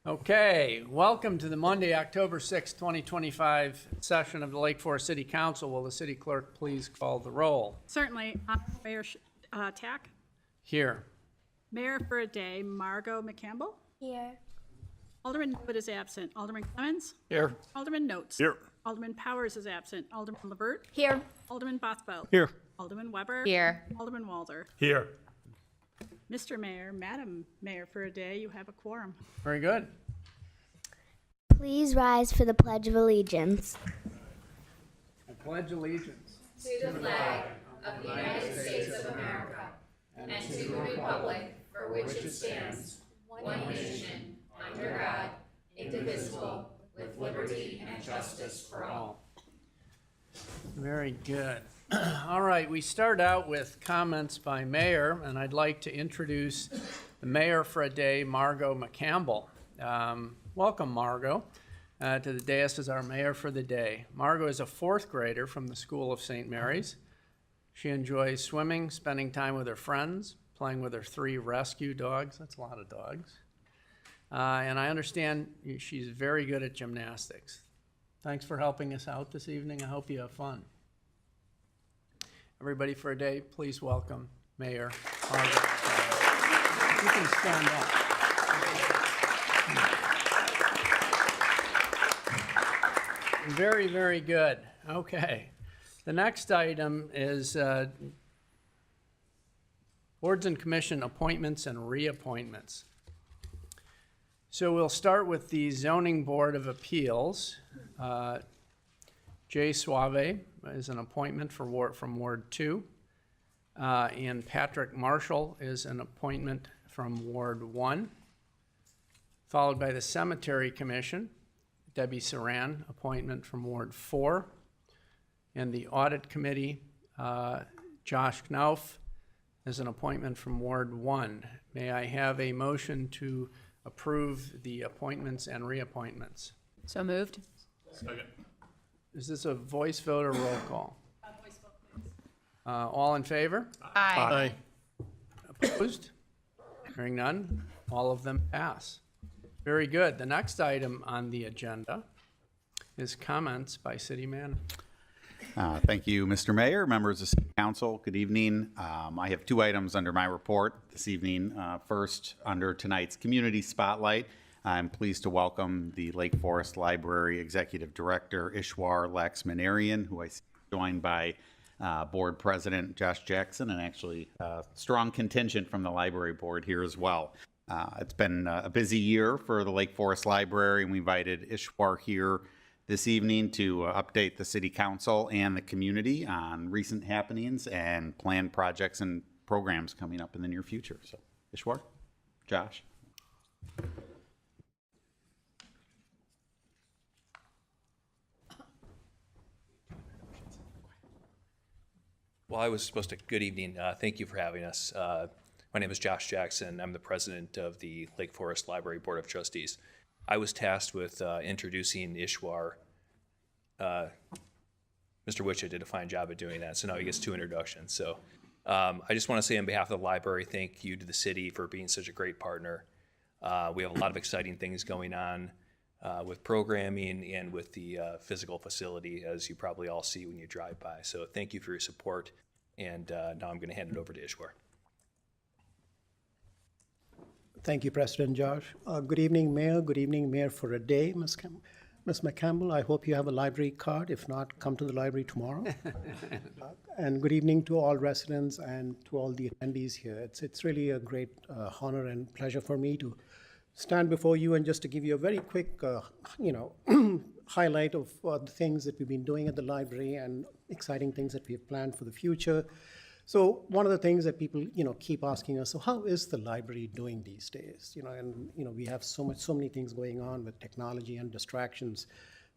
Okay, welcome to the Monday, October 6, 2025 session of the Lake Forest City Council. Will the city clerk please call the roll? Certainly. Mayor Tack. Here. Mayor for a day, Margot McCampbell. Here. Alderman Wood is absent. Alderman Clemens. Here. Alderman Notes. Here. Alderman Powers is absent. Alderman Levert. Here. Alderman Bothfeld. Here. Alderman Weber. Here. Alderman Walder. Here. Mr. Mayor, Madam Mayor for a day, you have a quorum. Very good. Please rise for the Pledge of Allegiance. I pledge allegiance to the flag of the United States of America and to the republic for which it stands, one nation, under God, indivisible, with liberty and justice for all. Very good. All right, we start out with comments by mayor, and I'd like to introduce the mayor for a day, Margot McCampbell. Welcome, Margot, to the dais as our mayor for the day. Margot is a fourth grader from the School of St. Mary's. She enjoys swimming, spending time with her friends, playing with her 3 rescue dogs. That's a lot of dogs. And I understand she's very good at gymnastics. Thanks for helping us out this evening. I hope you have fun. Everybody for a day, please welcome Mayor Margot. You can stand up. Very, very good. Okay. The next item is boards and commission appointments and reappointments. So we'll start with the Zoning Board of Appeals. Jay Suave is an appointment from Ward 2. And Patrick Marshall is an appointment from Ward 1. Followed by the Cemetery Commission, Debbie Saran, appointment from Ward 4. And the Audit Committee, Josh Knauf, is an appointment from Ward 1. May I have a motion to approve the appointments and reappointments? So moved. Second. Is this a voice vote or roll call? Voice vote, please. All in favor? Aye. Opposed? Hearing none, all of them pass. Very good. The next item on the agenda is comments by city manager. Thank you, Mr. Mayor, members of City Council. Good evening. I have 2 items under my report this evening. First, under tonight's Community Spotlight, I'm pleased to welcome the Lake Forest Library Executive Director, Ishwar Laxminarayan, who I see joined by Board President Josh Jackson, and actually strong contingent from the Library Board here as well. It's been a busy year for the Lake Forest Library, and we invited Ishwar here this evening to update the City Council and the community on recent happenings and planned projects and programs coming up in the near future. So, Ishwar, Josh. Well, I was supposed to, good evening. Thank you for having us. My name is Josh Jackson. I'm the president of the Lake Forest Library Board of Trustees. I was tasked with introducing Ishwar. Mr. Witchett did a fine job of doing that, so now he gets 2 introductions. So I just want to say on behalf of the library, thank you to the city for being such a great partner. We have a lot of exciting things going on with programming and with the physical facility, as you probably all see when you drive by. So thank you for your support, and now I'm going to hand it over to Ishwar. Thank you, President Josh. Good evening, Mayor. Good evening, Mayor for a day. Ms. McCampbell, I hope you have a library card. If not, come to the library tomorrow. And good evening to all residents and to all the attendees here. It's really a great honor and pleasure for me to stand before you and just to give you a very quick, highlight of the things that we've been doing at the library and exciting things that we have planned for the future. So one of the things that people, keep asking us, so how is the library doing these days? We have so many things going on with technology and distractions.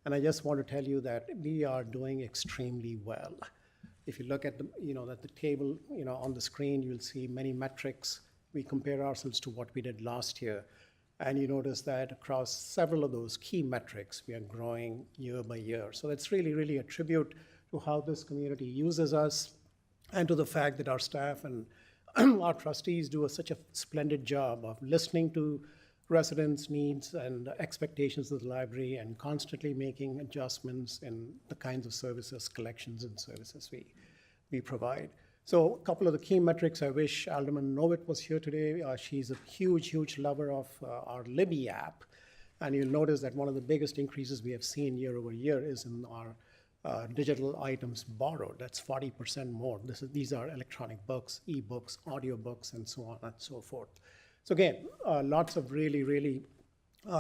And I just want to tell you that we are doing extremely well. If you look at the table, on the screen, you'll see many metrics. We compare ourselves to what we did last year. And you notice that across several of those key metrics, we are growing year by year. So that's really, really a tribute to how this community uses us, and to the fact that our staff and our trustees do such a splendid job of listening to residents' needs and expectations of the library and constantly making adjustments in the kinds of services, collections and services we provide. So a couple of the key metrics, I wish Alderman Novitt was here today. She's a huge, huge lover of our Libby app. And you'll notice that one of the biggest increases we have seen year over year is in our digital items borrowed. That's 40% more. These are electronic books, e-books, audiobooks, and so on and so forth. So again, lots of really, really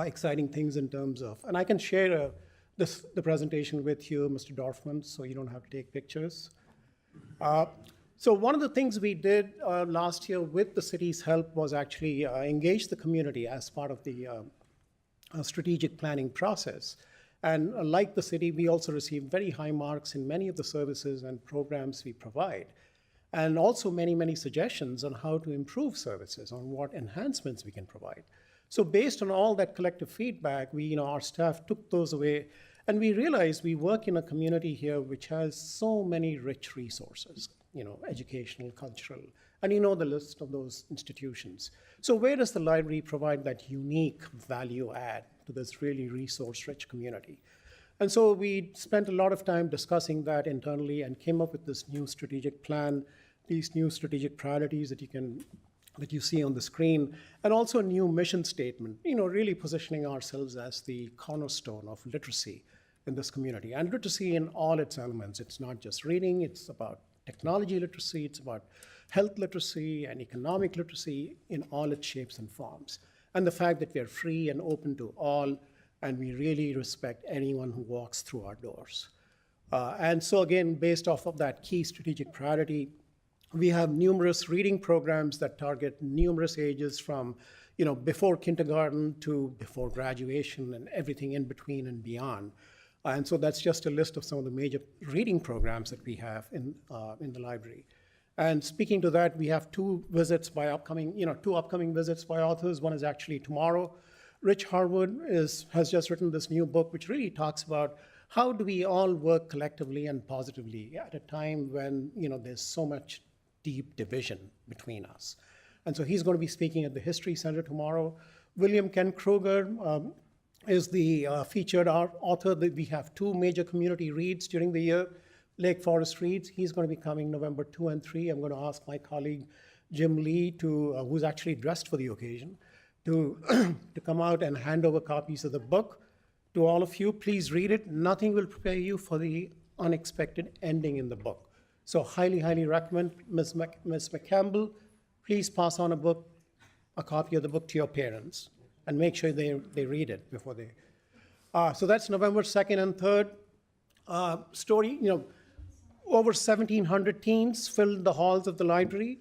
exciting things in terms of, and I can share the presentation with you, Mr. Dorfman, so you don't have to take pictures. So one of the things we did last year with the city's help was actually engage the community as part of the strategic planning process. And like the city, we also received very high marks in many of the services and programs we provide. And also many, many suggestions on how to improve services, on what enhancements we can provide. So based on all that collective feedback, our staff took those away, and we realized we work in a community here which has so many rich resources, educational, cultural, and you know the list of those institutions. So where does the library provide that unique value add to this really resource-rich community? And so we spent a lot of time discussing that internally and came up with this new strategic plan, these new strategic priorities that you see on the screen, and also a new mission statement, really positioning ourselves as the cornerstone of literacy in this community. And literacy in all its elements. It's not just reading, it's about technology literacy, it's about health literacy and economic literacy in all its shapes and forms. And the fact that we are free and open to all, and we really respect anyone who walks through our doors. And so again, based off of that key strategic priority, we have numerous reading programs that target numerous ages from before kindergarten to before graduation and everything in between and beyond. And so that's just a list of some of the major reading programs that we have in the library. And speaking to that, we have two upcoming visits by authors. One is actually tomorrow. Rich Harwood has just written this new book, which really talks about how do we all work collectively and positively at a time when there's so much deep division between us. And so he's going to be speaking at the History Center tomorrow. William Kent Kruger is the featured author. We have two major community reads during the year. Lake Forest Reads, he's going to be coming November 2 and 3. I'm going to ask my colleague Jim Lee, who's actually dressed for the occasion, to come out and hand over copies of the book to all of you. Please read it. Nothing will prepare you for the unexpected ending in the book. So highly, highly recommend. Ms. McCampbell, please pass on a copy of the book to your parents and make sure they read it before they. So that's November 2nd and 3rd. Story, over 1,700 teens filled the halls of the library.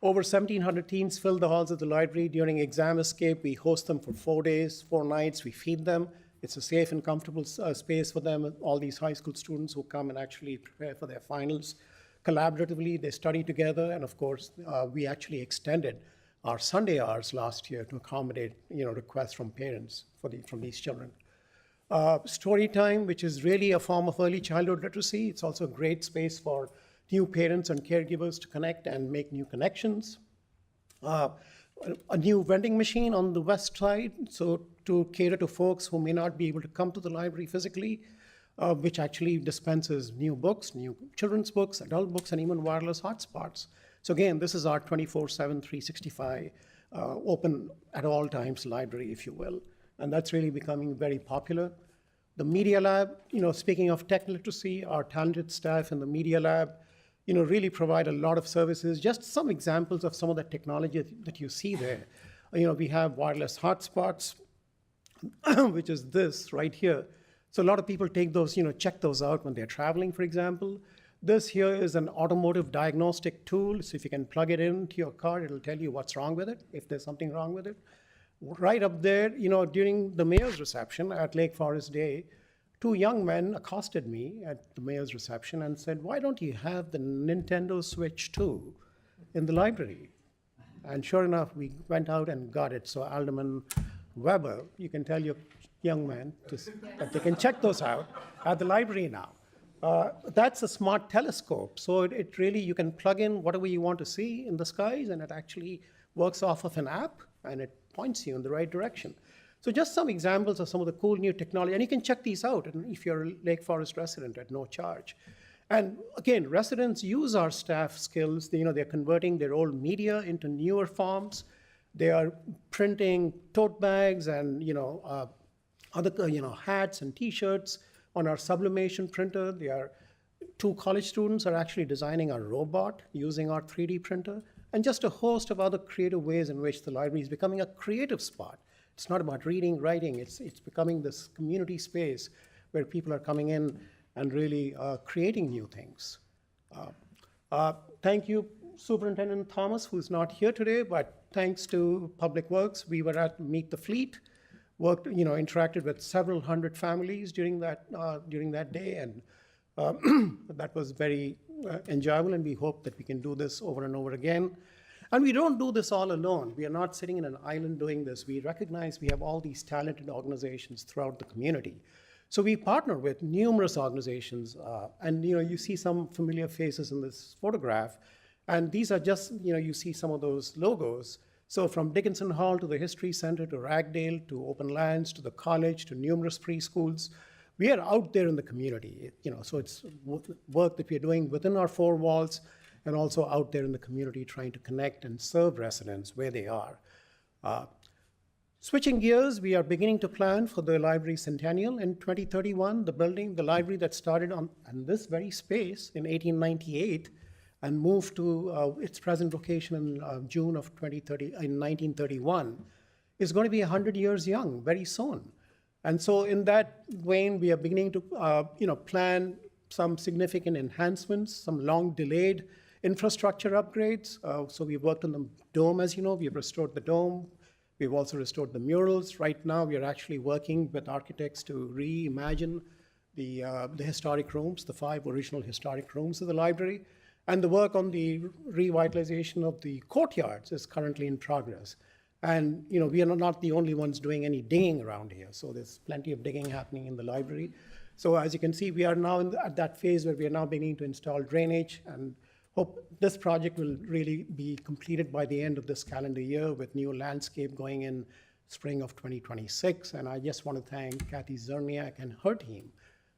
Over 1,700 teens filled the halls of the library during Exam Escape. We host them for 4 days, 4 nights. We feed them. It's a safe and comfortable space for them, all these high school students who come and actually prepare for their finals. Collaboratively, they study together, and of course, we actually extended our Sunday hours last year to accommodate requests from parents from these children. Story time, which is really a form of early childhood literacy. It's also a great space for new parents and caregivers to connect and make new connections. A new vending machine on the west side, so to cater to folks who may not be able to come to the library physically, which actually dispenses new books, new children's books, adult books, and even wireless hotspots. So again, this is our 24/7, 365, open at all times library, if you will. And that's really becoming very popular. The Media Lab, speaking of tech literacy, our talented staff in the Media Lab, really provide a lot of services. Just some examples of some of the technology that you see there. We have wireless hotspots, which is this right here. So a lot of people take those, check those out when they're traveling, for example. This here is an automotive diagnostic tool. So if you can plug it into your car, it'll tell you what's wrong with it, if there's something wrong with it. Right up there, during the mayor's reception at Lake Forest Day, 2 young men accosted me at the mayor's reception and said, "Why don't you have the Nintendo Switch 2 in the library?" And sure enough, we went out and got it. So Alderman Weber, you can tell your young man that they can check those out at the library now. That's a smart telescope. So it really, you can plug in whatever you want to see in the skies, and it actually works off of an app, and it points you in the right direction. So just some examples of some of the cool new technology, and you can check these out if you're a Lake Forest resident at no charge. And again, residents use our staff skills. They're converting their old media into newer forms. They are printing tote bags and other hats and T-shirts on our sublimation printer. Two college students are actually designing a robot using our 3D printer, and just a host of other creative ways in which the library is becoming a creative spot. It's not about reading, writing. It's becoming this community space where people are coming in and really creating new things. Thank you, Superintendent Thomas, who's not here today, but thanks to Public Works, we were at Meet the Fleet, interacted with several hundred families during that day, and that was very enjoyable, and we hope that we can do this over and over again. And we don't do this all alone. We are not sitting in an island doing this. We recognize we have all these talented organizations throughout the community. So we partner with numerous organizations, and you see some familiar faces in this photograph, and these are just, you see some of those logos. So from Dickinson Hall to the History Center to Ragdale to Open Lands to the college to numerous preschools, we are out there in the community. So it's work that we are doing within our four walls and also out there in the community trying to connect and serve residents where they are. Switching gears, we are beginning to plan for the library centennial in 2031. The library that started on this very space in 1898 and moved to its present location in June of 1931 is going to be 100 years young very soon. And so in that vein, we are beginning to plan some significant enhancements, some long delayed infrastructure upgrades. So we worked on the dome, as you know, we've restored the dome. We've also restored the murals. Right now, we are actually working with architects to reimagine the historic rooms, the 5 original historic rooms of the library. And the work on the revitalization of the courtyards is currently in progress. And we are not the only ones doing any digging around here. So there's plenty of digging happening in the library. So as you can see, we are now at that phase where we are now beginning to install drainage, and hope this project will really be completed by the end of this calendar year with new landscape going in spring of 2026. And I just want to thank Kathy Zerniak and her team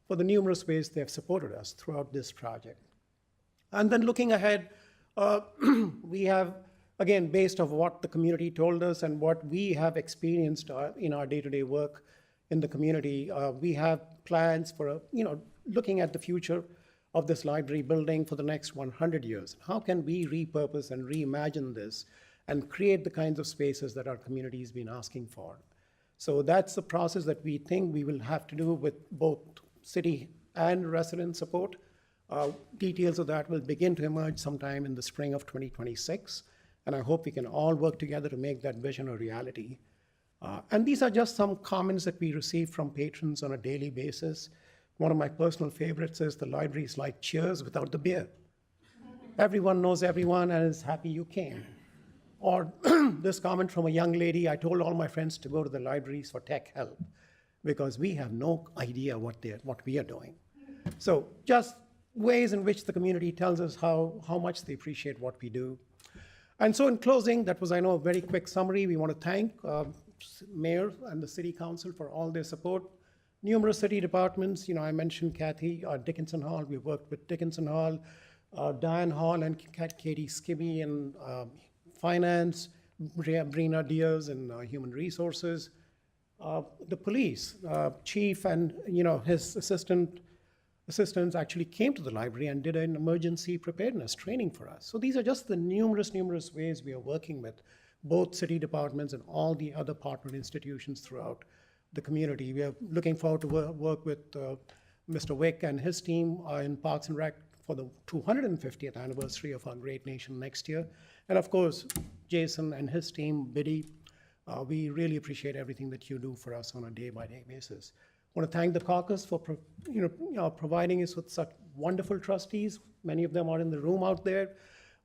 for the numerous ways they have supported us throughout this project. And then looking ahead, we have, again, based on what the community told us and what we have experienced in our day-to-day work in the community, we have plans for, looking at the future of this library building for the next 100 years. How can we repurpose and reimagine this and create the kinds of spaces that our community has been asking for? So that's the process that we think we will have to do with both city and resident support. Details of that will begin to emerge sometime in the spring of 2026, and I hope we can all work together to make that vision a reality. And these are just some comments that we receive from patrons on a daily basis. One of my personal favorites is the library is like Cheers without the beer. Everyone knows everyone and is happy you came. Or this comment from a young lady, I told all my friends to go to the libraries for tech help because we have no idea what we are doing. So just ways in which the community tells us how much they appreciate what we do. And so in closing, that was, I know, a very quick summary. We want to thank Mayor and the City Council for all their support. Numerous city departments, I mentioned Kathy, Dickinson Hall. We worked with Dickinson Hall, Diane Hall and Katie Skibby in finance, Brina Diaz in human resources. The police chief and his assistants actually came to the library and did an emergency preparedness training for us. So these are just the numerous ways we are working with both city departments and all the other partner institutions throughout the community. We are looking forward to work with Mr. Wick and his team in Parks and Rec for the 250th anniversary of our great nation next year. And of course, Jason and his team, Biddy, we really appreciate everything that you do for us on a day-by-day basis. I want to thank the caucus for providing us with such wonderful trustees. Many of them are in the room out there.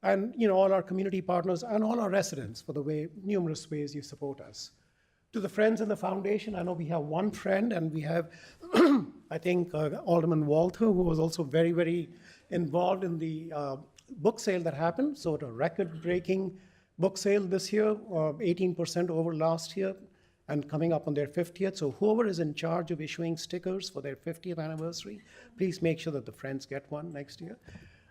And all our community partners and all our residents for the numerous ways you support us. To the friends in the foundation, I know we have one friend and we have I think Alderman Walther, who was also very, very involved in the book sale that happened. So a record-breaking book sale this year, 18% over last year, and coming up on their 50th. So whoever is in charge of issuing stickers for their 50th anniversary, please make sure that the Friends get one next year.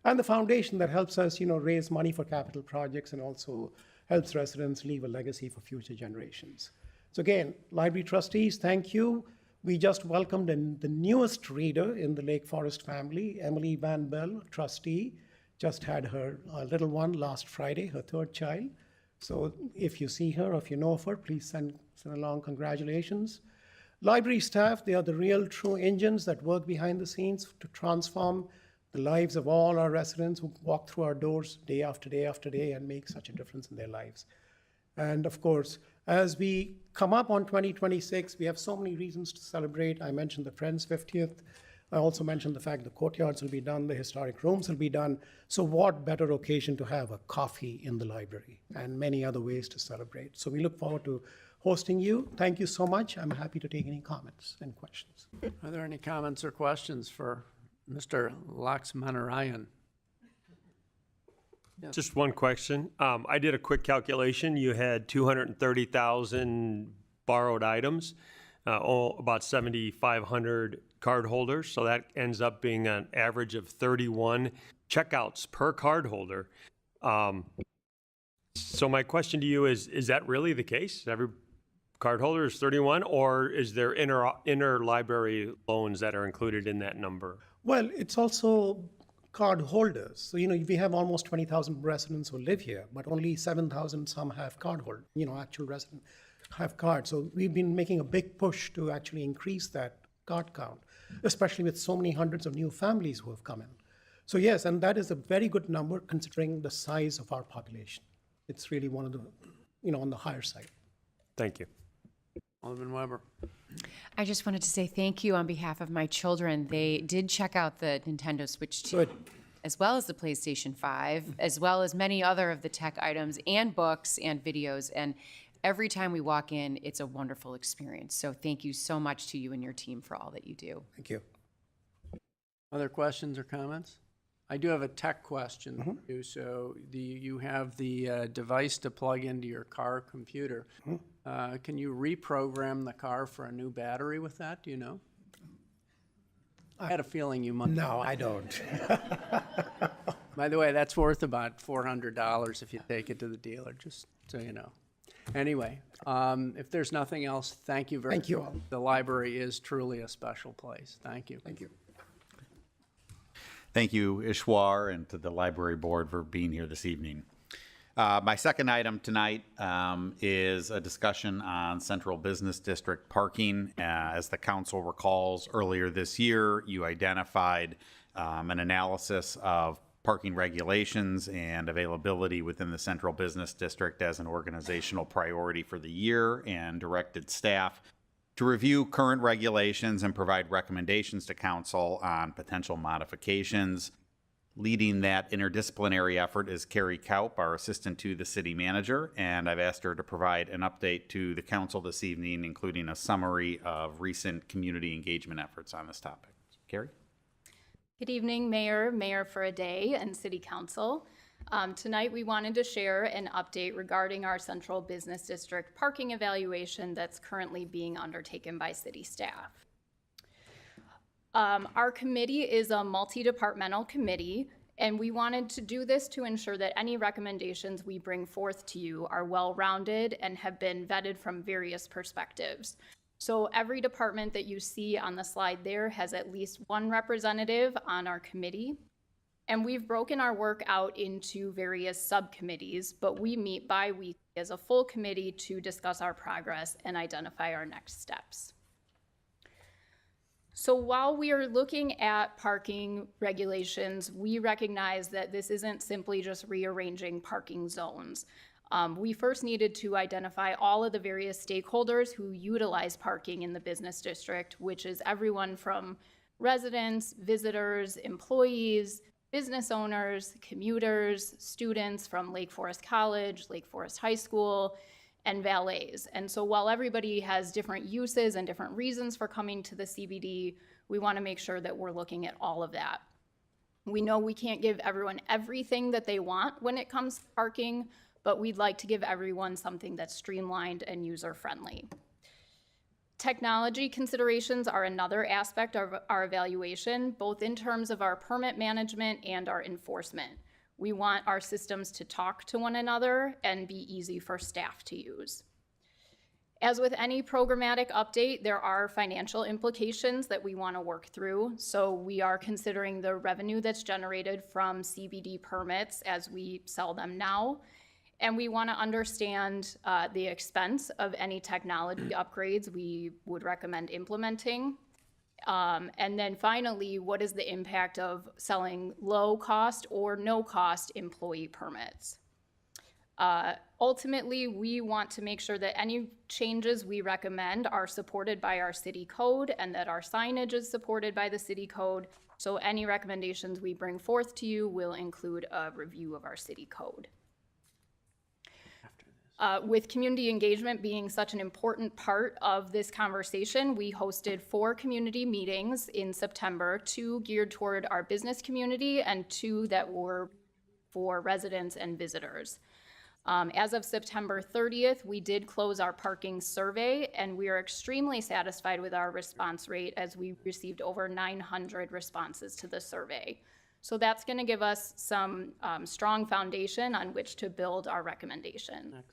And the foundation that helps us, raise money for capital projects and also helps residents leave a legacy for future generations. So again, library trustees, thank you. We just welcomed the newest reader in the Lake Forest family, Emily Van Bell, trustee, just had her little one last Friday, her third child. So if you see her or if you know of her, please send along congratulations. Library staff, they are the real true engines that work behind the scenes to transform the lives of all our residents who walk through our doors day after day after day and make such a difference in their lives. And of course, as we come up on 2026, we have so many reasons to celebrate. I mentioned the Friends 50th. I also mentioned the fact the courtyards will be done, the historic rooms will be done. So what better occasion to have a coffee in the library and many other ways to celebrate. So we look forward to hosting you. Thank you so much. I'm happy to take any comments and questions. Are there any comments or questions for Mr. Laxminarayan? Just one question. I did a quick calculation. You had 230,000 borrowed items, about 7,500 cardholders. So that ends up being an average of 31 checkouts per cardholder. So my question to you is that really the case? Every cardholder is 31, or is there interlibrary loans that are included in that number? Well, it's also card holders. So, we have almost 20,000 residents who live here, but only 7,000 some have card hold, actual residents have cards. So we've been making a big push to actually increase that card count, especially with so many hundreds of new families who have come in. So yes, and that is a very good number considering the size of our population. It's really one of the, on the higher side. Thank you. Alderman Weber. I just wanted to say thank you on behalf of my children. They did check out the Nintendo Switch 2, Good. as well as the PlayStation 5, as well as many other of the tech items and books and videos. And every time we walk in, it's a wonderful experience. So thank you so much to you and your team for all that you do. Thank you. Other questions or comments? I do have a tech question for you. So you have the device to plug into your car computer. Can you reprogram the car for a new battery with that? Do you know? I had a feeling you might. No, I don't. By the way, that's worth about $400 if you take it to the dealer, just so you know. Anyway, if there's nothing else, thank you very much. Thank you all. The library is truly a special place. Thank you. Thank you. Thank you, Ishwar, and to the library board for being here this evening. My second item tonight is a discussion on Central Business District parking. As the council recalls, earlier this year, you identified an analysis of parking regulations and availability within the Central Business District as an organizational priority for the year and directed staff to review current regulations and provide recommendations to council on potential modifications. Leading that interdisciplinary effort is Carrie Kaup, our assistant to the city manager, and I've asked her to provide an update to the council this evening, including a summary of recent community engagement efforts on this topic. Carrie? Good evening, Mayor for a Day, and City Council. Tonight we wanted to share an update regarding our Central Business District parking evaluation that's currently being undertaken by city staff. Our committee is a multi-departmental committee, and we wanted to do this to ensure that any recommendations we bring forth to you are well-rounded and have been vetted from various perspectives. So every department that you see on the slide there has at least one representative on our committee. And we've broken our work out into various subcommittees, but we meet bi-weekly as a full committee to discuss our progress and identify our next steps. So while we are looking at parking regulations, we recognize that this isn't simply just rearranging parking zones. We first needed to identify all of the various stakeholders who utilize parking in the business district, which is everyone from residents, visitors, employees, business owners, commuters, students from Lake Forest College, Lake Forest High School, and valets. And so while everybody has different uses and different reasons for coming to the CBD, We want to make sure that we're looking at all of that. We know we can't give everyone everything that they want when it comes to parking, but we'd like to give everyone something that's streamlined and user-friendly. Technology considerations are another aspect of our evaluation, both in terms of our permit management and our enforcement. We want our systems to talk to one another and be easy for staff to use. As with any programmatic update, there are financial implications that we want to work through. So we are considering the revenue that's generated from CBD permits as we sell them now. And we want to understand the expense of any technology upgrades we would recommend implementing. And then finally, what is the impact of selling low cost or no cost employee permits? Ultimately, we want to make sure that any changes we recommend are supported by our city code and that our signage is supported by the city code. So any recommendations we bring forth to you will include a review of our city code. With community engagement being such an important part of this conversation, we hosted 4 community meetings in September, 2 geared toward our business community and 2 that were for residents and visitors. As of September 30th, we did close our parking survey, and we are extremely satisfied with our response rate as we received over 900 responses to the survey. So that's going to give us some strong foundation on which to build our recommendation.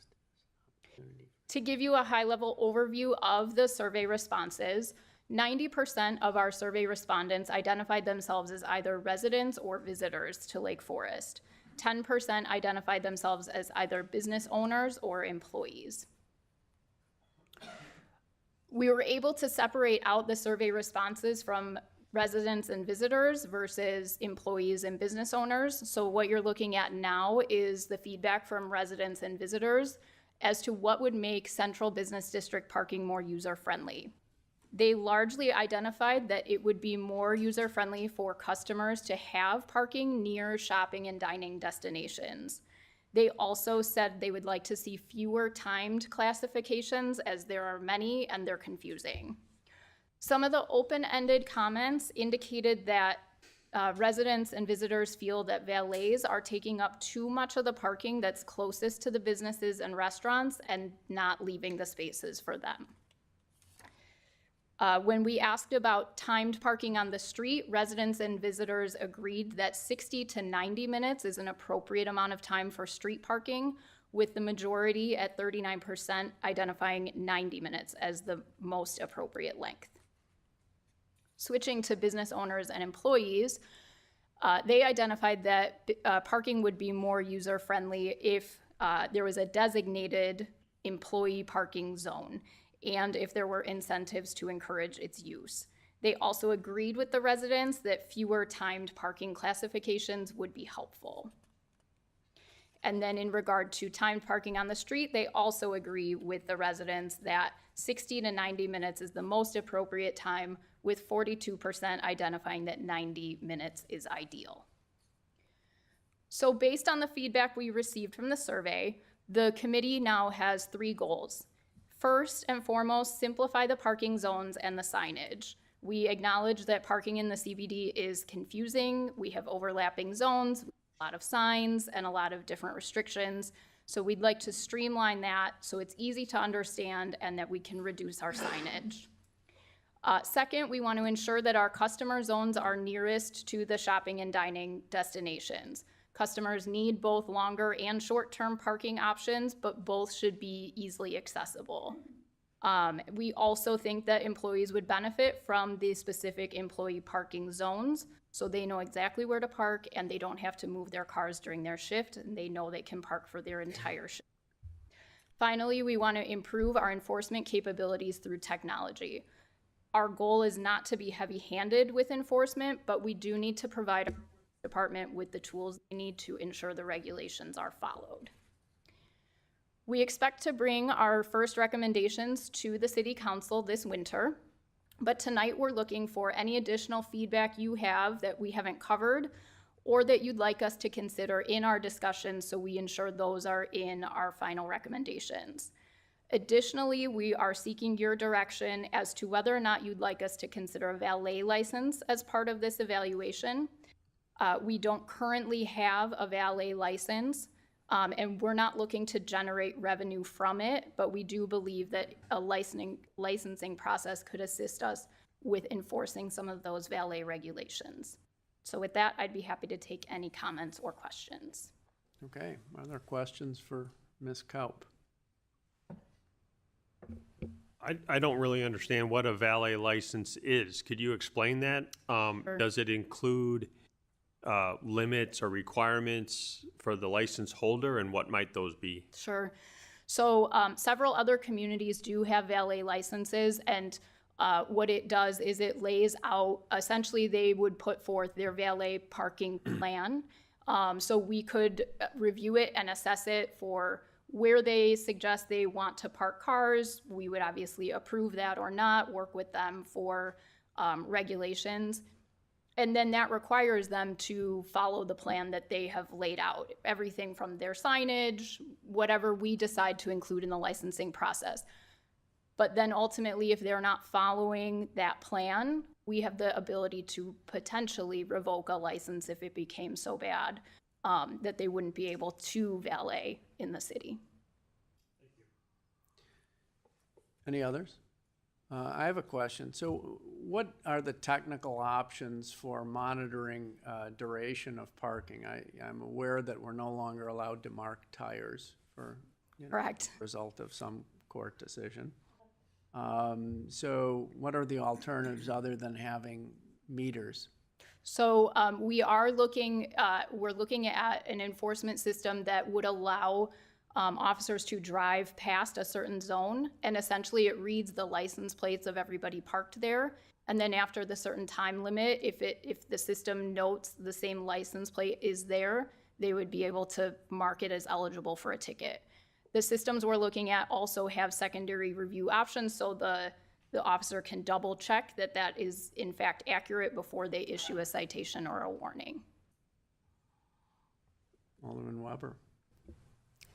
To give you a high-level overview of the survey responses, 90% of our survey respondents identified themselves as either residents or visitors to Lake Forest. 10% identified themselves as either business owners or employees. We were able to separate out the survey responses from residents and visitors versus employees and business owners. So what you're looking at now is the feedback from residents and visitors as to what would make Central Business District parking more user-friendly. They largely identified that it would be more user-friendly for customers to have parking near shopping and dining destinations. They also said they would like to see fewer timed classifications as there are many and they're confusing. Some of the open-ended comments indicated that residents and visitors feel that valets are taking up too much of the parking that's closest to the businesses and restaurants and not leaving the spaces for them. When we asked about timed parking on the street, residents and visitors agreed that 60 to 90 minutes is an appropriate amount of time for street parking, with the majority at 39% identifying 90 minutes as the most appropriate length. Switching to business owners and employees, they identified that parking would be more user-friendly if there was a designated employee parking zone and if there were incentives to encourage its use. They also agreed with the residents that fewer timed parking classifications would be helpful. And then in regard to timed parking on the street, they also agree with the residents that 60 to 90 minutes is the most appropriate time, with 42% identifying that 90 minutes is ideal. So based on the feedback we received from the survey, the committee now has 3 goals. First and foremost, simplify the parking zones and the signage. We acknowledge that parking in the CBD is confusing. We have overlapping zones, a lot of signs, and a lot of different restrictions. So we'd like to streamline that so it's easy to understand and that we can reduce our signage. Second, we want to ensure that our customer zones are nearest to the shopping and dining destinations. Customers need both longer and short-term parking options, but both should be easily accessible. We also think that employees would benefit from the specific employee parking zones, so they know exactly where to park and they don't have to move their cars during their shift, and they know they can park for their entire shift. Finally, we want to improve our enforcement capabilities through technology. Our goal is not to be heavy-handed with enforcement, but we do need to provide our department with the tools they need to ensure the regulations are followed. We expect to bring our first recommendations to the City Council this winter, but tonight we're looking for any additional feedback you have that we haven't covered or that you'd like us to consider in our discussion so we ensure those are in our final recommendations. Additionally, we are seeking your direction as to whether or not you'd like us to consider a valet license as part of this evaluation. We don't currently have a valet license, and we're not looking to generate revenue from it, but we do believe that a licensing process could assist us with enforcing some of those valet regulations. So with that, I'd be happy to take any comments or questions. Okay, are there questions for Ms. Kaup? I don't really understand what a valet license is. Could you explain that? Does it include limits or requirements for the license holder, and what might those be? Sure. So several other communities do have valet licenses, and what it does is it lays out, essentially they would put forth their valet parking plan. So we could review it and assess it for where they suggest they want to park cars. We would obviously approve that or not, work with them for regulations. And then that requires them to follow the plan that they have laid out. Everything from their signage, whatever we decide to include in the licensing process. But then ultimately, if they're not following that plan, we have the ability to potentially revoke a license if it became so bad that they wouldn't be able to valet in the city. Any others? I have a question. So what are the technical options for monitoring duration of parking? I'm aware that we're no longer allowed to mark tires for, Correct. result of some court decision. So what are the alternatives other than having meters? So we're looking at an enforcement system that would allow officers to drive past a certain zone, and essentially it reads the license plates of everybody parked there. And then after the certain time limit, if the system notes the same license plate is there, they would be able to mark it as eligible for a ticket. The systems we're looking at also have secondary review options, so the officer can double check that that is in fact accurate before they issue a citation or a warning. Alderman Weber.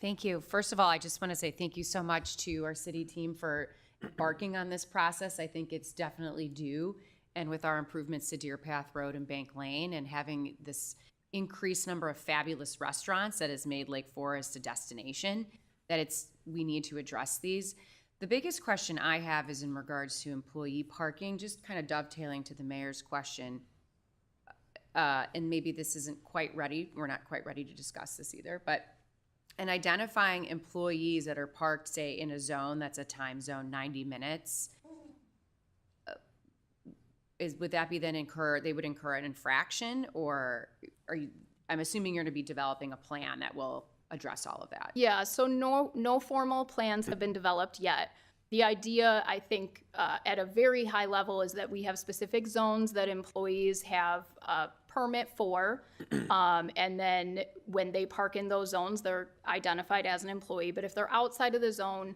Thank you. First of all, I just want to say thank you so much to our city team for embarking on this process. I think it's definitely due. And with our improvements to Deer Path Road and Bank Lane and having this increased number of fabulous restaurants that has made Lake Forest a destination, that we need to address these. The biggest question I have is in regards to employee parking, just kind of dovetailing to the mayor's question. And maybe this isn't quite ready. We're not quite ready to discuss this either, but and identifying employees that are parked, say, in a zone that's a time zone 90 minutes, would that be then they would incur an infraction, or I'm assuming you're going to be developing a plan that will address all of that? Yeah, so no formal plans have been developed yet. The idea, I think, at a very high level is that we have specific zones that employees have a permit for, and then when they park in those zones, they're identified as an employee. But if they're outside of the zone,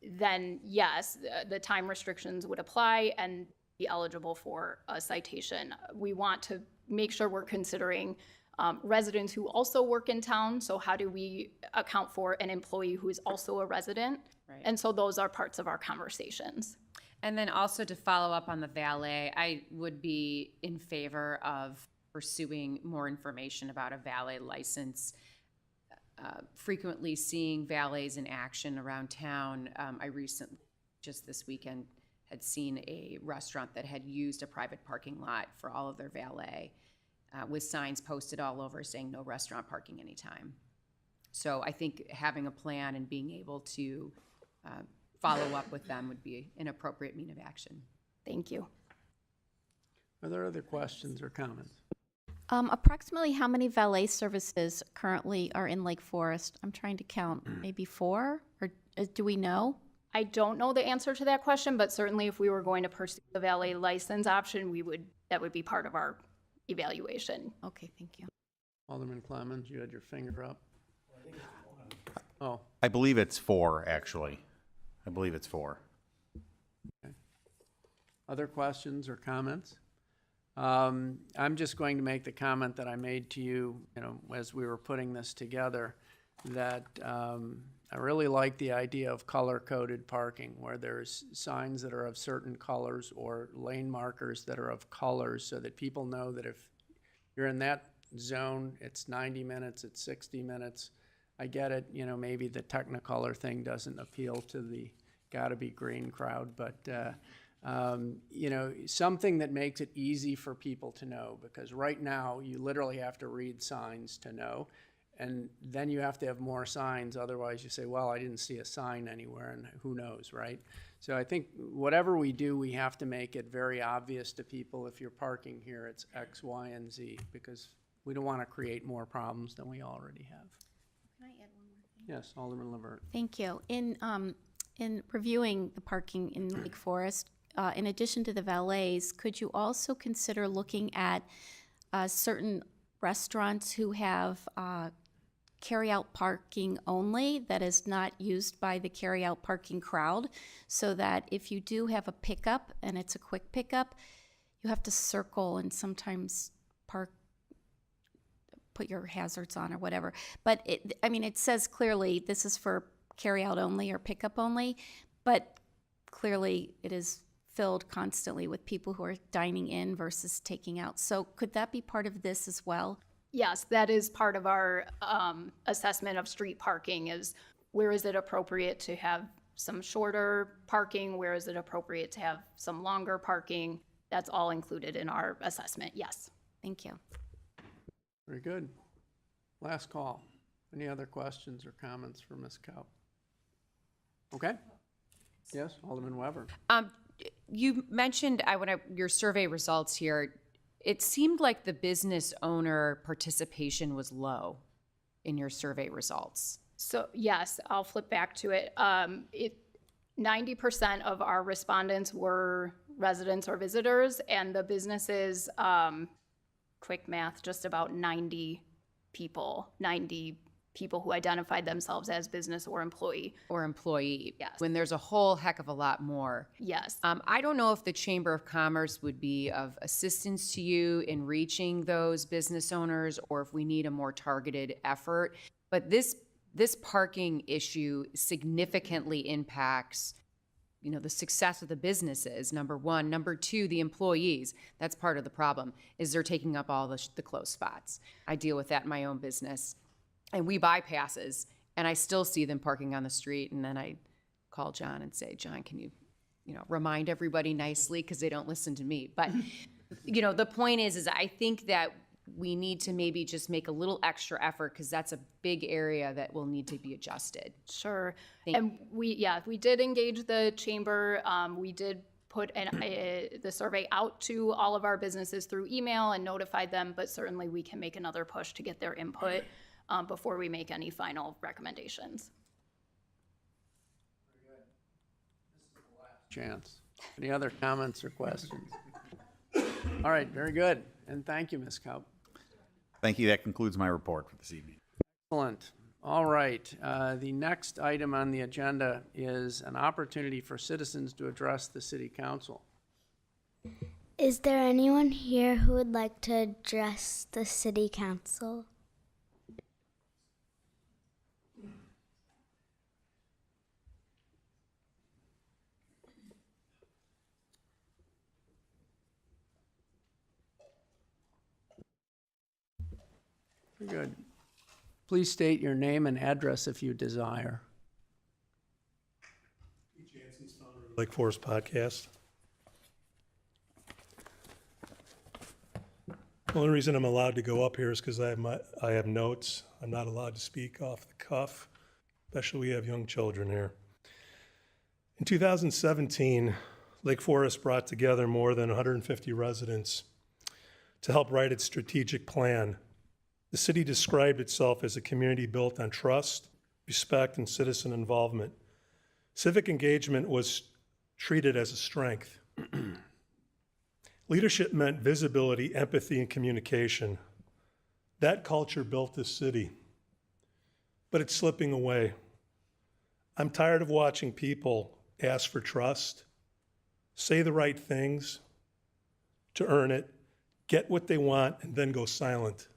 then yes, the time restrictions would apply and be eligible for a citation. We want to make sure we're considering residents who also work in town. So how do we account for an employee who is also a resident? Right. And so those are parts of our conversations. And then also to follow up on the valet, I would be in favor of pursuing more information about a valet license. Frequently seeing valets in action around town. I recently, just this weekend, had seen a restaurant that had used a private parking lot for all of their valet, with signs posted all over saying no restaurant parking anytime. So I think having a plan and being able to follow up with them would be an appropriate mean of action. Thank you. Are there other questions or comments? Approximately how many valet services currently are in Lake Forest? I'm trying to count, maybe 4, or do we know? I don't know the answer to that question, but certainly if we were going to pursue the valet license option, that would be part of our evaluation. Okay, thank you. Alderman Clemmons, you had your finger up. Oh, I believe it's 4, actually. I believe it's 4. okay. Other questions or comments? I'm just going to make the comment that I made to you, as we were putting this together. that I really like the idea of color-coded parking, where there's signs that are of certain colors or lane markers that are of colors, so that people know that if you're in that zone, it's 90 minutes, it's 60 minutes. I get it, you know, maybe the Technicolor thing doesn't appeal to the gotta be green crowd, but you know, something that makes it easy for people to know, because right now you literally have to read signs to know, and then you have to have more signs, otherwise you say, well, I didn't see a sign anywhere, and who knows, right? So I think whatever we do, we have to make it very obvious to people, if you're parking here, it's X, Y, and Z, because we don't want to create more problems than we already have. Can I add one more thing? Yes, Alderman Levert. Thank you. In reviewing the parking in Lake Forest, in addition to the valets, could you also consider looking at certain restaurants who have carry-out parking only that is not used by the carry-out parking crowd, so that if you do have a pickup and it's a quick pickup, you have to circle and sometimes put your hazards on or whatever. But it says clearly this is for carry-out only or pickup only, but clearly it is filled constantly with people who are dining in versus taking out. So could that be part of this as well? Yes, that is part of our assessment of street parking, is where is it appropriate to have some shorter parking, where is it appropriate to have some longer parking. That's all included in our assessment, yes. Thank you. Very good. Last call. Any other questions or comments for Ms. Kaup? Okay. Yes, Alderman Weber. You mentioned your survey results here. It seemed like the business owner participation was low in your survey results. So yes, I'll flip back to it. 90% of our respondents were residents or visitors, and the businesses, quick math, just about 90 people who identified themselves as business or employee. Yes. When there's a whole heck of a lot more. Yes. I don't know if the Chamber of Commerce would be of assistance to you in reaching those business owners, or if we need a more targeted effort. But this parking issue significantly impacts, you know, the success of the businesses, number one. Number two, the employees. That's part of the problem, is they're taking up all the closed spots. I deal with that in my own business. And we buy passes, and I still see them parking on the street, and then I call John and say, John, can you remind everybody nicely, because they don't listen to me. But, the point is I think that we need to maybe just make a little extra effort, because that's a big area that will need to be adjusted. Sure. And we did engage the chamber. We did put the survey out to all of our businesses through email and notified them, but certainly we can make another push to get their input before we make any final recommendations. Chance. Any other comments or questions? All right, very good. And thank you, Ms. Kaup. Thank you. That concludes my report for this evening. Excellent. All right. The next item on the agenda is an opportunity for citizens to address the City Council. Is there anyone here who would like to address the City Council? Very good. Please state your name and address if you desire. Lake Forest Podcast. The only reason I'm allowed to go up here is because I have notes. I'm not allowed to speak off the cuff, especially we have young children here. In 2017, Lake Forest brought together more than 150 residents to help write its strategic plan. The city described itself as a community built on trust, respect, and citizen involvement. Civic engagement was treated as a strength. Leadership meant visibility, empathy, and communication. That culture built this city, but it's slipping away. I'm tired of watching people ask for trust, say the right things to earn it, get what they want, and then go silent.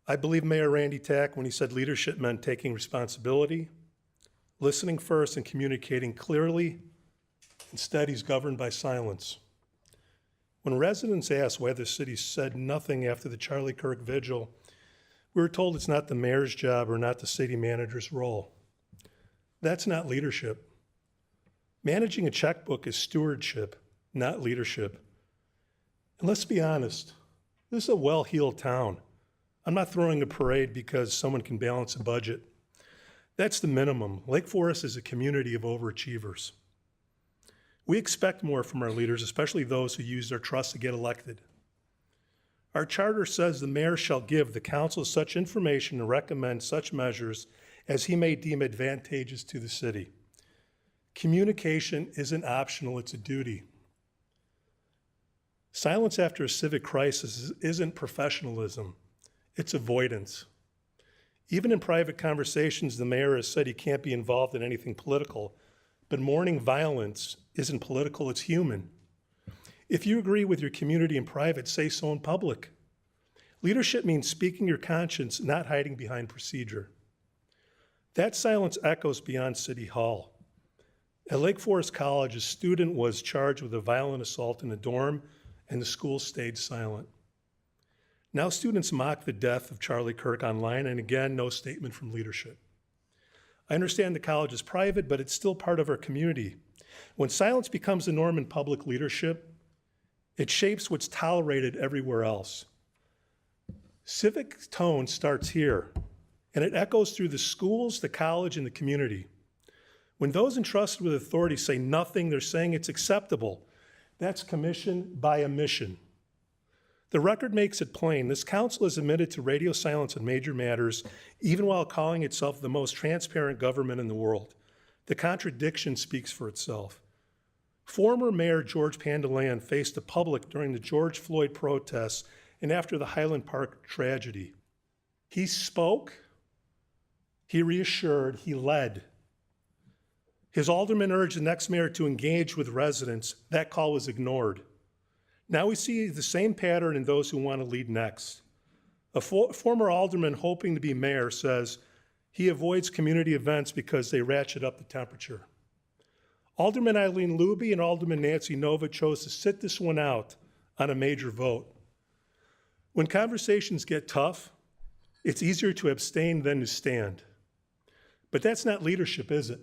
I believe Mayor Randy Tack when he said leadership meant taking responsibility, listening first, and communicating clearly. Instead, he's governed by silence. When residents asked why the city said nothing after the Charlie Kirk vigil, we were told it's not the mayor's job or not the city manager's role. That's not leadership. Managing a checkbook is stewardship, not leadership. And let's be honest, this is a well-heeled town. I'm not throwing a parade because someone can balance a budget. That's the minimum. Lake Forest is a community of overachievers. We expect more from our leaders, especially those who use their trust to get elected. Our charter says the mayor shall give the council such information and recommend such measures as he may deem advantageous to the city. Communication isn't optional, it's a duty. Silence after a civic crisis isn't professionalism, it's avoidance. Even in private conversations, the mayor has said he can't be involved in anything political, but mourning violence isn't political, it's human. If you agree with your community in private, say so in public. Leadership means speaking your conscience, not hiding behind procedure. That silence echoes beyond City Hall. At Lake Forest College, a student was charged with a violent assault in a dorm, and the school stayed silent. Now students mock the death of Charlie Kirk online, and again, no statement from leadership. I understand the college is private, but it's still part of our community. When silence becomes the norm in public leadership, it shapes what's tolerated everywhere else. Civic tone starts here, and it echoes through the schools, the college, and the community. When those entrusted with authority say nothing, they're saying it's acceptable. That's commission by omission. The record makes it plain. This council is admitted to radio silence on major matters, even while calling itself the most transparent government in the world. The contradiction speaks for itself. Former Mayor George Pandelayan faced the public during the George Floyd protests and after the Highland Park tragedy. He spoke, he reassured, he led. His alderman urged the next mayor to engage with residents. That call was ignored. Now we see the same pattern in those who want to lead next. A former alderman hoping to be mayor says he avoids community events because they ratchet up the temperature. Alderman Eileen Luby and Alderman Nancy Nova chose to sit this one out on a major vote. When conversations get tough, it's easier to abstain than to stand. But that's not leadership, is it?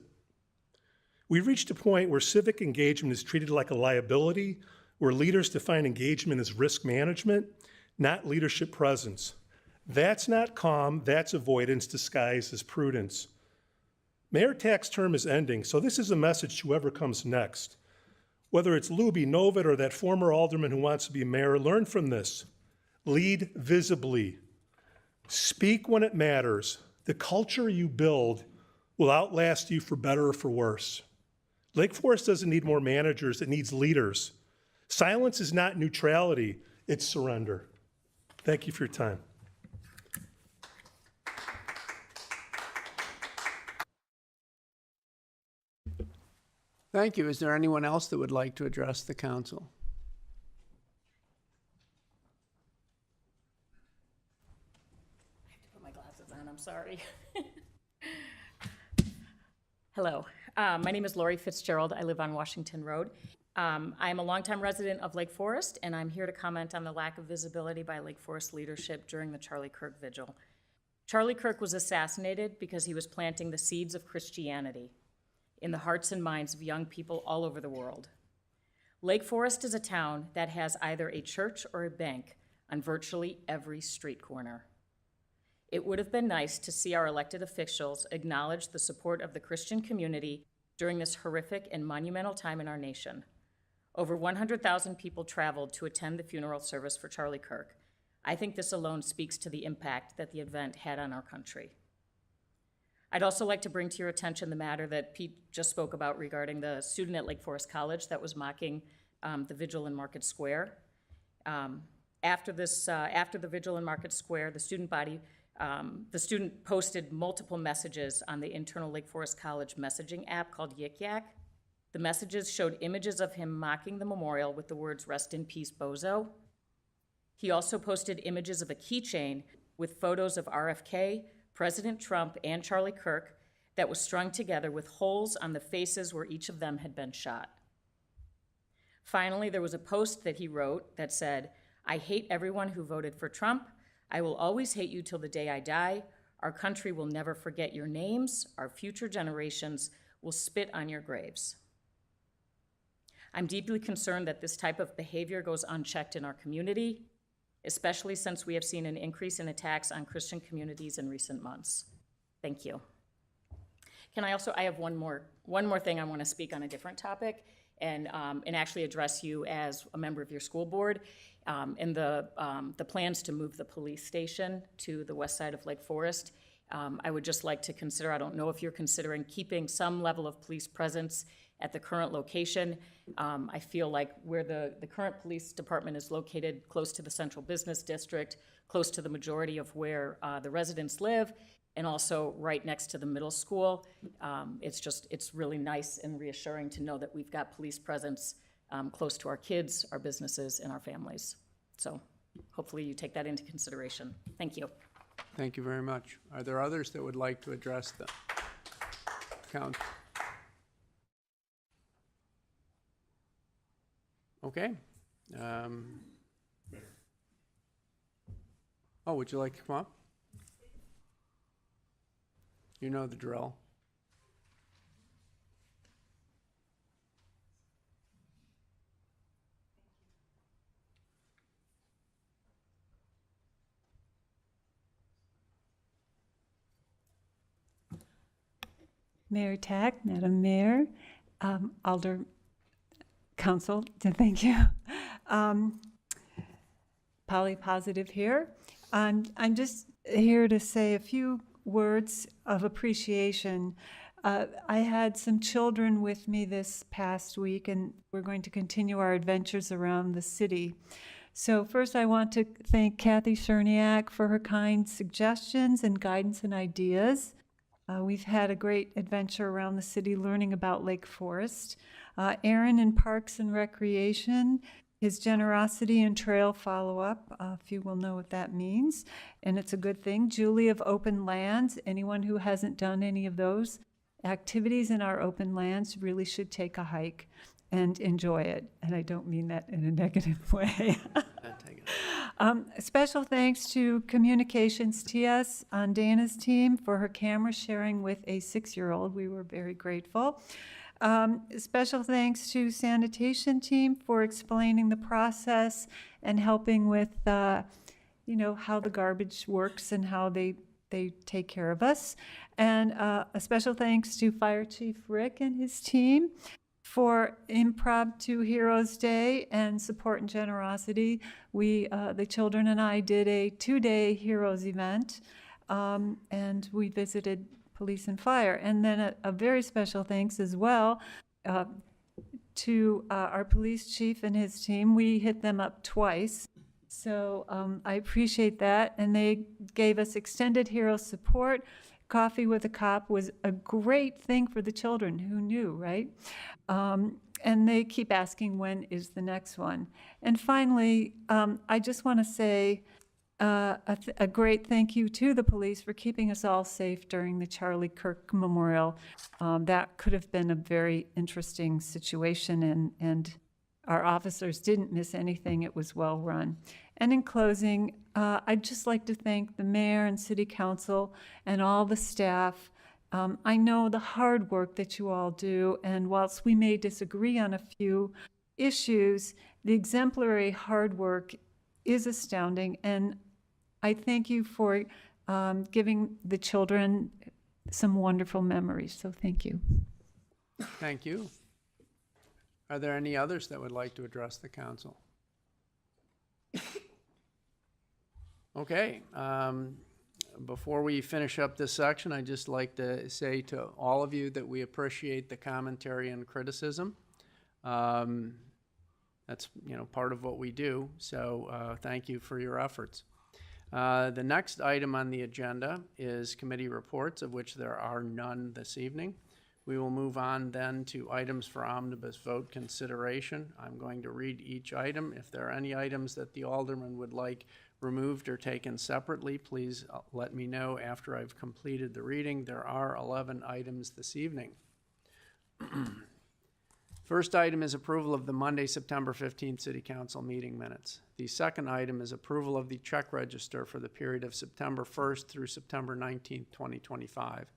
We've reached a point where civic engagement is treated like a liability, where leaders define engagement as risk management, not leadership presence. That's not calm, that's avoidance disguised as prudence. Mayor Tack's term is ending, so this is a message to whoever comes next. Whether it's Luby, Novitt, or that former alderman who wants to be mayor, learn from this. Lead visibly. Speak when it matters. The culture you build will outlast you for better or for worse. Lake Forest doesn't need more managers, it needs leaders. Silence is not neutrality, it's surrender. Thank you for your time. Thank you. Is there anyone else that would like to address the council? I have to put my glasses on, I'm sorry. Hello, my name is Lori Fitzgerald. I live on Washington Road. I am a longtime resident of Lake Forest, and I'm here to comment on the lack of visibility by Lake Forest leadership during the Charlie Kirk vigil. Charlie Kirk was assassinated because he was planting the seeds of Christianity in the hearts and minds of young people all over the world. Lake Forest is a town that has either a church or a bank on virtually every street corner. It would have been nice to see our elected officials acknowledge the support of the Christian community during this horrific and monumental time in our nation. Over 100,000 people traveled to attend the funeral service for Charlie Kirk. I think this alone speaks to the impact that the event had on our country. I'd also like to bring to your attention the matter that Pete just spoke about regarding the student at Lake Forest College that was mocking the vigil in Market Square. After the vigil in Market Square, the student posted multiple messages on the internal Lake Forest College messaging app called Yik Yak. The messages showed images of him mocking the memorial with the words, "Rest in peace, bozo." He also posted images of a keychain with photos of RFK, President Trump, and Charlie Kirk that was strung together with holes on the faces where each of them had been shot. Finally, there was a post that he wrote that said, "I hate everyone who voted for Trump. I will always hate you till the day I die. Our country will never forget your names. Our future generations will spit on your graves." I'm deeply concerned that this type of behavior goes unchecked in our community, especially since we have seen an increase in attacks on Christian communities in recent months. Thank you. I have one more thing I want to speak on a different topic and actually address you as a member of your school board. In the plans to move the police station to the west side of Lake Forest, I would just like to consider, I don't know if you're considering keeping some level of police presence at the current location. I feel like where the current police department is located, close to the central business district, close to the majority of where the residents live, and also right next to the middle school. It's really nice and reassuring to know that we've got police presence close to our kids, our businesses, and our families. So hopefully you take that into consideration. Thank you. Thank you very much. Are there others that would like to address the council? Okay. Would you like to come up? You know the drill. Mayor Tack, Madam Mayor, Alder Council, thank you. Polly Positive here. I'm just here to say a few words of appreciation. I had some children with me this past week, and we're going to continue our adventures around the city. So first I want to thank Kathy Cherniak for her kind suggestions and guidance and ideas. We've had a great adventure around the city learning about Lake Forest. Aaron in Parks and Recreation, his generosity and trail follow-up, if you will know what that means, and it's a good thing. Julie of Open Lands, anyone who hasn't done any of those activities in our open lands really should take a hike and enjoy it, and I don't mean that in a negative way. Special thanks to Communications TS on Dana's team for her camera sharing with a 6-year-old. We were very grateful. Special thanks to sanitation team for explaining the process and helping with, how the garbage works and how they take care of us. And a special thanks to Fire Chief Rick and his team for Impromptu Heroes Day and support and generosity. We, the children and I, did a 2-day Heroes event, and we visited police and fire. And then a very special thanks as well to our police chief and his team. We hit them up twice, so I appreciate that. And they gave us extended hero support. Coffee with a Cop was a great thing for the children. Who knew, right? And they keep asking, when is the next one? And finally, I just want to say a great thank you to the police for keeping us all safe during the Charlie Kirk Memorial. That could have been a very interesting situation, and our officers didn't miss anything. It was well run. And in closing, I'd just like to thank the mayor and city council and all the staff. I know the hard work that you all do, and whilst we may disagree on a few issues, the exemplary hard work is astounding, and I thank you for giving the children some wonderful memories, so thank you. Thank you. Are there any others that would like to address the council? Okay. Before we finish up this section, I'd just like to say to all of you that we appreciate the commentary and criticism. That's part of what we do, so thank you for your efforts. The next item on the agenda is committee reports, of which there are none this evening. We will move on then to items for omnibus vote consideration. I'm going to read each item. If there are any items that the alderman would like removed or taken separately, please let me know after I've completed the reading. There are 11 items this evening. First item is approval of the Monday, September 15th City Council meeting minutes. The second item is approval of the check register for the period of September 1st through September 19th, 2025.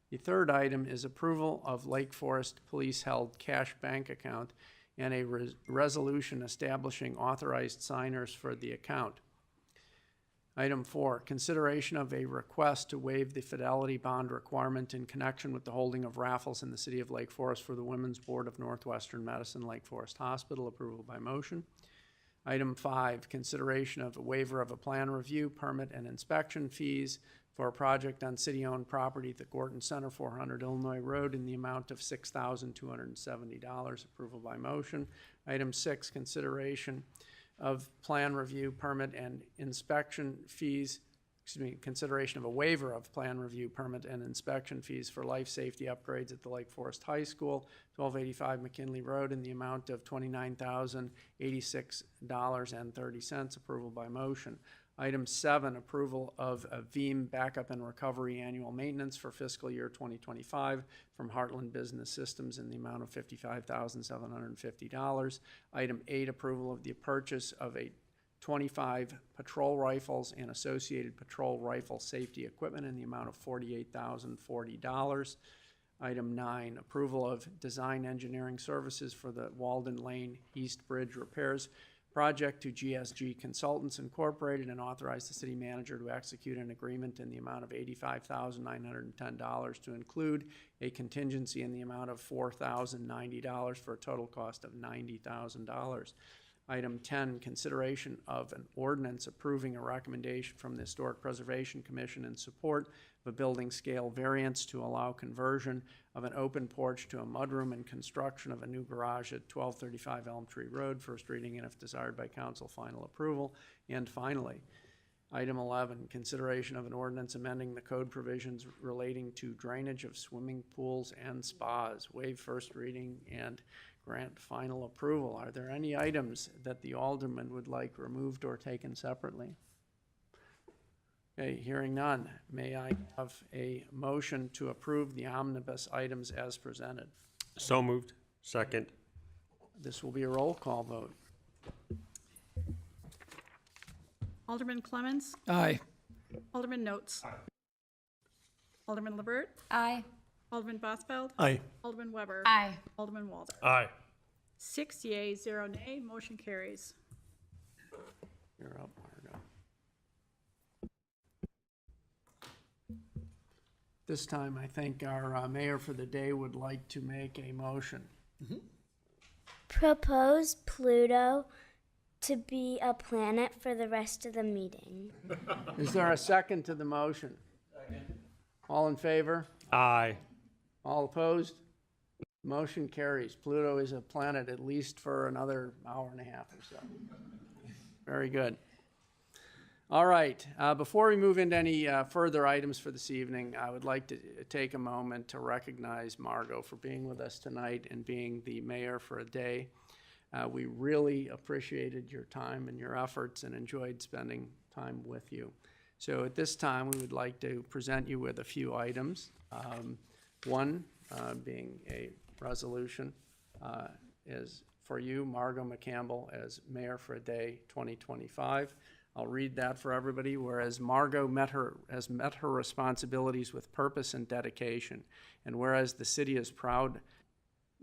The third item is approval of Lake Forest Police-held cash bank account and a resolution establishing authorized signers for the account. Item 4, consideration of a request to waive the fidelity bond requirement in connection with the holding of raffles in the city of Lake Forest for the Women's Board of Northwestern Medicine Lake Forest Hospital. Approval by motion. Item 5, consideration of a waiver of a plan review, permit, and inspection fees for a project on city-owned property at the Gorton Center, 400 Illinois Road, in the amount of $6,270. Approval by motion. Item 6, consideration of plan review, permit, and inspection fees, consideration of a waiver of plan review, permit, and inspection fees for life safety upgrades at the Lake Forest High School, 1285 McKinley Road, in the amount of $29,086.30. Approval by motion. Item 7, approval of a VEAM backup and recovery annual maintenance for fiscal year 2025 from Heartland Business Systems in the amount of $55,750. Item 8, approval of the purchase of 25 patrol rifles and associated patrol rifle safety equipment in the amount of $48,040. Item 9, approval of design engineering services for the Walden Lane East Bridge repairs project to GSG Consultants Incorporated, and authorize the city manager to execute an agreement in the amount of $85,910 to include a contingency in the amount of $4,090 for a total cost of $90,000. Item 10, consideration of an ordinance approving a recommendation from the Historic Preservation Commission in support of a building scale variance to allow conversion of an open porch to a mudroom and construction of a new garage at 1235 Elm Tree Road. First reading, and if desired by council, final approval. And finally, item 11, consideration of an ordinance amending the code provisions relating to drainage of swimming pools and spas. Waive first reading and grant final approval. Are there any items that the alderman would like removed or taken separately? Okay, hearing none, may I have a motion to approve the omnibus items as presented? So moved. Second. This will be a roll call vote. Alderman Clemmons. Aye. Alderman Notes. Aye. Alderman LaBert. Aye. Alderman Bosfeld. Aye. Alderman Weber. Aye. Alderman Walter. Aye. 6 yeas, 0 nay, motion carries. You're up, Margo. This time, I think our mayor for the day would like to make a motion. Propose Pluto to be a planet for the rest of the meeting. Is there a second to the motion? Second. All in favor? Aye. All opposed? Motion carries. Pluto is a planet at least for another hour and a half or so. Very good. All right. Before we move into any further items for this evening, I would like to take a moment to recognize Margo for being with us tonight and being the mayor for a day. We really appreciated your time and your efforts and enjoyed spending time with you. So at this time, we would like to present you with a few items. One being a resolution is for you, Margo McCampbell, as mayor for a day 2025. I'll read that for everybody. Whereas Margo has met her responsibilities with purpose and dedication, and whereas the city is proud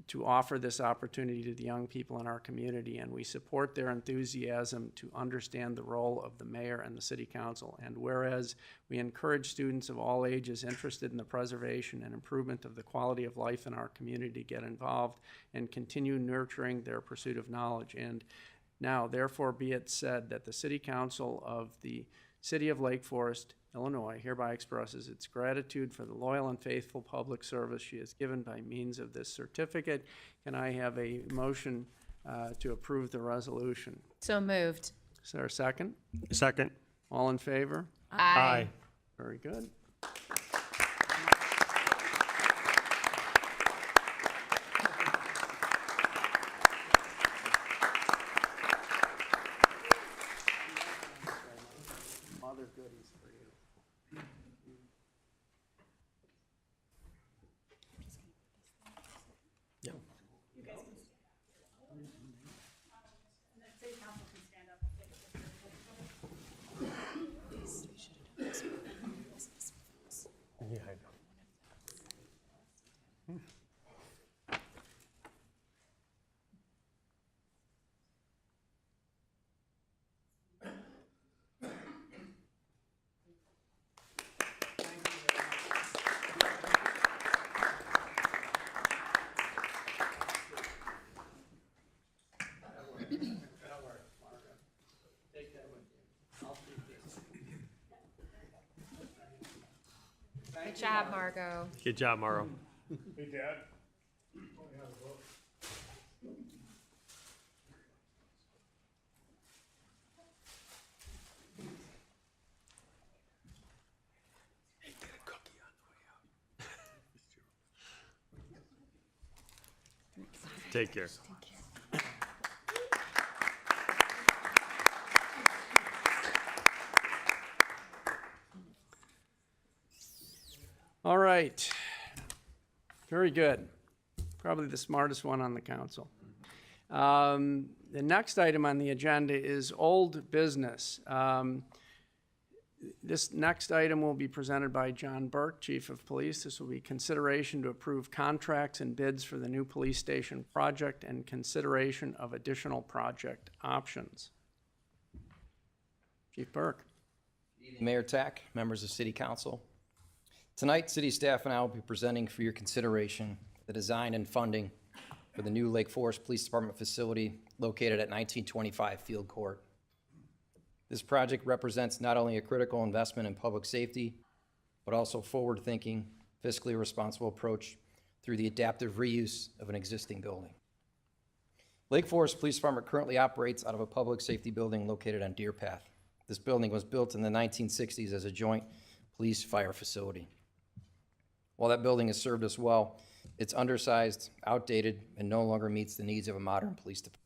to offer this opportunity to the young people in our community, and we support their enthusiasm to understand the role of the mayor and the city council. And whereas we encourage students of all ages interested in the preservation and improvement of the quality of life in our community to get involved and continue nurturing their pursuit of knowledge. And now, therefore, be it said that the City Council of the City of Lake Forest, Illinois, hereby expresses its gratitude for the loyal and faithful public service she has given by means of this certificate. Can I have a motion to approve the resolution? So moved. Is there a second? Second. All in favor? Aye. Very good. Good job, Margot. Good job, Mauro. Hey, Dad. Take care. All right. Very good. Probably the smartest one on the council. The next item on the agenda is old business. This next item will be presented by John Burke, Chief of Police. This will be consideration to approve contracts and bids for the new police station project and consideration of additional project options. Chief Burke. Mayor Tack, members of City Council. Tonight, City staff and I will be presenting for your consideration the design and funding for the new Lake Forest Police Department facility located at 1925 Field Court. This project represents not only a critical investment in public safety, but also forward-thinking, fiscally responsible approach through the adaptive reuse of an existing building. Lake Forest Police Department currently operates out of a public safety building located on Deer Path. This building was built in the 1960s as a joint police fire facility. While that building has served us well, it's undersized, outdated, and no longer meets the needs of a modern police department.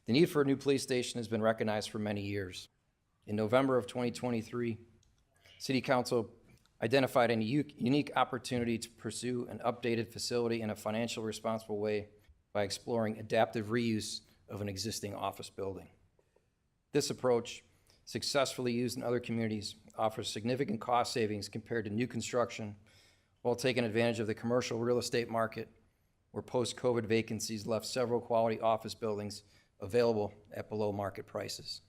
The need for a new police station has been recognized for many years. In November of 2023, City Council identified a unique opportunity to pursue an updated facility in a financially responsible way by exploring adaptive reuse of an existing office building. This approach, successfully used in other communities, offers significant cost savings compared to new construction while taking advantage of the commercial real estate market where post-COVID vacancies left several quality office buildings available at below market prices.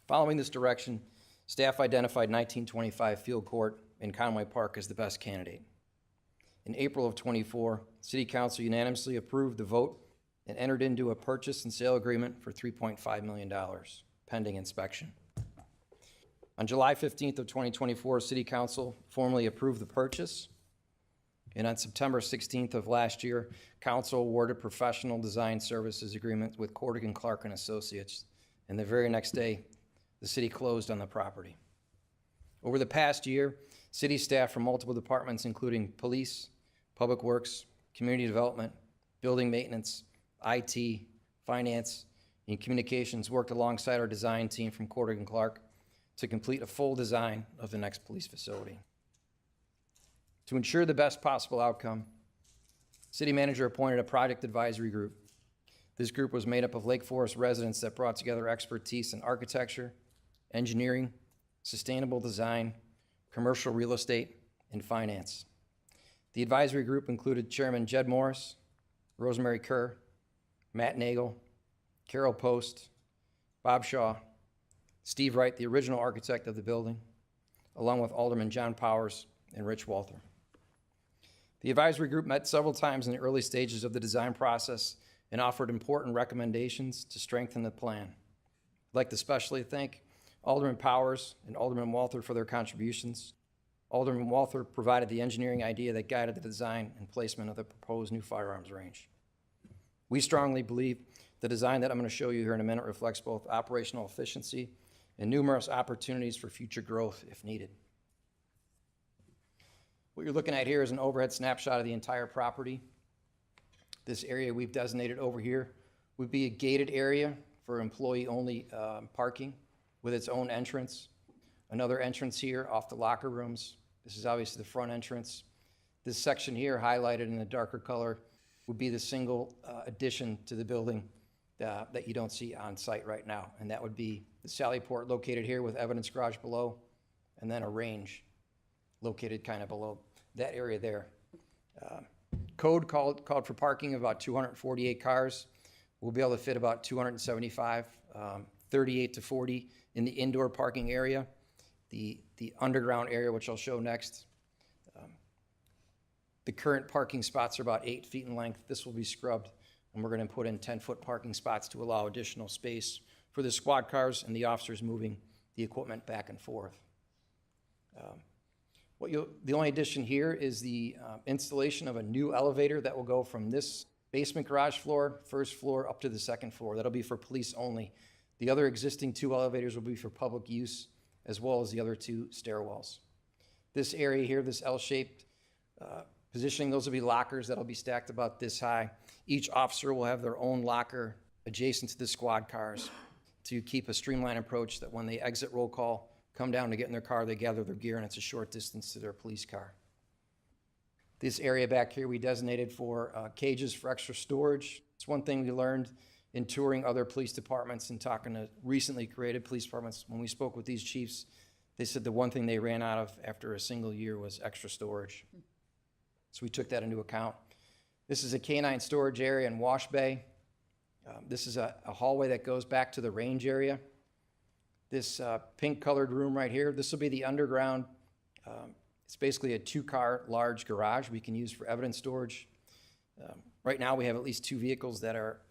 Following this direction, staff identified 1925 Field Court in Conway Park as the best candidate. In April of '24, City Council unanimously approved the vote and entered into a purchase and sale agreement for $3.5 million, pending inspection. On July 15th of 2024, City Council formally approved the purchase. And on September 16th of last year, Council awarded professional design services agreement with Corrigan Clark and Associates. And the very next day, the city closed on the property. Over the past year, city staff from multiple departments, including police, public works, community development, building maintenance, IT, finance, and communications, worked alongside our design team from Corrigan Clark to complete a full design of the next police facility. To ensure the best possible outcome, City Manager appointed a project advisory group. This group was made up of Lake Forest residents that brought together expertise in architecture, engineering, sustainable design, commercial real estate, and finance. The advisory group included Chairman Jed Morris, Rosemary Kerr, Matt Nagel, Carol Post, Bob Shaw, Steve Wright, the original architect of the building, along with Alderman John Powers and Rich Walter. The advisory group met several times in the early stages of the design process and offered important recommendations to strengthen the plan. I'd like to especially thank Alderman Powers and Alderman Walther for their contributions. Alderman Walther provided the engineering idea that guided the design and placement of the proposed new firearms range. We strongly believe the design that I'm going to show you here in a minute reflects both operational efficiency and numerous opportunities for future growth if needed. What you're looking at here is an overhead snapshot of the entire property. This area we've designated over here would be a gated area for employee-only parking with its own entrance. Another entrance here off the locker rooms. This is obviously the front entrance. This section here, highlighted in a darker color, would be the single addition to the building that you don't see on site right now. And that would be the Sally Port located here with evidence garage below, and then a range located kind of below that area there. Code called for parking of about 248 cars. We'll be able to fit about 275, 38 to 40 in the indoor parking area. The underground area, which I'll show next, the current parking spots are about 8 feet in length. This will be scrubbed, and we're going to put in 10-foot parking spots to allow additional space for the squad cars and the officers moving the equipment back and forth. The only addition here is the installation of a new elevator that will go from this basement garage floor, first floor, up to the second floor. That'll be for police only. The other existing 2 elevators will be for public use, as well as the other 2 stairwells. This area here, this L-shaped positioning, those will be lockers that'll be stacked about this high. Each officer will have their own locker adjacent to the squad cars to keep a streamlined approach that when they exit roll call, come down to get in their car, they gather their gear, and it's a short distance to their police car. This area back here we designated for cages for extra storage. It's one thing we learned in touring other police departments and talking to recently created police departments. When we spoke with these chiefs, they said the one thing they ran out of after a single year was extra storage. So we took that into account. This is a canine storage area and wash bay. This is a hallway that goes back to the range area. This pink colored room right here, this will be the underground. It's basically a 2-car large garage we can use for evidence storage. Right now we have at least 2 vehicles that are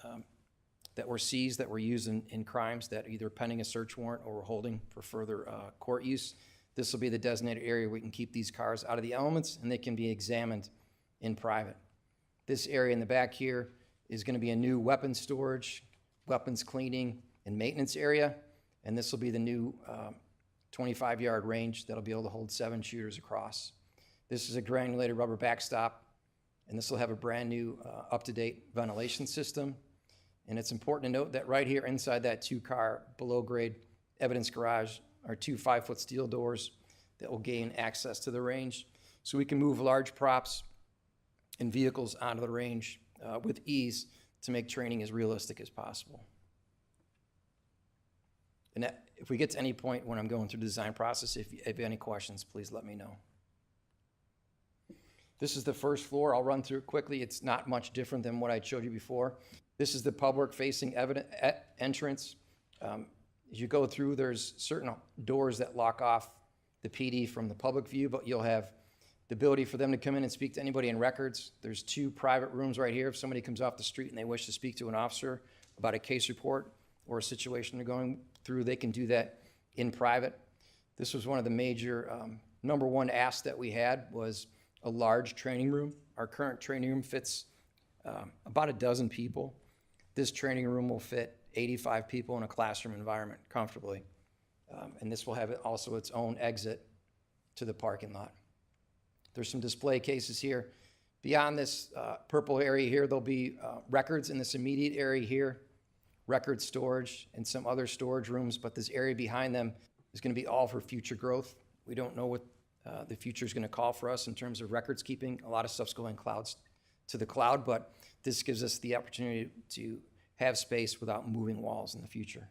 that were seized, that were used in crimes that are either pending a search warrant or we're holding for further court use. This will be the designated area where we can keep these cars out of the elements and they can be examined in private. This area in the back here is going to be a new weapons storage, weapons cleaning, and maintenance area. And this will be the new 25-yard range that'll be able to hold 7 shooters across. This is a granulated rubber backstop, and this will have a brand new up-to-date ventilation system. And it's important to note that right here inside that 2-car below-grade evidence garage are 2 5-foot steel doors that will gain access to the range. So we can move large props and vehicles onto the range with ease to make training as realistic as possible. And if we get to any point when I'm going through the design process, if you have any questions, please let me know. This is the first floor. I'll run through it quickly. It's not much different than what I showed you before. This is the public-facing entrance. As you go through, there's certain doors that lock off the PD from the public view, but you'll have the ability for them to come in and speak to anybody in records. There's 2 private rooms right here. If somebody comes off the street and they wish to speak to an officer about a case report or a situation they're going through, they can do that in private. This was one of the major number 1 asks that we had was a large training room. Our current training room fits about a dozen people. This training room will fit 85 people in a classroom environment comfortably. And this will have also its own exit to the parking lot. There's some display cases here. Beyond this purple area here, there'll be records in this immediate area here, record storage, and some other storage rooms, but this area behind them is going to be all for future growth. We don't know what the future is going to call for us in terms of records keeping. A lot of stuff's going to the cloud, but this gives us the opportunity to have space without moving walls in the future.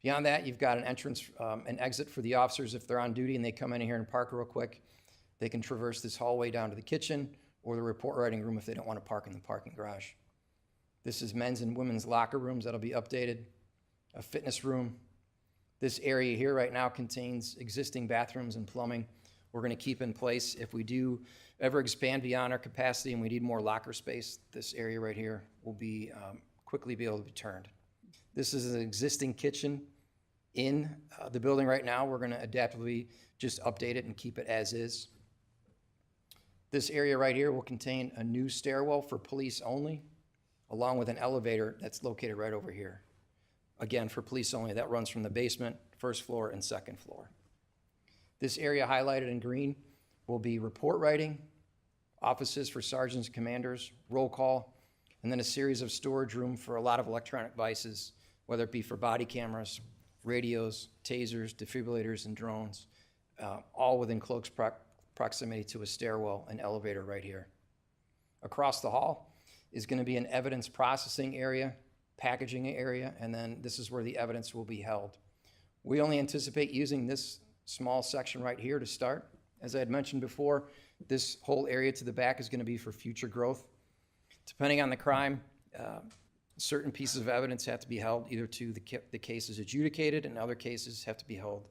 Beyond that, you've got an entrance and exit for the officers if they're on duty and they come in here and park real quick. They can traverse this hallway down to the kitchen or the report writing room if they don't want to park in the parking garage. This is men's and women's locker rooms that'll be updated, a fitness room. This area here right now contains existing bathrooms and plumbing we're going to keep in place. If we do ever expand beyond our capacity and we need more locker space, this area right here will be quickly be able to be turned. This is an existing kitchen in the building right now. We're going to adaptively just update it and keep it as is. This area right here will contain a new stairwell for police only, along with an elevator that's located right over here. Again, for police only, that runs from the basement, first floor, and second floor. This area highlighted in green will be report writing, offices for sergeants and commanders, roll call, and then a series of storage room for a lot of electronic devices, whether it be for body cameras, radios, tasers, defibrillators, and drones, all within close proximity to a stairwell and elevator right here. Across the hall is going to be an evidence processing area, packaging area, and then this is where the evidence will be held. We only anticipate using this small section right here to start. As I had mentioned before, this whole area to the back is going to be for future growth. Depending on the crime, certain pieces of evidence have to be held either to the case is adjudicated, and other cases have to be held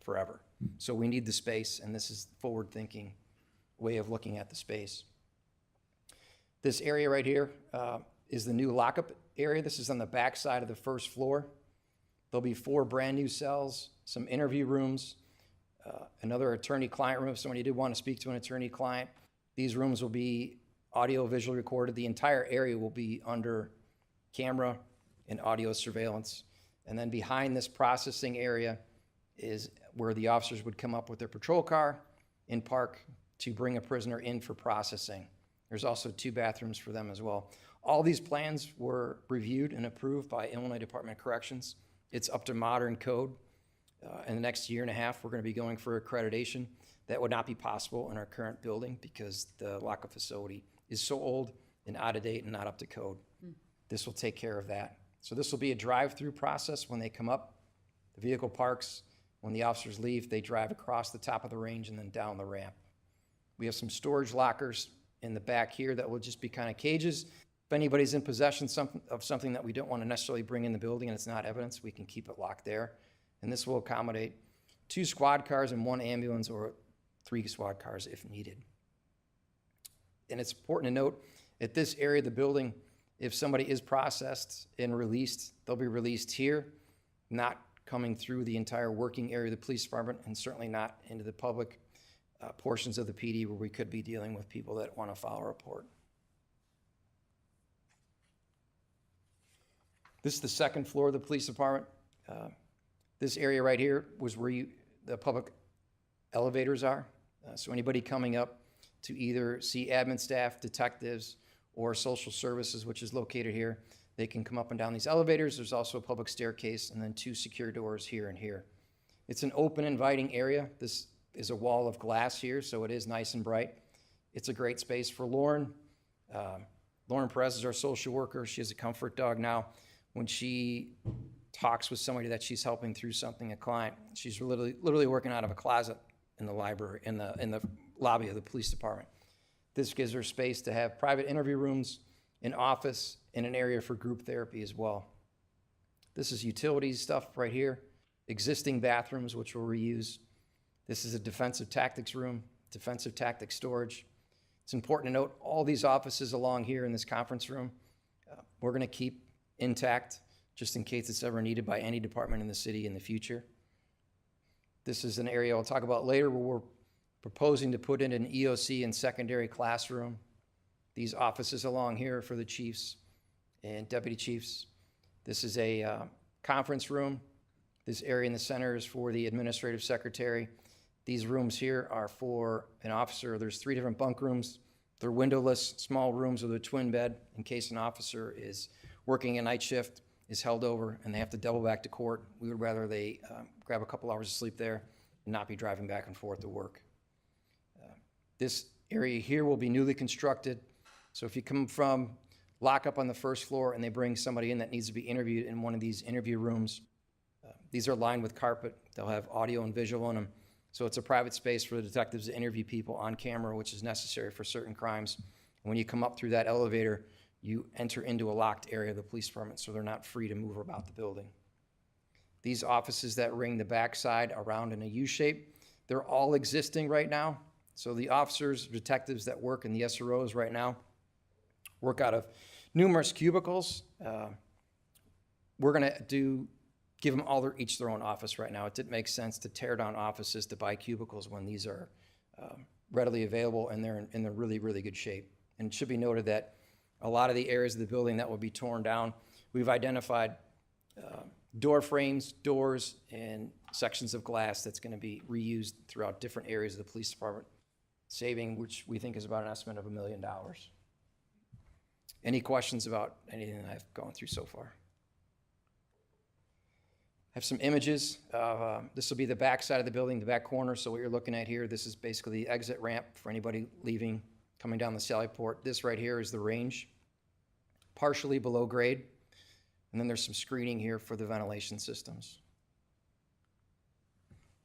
forever. So we need the space, and this is forward-thinking way of looking at the space. This area right here is the new lockup area. This is on the back side of the first floor. There'll be 4 brand-new cells, some interview rooms, another attorney-client room if somebody did want to speak to an attorney-client. These rooms will be audio-visual recorded. The entire area will be under camera and audio surveillance. And then behind this processing area is where the officers would come up with their patrol car and park to bring a prisoner in for processing. There's also 2 bathrooms for them as well. All these plans were reviewed and approved by Illinois Department of Corrections. It's up to modern code. In the next year and a half, we're going to be going for accreditation. That would not be possible in our current building because the lockup facility is so old and out of date and not up to code. This will take care of that. So this will be a drive-through process when they come up. The vehicle parks. When the officers leave, they drive across the top of the range and then down the ramp. We have some storage lockers in the back here that will just be kind of cages. If anybody's in possession of something that we don't want to necessarily bring in the building and it's not evidence, we can keep it locked there. And this will accommodate 2 squad cars and 1 ambulance, or 3 squad cars if needed. And it's important to note, at this area of the building, if somebody is processed and released, they'll be released here, not coming through the entire working area of the police department, and certainly not into the public portions of the PD where we could be dealing with people that want to file a report. This is the second floor of the police department. This area right here was where the public elevators are. So anybody coming up to either see admin staff, detectives, or social services, which is located here, they can come up and down these elevators. There's also a public staircase and then 2 secure doors here and here. It's an open, inviting area. This is a wall of glass here, so it is nice and bright. It's a great space for Lauren. Lauren Perez is our social worker. She has a comfort dog now. When she talks with somebody that she's helping through something, a client, she's literally working out of a closet in the library, in the lobby of the police department. This gives her space to have private interview rooms, an office, and an area for group therapy as well. This is utilities stuff right here, existing bathrooms, which we'll reuse. This is a defensive tactics room, defensive tactics storage. It's important to note all these offices along here in this conference room, we're going to keep intact just in case it's ever needed by any department in the city in the future. This is an area I'll talk about later where we're proposing to put in an EOC and secondary classroom. These offices along here are for the chiefs and deputy chiefs. This is a conference room. This area in the center is for the administrative secretary. These rooms here are for an officer. There's 3 different bunk rooms. They're windowless, small rooms with a twin bed in case an officer is working a night shift, is held over, and they have to double back to court. We would rather they grab a couple hours of sleep there and not be driving back and forth to work. This area here will be newly constructed. So if you come from lockup on the first floor and they bring somebody in that needs to be interviewed in one of these interview rooms, these are lined with carpet. They'll have audio and visual in them. So it's a private space for the detectives to interview people on camera, which is necessary for certain crimes. And when you come up through that elevator, you enter into a locked area of the police department, so they're not free to move about the building. These offices that ring the backside around in a U shape, they're all existing right now. So the officers, detectives that work in the SROs right now work out of numerous cubicles. We're going to give them all each their own office right now. It didn't make sense to tear down offices to buy cubicles when these are readily available and they're in really, really good shape. And it should be noted that a lot of the areas of the building that will be torn down, we've identified door frames, doors, and sections of glass that's going to be reused throughout different areas of the police department, saving, which we think is about an estimate of $1 million. Any questions about anything that I've gone through so far? I have some images. This will be the back side of the building, the back corner. So what you're looking at here, this is basically the exit ramp for anybody leaving, coming down the Sallyport. This right here is the range, partially below grade. And then there's some screening here for the ventilation systems.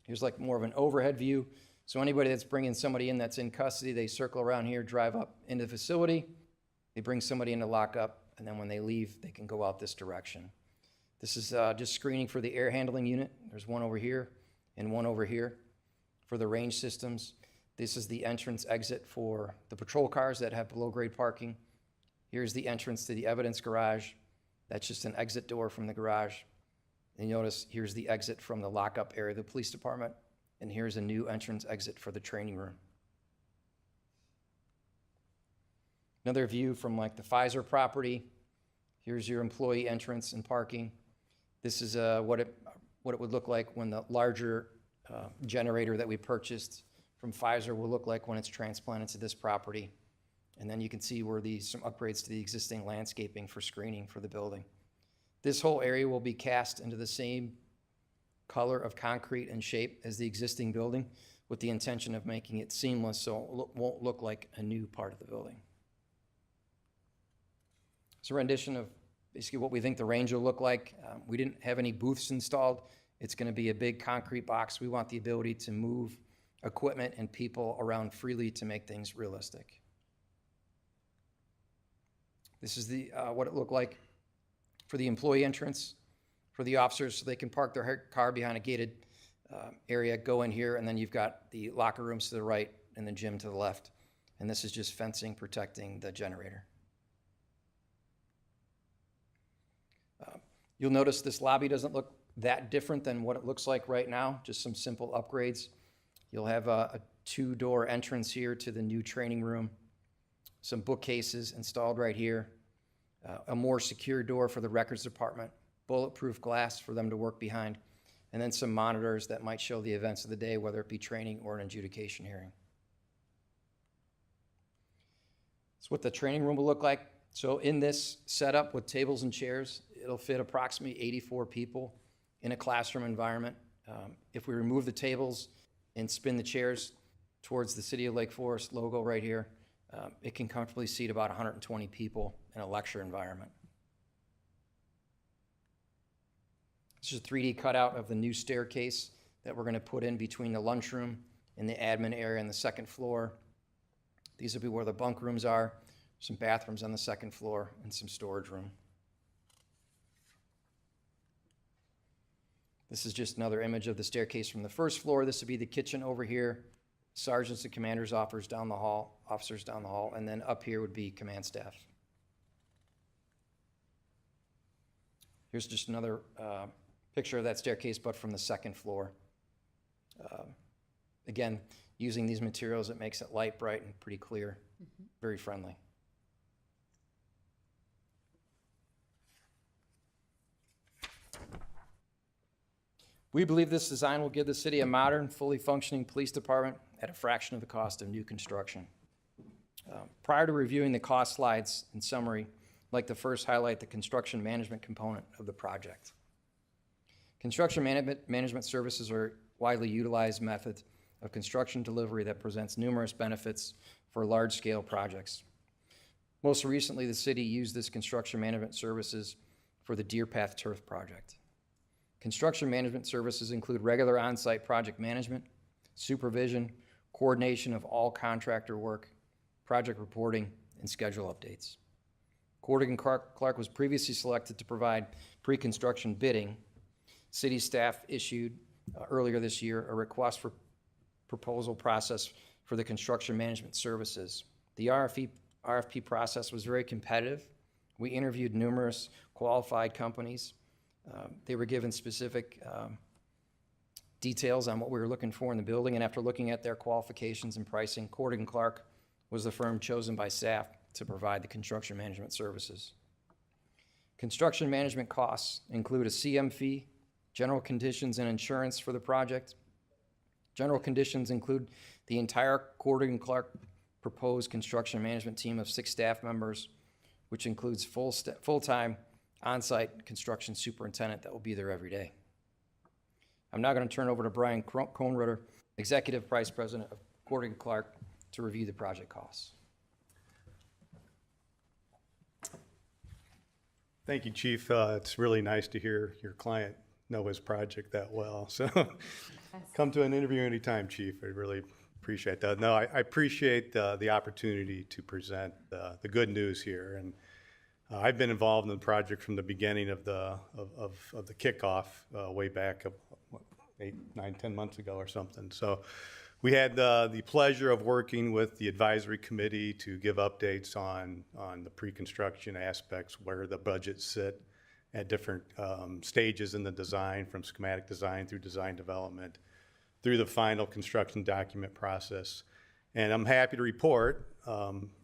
Here's like more of an overhead view So anybody that's bringing somebody in that's in custody, they circle around here, drive up into the facility, they bring somebody into lockup, and then when they leave, they can go out this direction. This is just screening for the air handling unit. There's one over here and one over here for the range systems. This is the entrance exit for the patrol cars that have below-grade parking. Here's the entrance to the evidence garage. That's just an exit door from the garage. And you notice here's the exit from the lockup area of the police department. And here's a new entrance exit for the training room. Another view from like the Pfizer property. Here's your employee entrance and parking. This is what it would look like when the larger generator that we purchased from Pfizer will look like when it's transplanted to this property. And then you can see where some upgrades to the existing landscaping for screening for the building. This whole area will be cast into the same color of concrete and shape as the existing building, with the intention of making it seamless so it won't look like a new part of the building. It's a rendition of basically what we think the range will look like. We didn't have any booths installed. It's going to be a big concrete box. We want the ability to move equipment and people around freely to make things realistic. This is what it looked like for the employee entrance for the officers, so they can park their car behind a gated area, go in here, and then you've got the locker rooms to the right and the gym to the left. And this is just fencing protecting the generator. You'll notice this lobby doesn't look that different than what it looks like right now, just some simple upgrades. You'll have a two-door entrance here to the new training room, some bookcases installed right here, a more secure door for the records department, bulletproof glass for them to work behind, and then some monitors that might show the events of the day, whether it be training or an adjudication hearing. That's what the training room will look like. So in this setup with tables and chairs, it'll fit approximately 84 people in a classroom environment. If we remove the tables and spin the chairs towards the City of Lake Forest logo right here, it can comfortably seat about 120 people in a lecture environment. This is a 3D cutout of the new staircase that we're going to put in between the lunchroom and the admin area on the second floor. These will be where the bunk rooms are, some bathrooms on the second floor, and some storage room. This is just another image of the staircase from the first floor. This would be the kitchen over here, sergeants and commanders' officers down the hall, and then up here would be command staff. Here's just another picture of that staircase, but from the second floor. Again, using these materials, it makes it light, bright, and pretty clear, very friendly. We believe this design will give the city a modern, fully functioning police department at a fraction of the cost of new construction. Prior to reviewing the cost slides in summary, I'd like to first highlight the construction management component of the project. Construction management services are a widely utilized method of construction delivery that presents numerous benefits for large-scale projects. Most recently, the city used this construction management services for the Deer Path Turf project. Construction management services include regular on-site project management, supervision, coordination of all contractor work, project reporting, and schedule updates. Corrigan Clark was previously selected to provide pre-construction bidding. City staff issued earlier this year a request for proposal process for the construction management services. The RFP process was very competitive. We interviewed numerous qualified companies. They were given specific details on what we were looking for in the building, and after looking at their qualifications and pricing, Corrigan Clark was the firm chosen by staff to provide the construction management services. Construction management costs include a CM fee, general conditions and insurance for the project. General conditions include the entire Corrigan Clark proposed construction management team of 6 staff members, which includes full-time on-site construction superintendent that will be there every day. I'm now going to turn over to Brian Cohnreuter, Executive Vice President of Corrigan Clark, to review the project costs. Thank you, Chief. It's really nice to hear your client know his project that well. So come to an interview anytime, Chief. I really appreciate that. No, I appreciate the opportunity to present the good news here. And I've been involved in the project from the beginning of the kickoff way back 8, 9, 10 months ago or something. So we had the pleasure of working with the advisory committee to give updates on the pre-construction aspects, where the budgets sit at different stages in the design, from schematic design through design development, through the final construction document process. And I'm happy to report,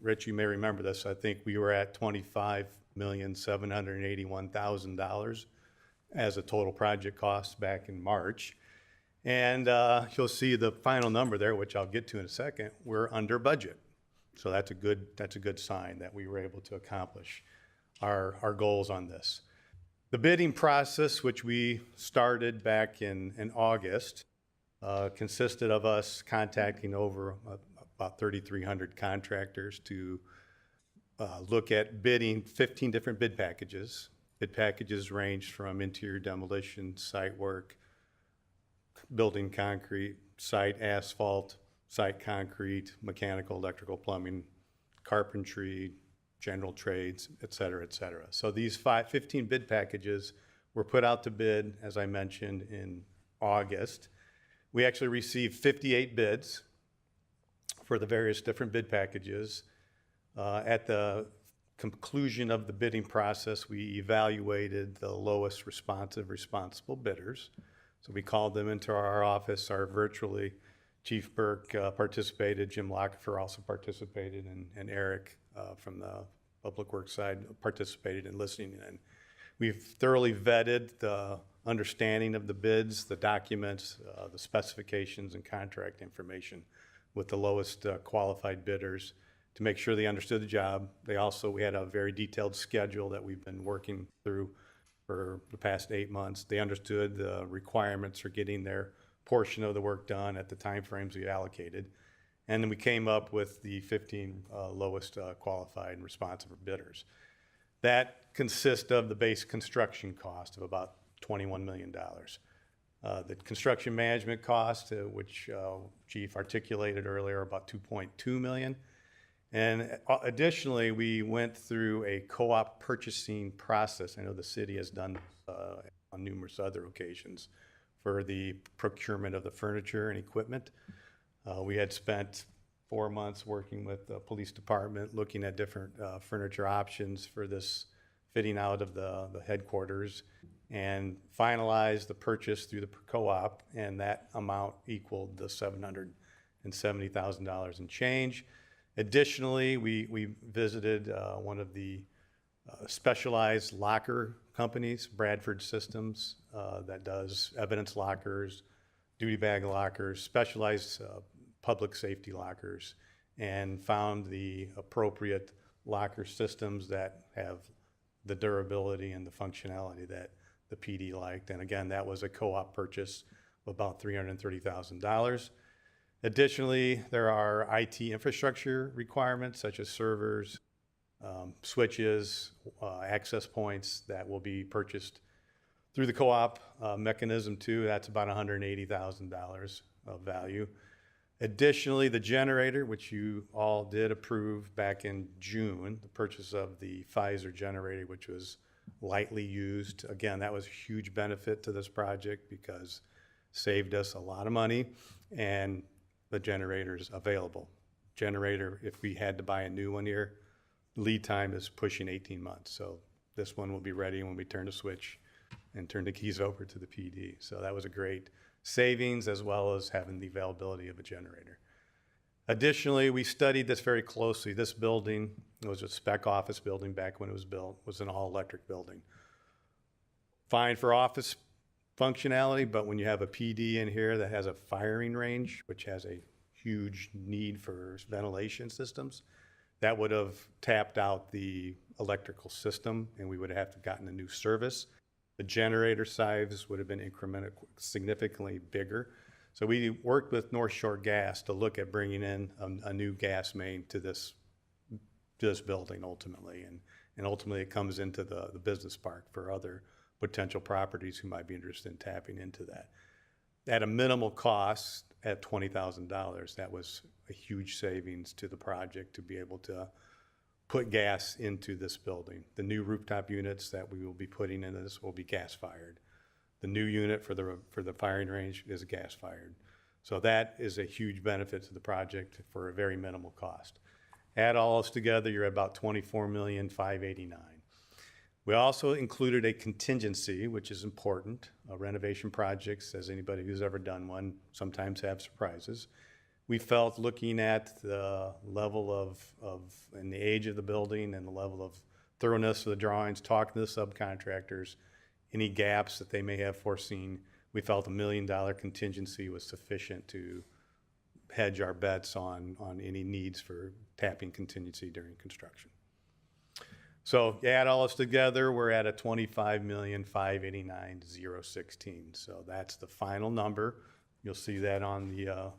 Rich, you may remember this, I think we were at $25,781,000 as a total project cost back in March. And you'll see the final number there, which I'll get to in a second. We're under budget. So that's a good sign that we were able to accomplish our goals on this. The bidding process, which we started back in August, consisted of us contacting over about 3,300 contractors to look at bidding 15 different bid packages. Bid packages ranged from interior demolition, site work, building concrete, site asphalt, site concrete, mechanical, electrical, plumbing, carpentry, general trades, et cetera, et cetera. So these 15 bid packages were put out to bid, as I mentioned, in August. We actually received 58 bids for the various different bid packages. At the conclusion of the bidding process, we evaluated the lowest responsible bidders. So we called them into our office, virtually. Chief Burke participated, Jim Lockefer also participated, and Eric from the Public Works side participated in listening in. We've thoroughly vetted the understanding of the bids, the documents, the specifications and contract information with the lowest qualified bidders to make sure they understood the job. We had a very detailed schedule that we've been working through for the past 8 months. They understood the requirements for getting their portion of the work done at the timeframes we allocated. And then we came up with the 15 lowest qualified and responsive bidders. That consists of the base construction cost of about $21 million. The construction management cost, which Chief articulated earlier, about $2.2 million. And additionally, we went through a co-op purchasing process. I know the city has done on numerous other occasions for the procurement of the furniture and equipment. We had spent 4 months working with the police department, looking at different furniture options for this fitting out of the headquarters, and finalized the purchase through the co-op, and that amount equaled the $770,000 and change. Additionally, we visited one of the specialized locker companies, Bradford Systems, that does evidence lockers, duty bag lockers, specialized public safety lockers, and found the appropriate locker systems that have the durability and the functionality that the PD liked. And again, that was a co-op purchase of about $330,000. Additionally, there are IT infrastructure requirements such as servers, switches, access points that will be purchased through the co-op mechanism too. That's about $180,000 of value. Additionally, the generator, which you all did approve back in June, the purchase of the Pfizer generator, which was lightly used. Again, that was a huge benefit to this project because it saved us a lot of money, and the generator's available. Generator, if we had to buy a new one here, lead time is pushing 18 months. So this one will be ready when we turn the switch and turn the keys over to the PD. So that was a great savings, as well as having the availability of a generator. Additionally, we studied this very closely. This building, it was a spec office building back when it was built, was an all-electric building. Fine for office functionality, but when you have a PD in here that has a firing range, which has a huge need for ventilation systems, that would have tapped out the electrical system, and we would have gotten a new service. The generator size would have been significantly bigger. So we worked with North Shore Gas to look at bringing in a new gas main to this building ultimately. And ultimately it comes into the business park for other potential properties who might be interested in tapping into that. At a minimal cost, at $20,000, that was a huge savings to the project to be able to put gas into this building. The new rooftop units that we will be putting into this will be gas-fired. The new unit for the firing range is gas-fired. So that is a huge benefit to the project for a very minimal cost. Add all this together, you're at about $24,589,000. We also included a contingency, which is important. Renovation projects, as anybody who's ever done one, sometimes have surprises. We felt, looking at the level of and the age of the building and the level of thoroughness of the drawings, talking to the subcontractors, any gaps that they may have foreseen, we felt $1 million contingency was sufficient to hedge our bets on any needs for tapping contingency during construction. So you add all this together, we're at a $25,589,016. So that's the final number. You'll see that on the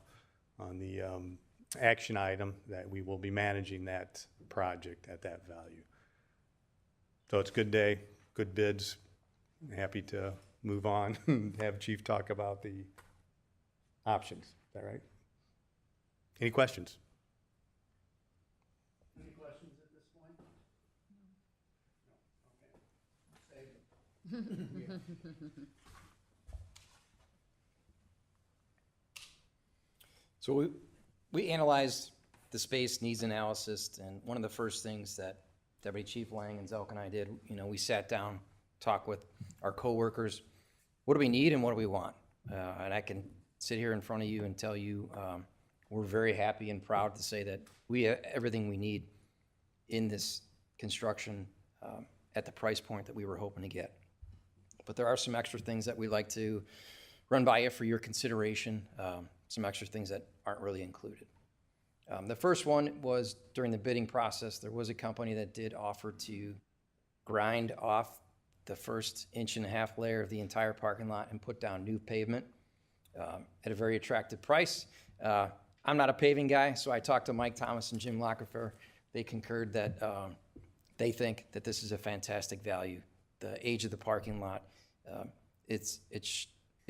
action item, that we will be managing that project at that value. So it's a good day, good bids. Happy to move on and have Chief talk about the options. Is that right? Any questions? Any questions at this point? No? Okay. So we analyzed the space needs analysis, and one of the first things that Deputy Chief Lang and Zelk and I did, we sat down, talked with our coworkers. What do we need and what do we want? And I can sit here in front of you and tell you we're very happy and proud to say that we have everything we need in this construction at the price point that we were hoping to get. But there are some extra things that we'd like to run by you for your consideration, some extra things that aren't really included. The first one was, during the bidding process, there was a company that did offer to grind off the first 1.5 layer of the entire parking lot and put down new pavement at a very attractive price. I'm not a paving guy, so I talked to Mike Thomas and Jim Lockefer. They concurred that they think that this is a fantastic value. The age of the parking lot, it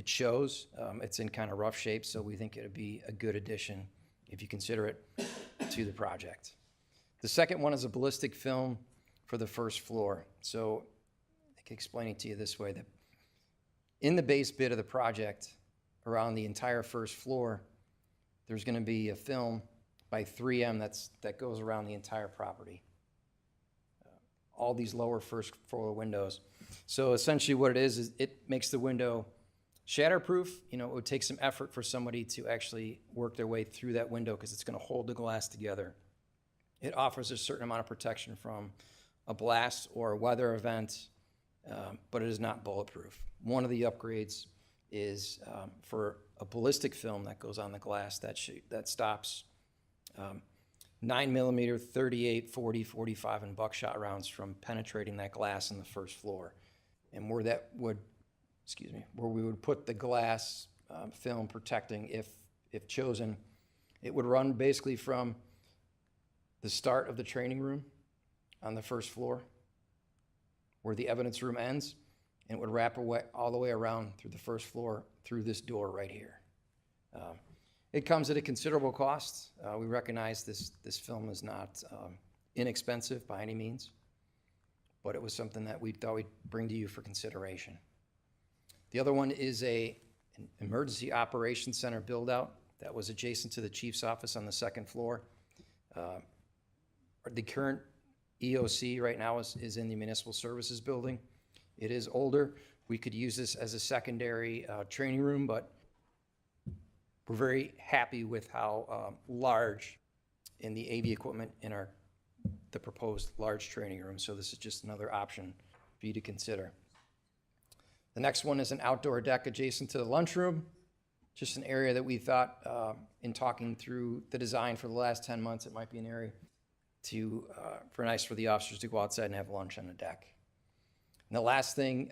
shows, it's in kind of rough shape, so we think it'd be a good addition if you consider it to the project. The second one is a ballistic film for the first floor. So I can explain it to you this way, that in the base bid of the project, around the entire first floor, there's gonna be a film by 3M that goes around the entire property. All these lower first floor windows. So essentially what it is it makes the window shatterproof. It would take some effort for somebody to actually work their way through that window because it's gonna hold the glass together. It offers a certain amount of protection from a blast or a weather event, but it is not bulletproof. One of the upgrades is for a ballistic film that goes on the glass that stops 9mm, 38, 40, 45, and buckshot rounds from penetrating that glass in the first floor. And where we would put the glass film protecting, if chosen, it would run basically from the start of the training room on the first floor, where the evidence room ends, and it would wrap away all the way around through the first floor through this door right here. It comes at a considerable cost. We recognize this film is not inexpensive by any means, but it was something that we thought we'd bring to you for consideration. The other one is an emergency operations center build-out that was adjacent to the chief's office on the second floor. The current EOC right now is in the municipal services building. It is older. We could use this as a secondary training room, but we're very happy with how large in the AV equipment in the proposed large training room. So this is just another option for you to consider. The next one is an outdoor deck adjacent to the lunchroom. Just an area that we thought, in talking through the design for the last 10 months, it might be an area for the officers to go outside and have lunch on the deck. And the last thing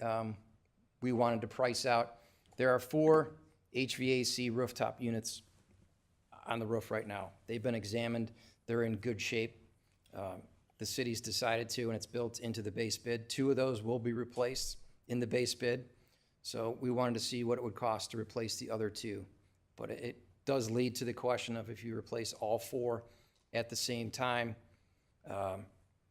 we wanted to price out, there are 4 HVAC rooftop units on the roof right now. They've been examined. They're in good shape. The city's decided to, and it's built into the base bid. 2 of those will be replaced in the base bid. So we wanted to see what it would cost to replace the other two. But it does lead to the question of if you replace all 4 at the same time,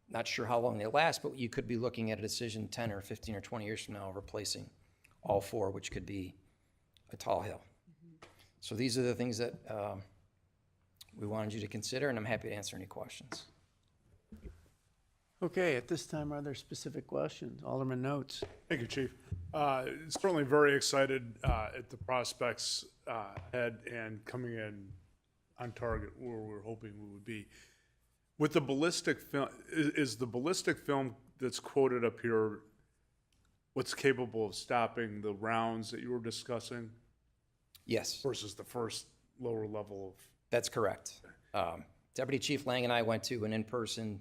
not sure how long they last, but you could be looking at a decision 10 or 15 or 20 years from now of replacing all 4, which could be a tall hill. So these are the things that we wanted you to consider, and I'm happy to answer any questions. Okay, at this time, are there specific questions? Alderman Notes. Thank you, Chief. Certainly very excited at the prospects ahead and coming in on target where we're hoping we would be. With the ballistic film, is the ballistic film that's quoted up here what's capable of stopping the rounds that you were discussing? Yes. Versus the first lower level of... That's correct. Deputy Chief Lang and I went to an in-person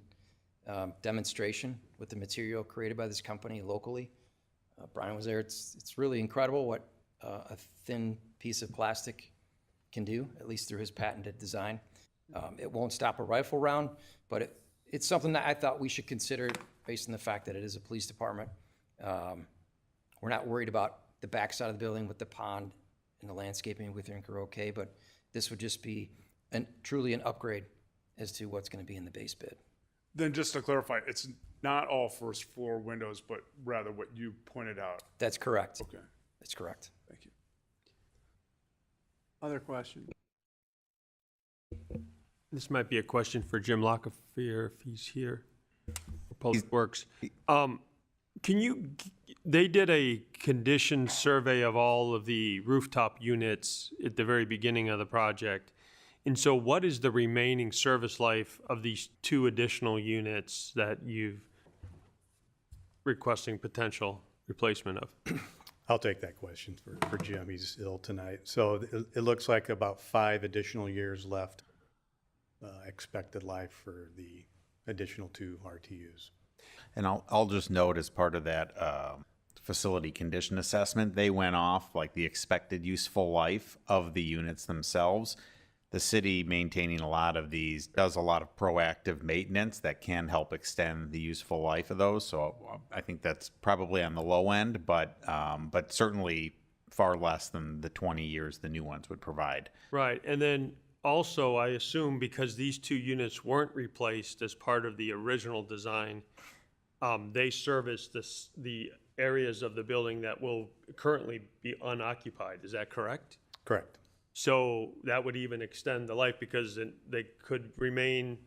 demonstration with the material created by this company locally. Brian was there. It's really incredible what a thin piece of plastic can do, at least through his patented design. It won't stop a rifle round, but it's something that I thought we should consider based on the fact that it is a police department. We're not worried about the backside of the building with the pond and the landscaping. We think we're okay, but this would just be truly an upgrade as to what's going to be in the base bid. Then just to clarify, it's not all first floor windows, but rather what you pointed out. That's correct. Okay. That's correct. Thank you. Other questions? This might be a question for Jim Lockefear if he's here, for Public Works. They did a condition survey of all of the rooftop units at the very beginning of the project. And so what is the remaining service life of these 2 additional units that you've requesting potential replacement of? I'll take that question for Jim. He's ill tonight. So it looks like about 5 additional years left, expected life for the additional 2 RTUs. And I'll just note as part of that facility condition assessment, they went off like the expected useful life of the units themselves. The city maintaining a lot of these does a lot of proactive maintenance that can help extend the useful life of those. So I think that's probably on the low end, but certainly far less than the 20 years the new ones would provide. Right, and then also I assume because these 2 units weren't replaced as part of the original design, they service the areas of the building that will currently be unoccupied. Is that correct? Correct. So that would even extend the life because they could remain,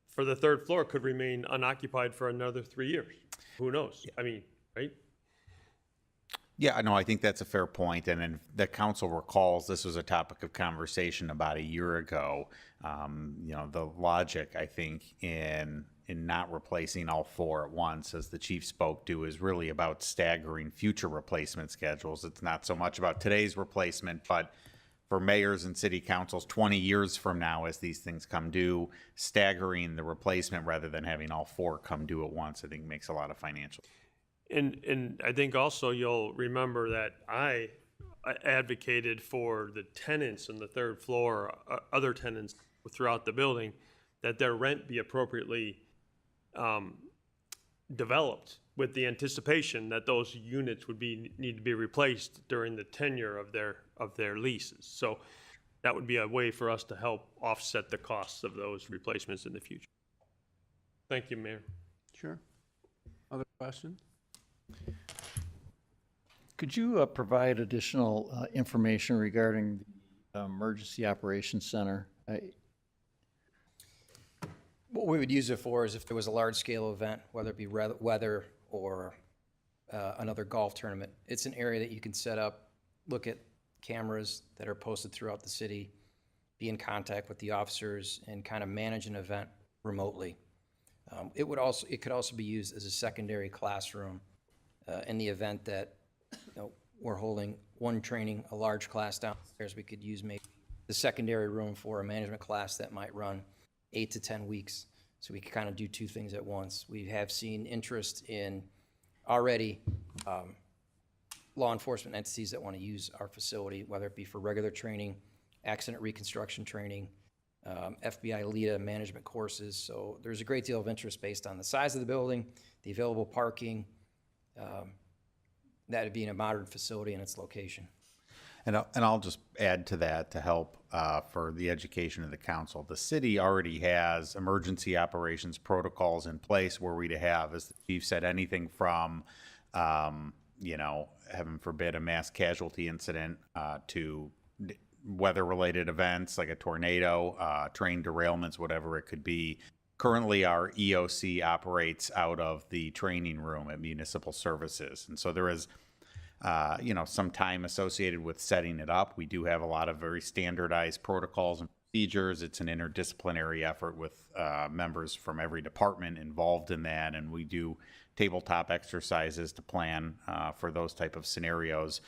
for the 3rd floor, could remain unoccupied for another 3 years. Who knows? I mean, right? Yeah, no, I think that's a fair point. And then the council recalls this was a topic of conversation about a year ago. The logic, I think, in not replacing all 4 at once, as the chief spoke to, is really about staggering future replacement schedules. It's not so much about today's replacement, but for mayors and city councils 20 years from now, as these things come due, staggering the replacement rather than having all 4 come due at once, I think makes a lot of financial. And I think also you'll remember that I advocated for the tenants on the 3rd floor, other tenants throughout the building, that their rent be appropriately developed with the anticipation that those units would need to be replaced during the tenure of their leases. So that would be a way for us to help offset the costs of those replacements in the future. Thank you, Mayor. Sure. Other questions? Could you provide additional information regarding the Emergency Operations Center? What we would use it for is if there was a large-scale event, whether it be weather or another golf tournament. It's an area that you can set up, look at cameras that are posted throughout the city, be in contact with the officers, and kind of manage an event remotely. It could also be used as a secondary classroom in the event that we're holding one training, a large class downstairs. We could use maybe the secondary room for a management class that might run 8 to 10 weeks. So we could kind of do 2 things at once. We have seen interest in already law enforcement entities that want to use our facility, whether it be for regular training, accident reconstruction training, FBI LEDA management courses. So there's a great deal of interest based on the size of the building, the available parking, That being a modern facility in its location. And I'll just add to that to help for the education of the council. The city already has emergency operations protocols in place where we to have, as the chief said, anything from, heaven forbid, a mass casualty incident to weather-related events like a tornado, train derailments, whatever it could be. Currently, our EOC operates out of the training room at Municipal Services. And so there is some time associated with setting it up. We do have a lot of very standardized protocols and procedures. It's an interdisciplinary effort with members from every department involved in that, and we do tabletop exercises to plan for those type of scenarios.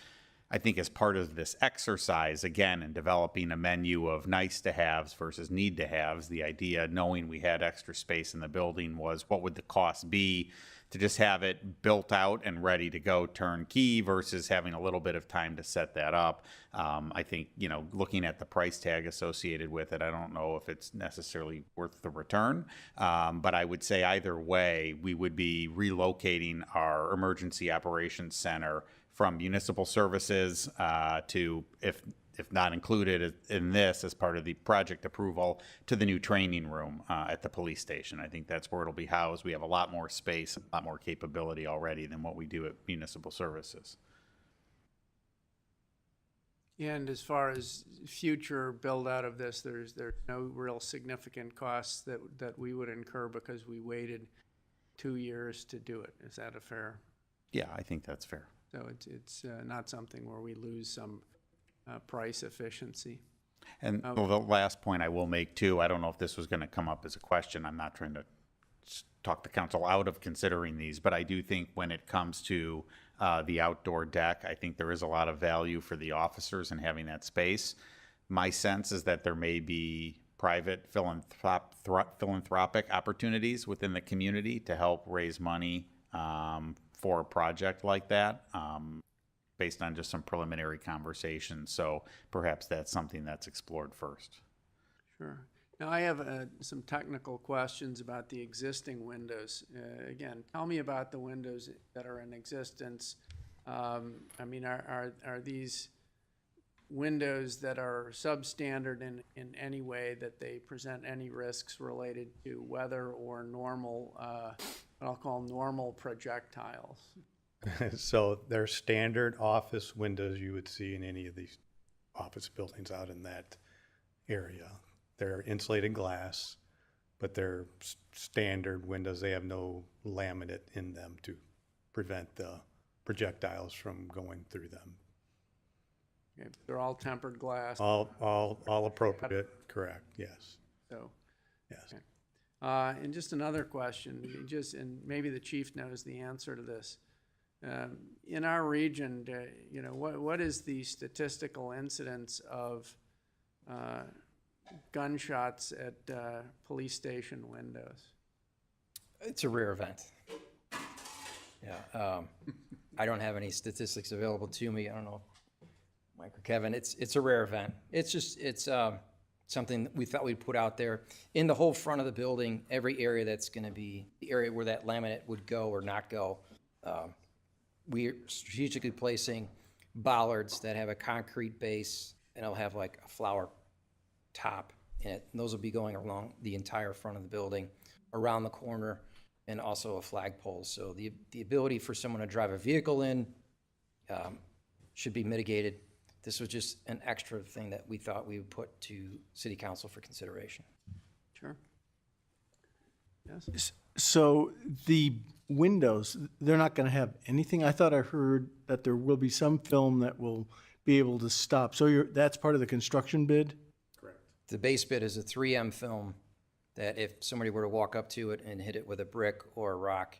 I think as part of this exercise, again, in developing a menu of nice to haves versus need to haves, the idea, knowing we had extra space in the building, was what would the cost be to just have it built out and ready to go turnkey versus having a little bit of time to set that up. I think, looking at the price tag associated with it, I don't know if it's necessarily worth the return. But I would say either way, we would be relocating our emergency operations center from Municipal Services to, if not included in this as part of the project approval, to the new training room at the police station. I think that's where it'll be housed. We have a lot more space, a lot more capability already than what we do at Municipal Services. And as far as future build out of this, there's no real significant costs that we would incur because we waited 2 years to do it. Is that a fair? Yeah, I think that's fair. So it's not something where we lose some price efficiency. And the last point I will make too, I don't know if this was going to come up as a question. I'm not trying to talk the council out of considering these, but I do think when it comes to the outdoor deck, I think there is a lot of value for the officers in having that space. My sense is that there may be private philanthropic opportunities within the community to help raise money for a project like that, based on just some preliminary conversations. So perhaps that's something that's explored first. Sure. Now I have some technical questions about the existing windows. Again, tell me about the windows that are in existence. Are these windows that are substandard in any way that they present any risks related to weather or normal, what I'll call normal projectiles? So they're standard office windows you would see in any of these office buildings out in that area. They're insulated glass, but they're standard windows. They have no laminate in them to prevent the projectiles from going through them. Okay, they're all tempered glass. All appropriate, correct, yes. So, yes. Okay. And just another question, and maybe the chief knows the answer to this. In our region, what is the statistical incidence of gunshots at police station windows? It's a rare event. Yeah, I don't have any statistics available to me. I don't know, Mike or Kevin. It's a rare event. It's something that we thought we'd put out there in the whole front of the building. Every area that's going to be the area where that laminate would go or not go. We're strategically placing bollards that have a concrete base, and it'll have like a flower top in it. And those will be going along the entire front of the building, around the corner, and also a flagpole. So the ability for someone to drive a vehicle in should be mitigated. This was just an extra thing that we thought we would put to City Council for consideration. Sure. Yes. So the windows, they're not going to have anything? I thought I heard that there will be some film that will be able to stop. So that's part of the construction bid? Correct. The base bid is a 3M film that if somebody were to walk up to it and hit it with a brick or a rock,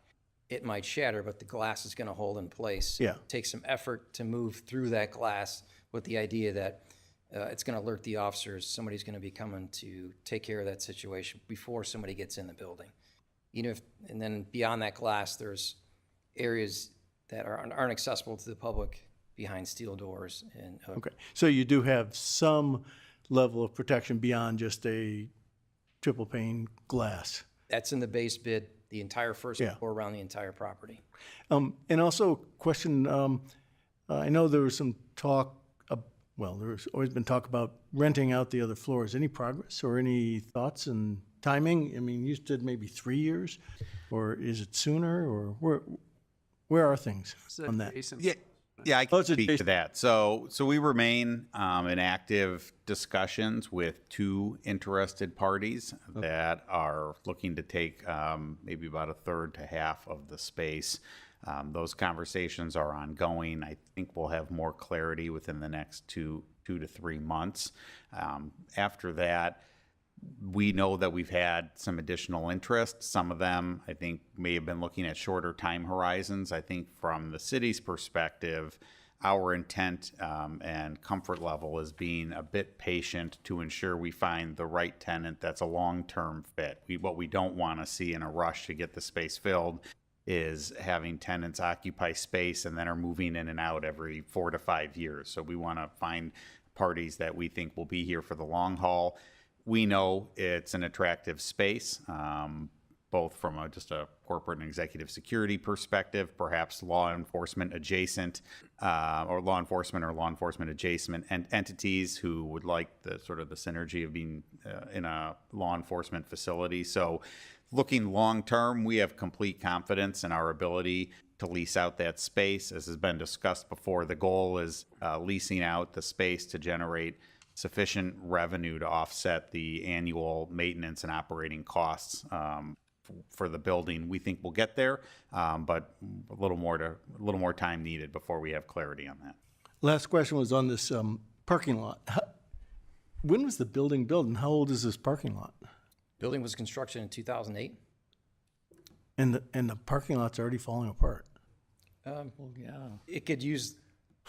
it might shatter, but the glass is going to hold in place. Yeah. It takes some effort to move through that glass with the idea that it's going to alert the officers. Somebody's going to be coming to take care of that situation before somebody gets in the building. And then beyond that glass, there's areas that aren't accessible to the public behind steel doors. And okay, so you do have some level of protection beyond just a triple pane glass. That's in the base bid. the entire first Yeah. floor around the entire property. And also, question, I know there was some talk, well, there's always been talk about renting out the other floors. Any progress or any thoughts and timing? I mean, you said maybe 3 years, or is it sooner, or where are things on that? Jason? Yeah, I can speak to that. So we remain in active discussions with 2 interested parties that are looking to take maybe about a third to half of the space. Those conversations are ongoing. I think we'll have more clarity within the next 2 to 3 months. After that, we know that we've had some additional interest. Some of them, I think, may have been looking at shorter time horizons. I think from the city's perspective, our intent and comfort level is being a bit patient to ensure we find the right tenant that's a long-term fit. What we don't want to see in a rush to get the space filled is having tenants occupy space and then are moving in and out every 4 to 5 years. So we want to find parties that we think will be here for the long haul. We know it's an attractive space, both from just a corporate and executive security perspective, perhaps law enforcement adjacent, or law enforcement adjacent entities who would like the sort of the synergy of being in a law enforcement facility. So looking long term, we have complete confidence in our ability to lease out that space. As has been discussed before, the goal is leasing out the space to generate sufficient revenue to offset the annual maintenance and operating costs for the building. We think we'll get there, but a little more time needed before we have clarity on that. Last question was on this parking lot. When was the building built, and how old is this parking lot? Building was constructed in 2008. And the parking lot's already falling apart. It could use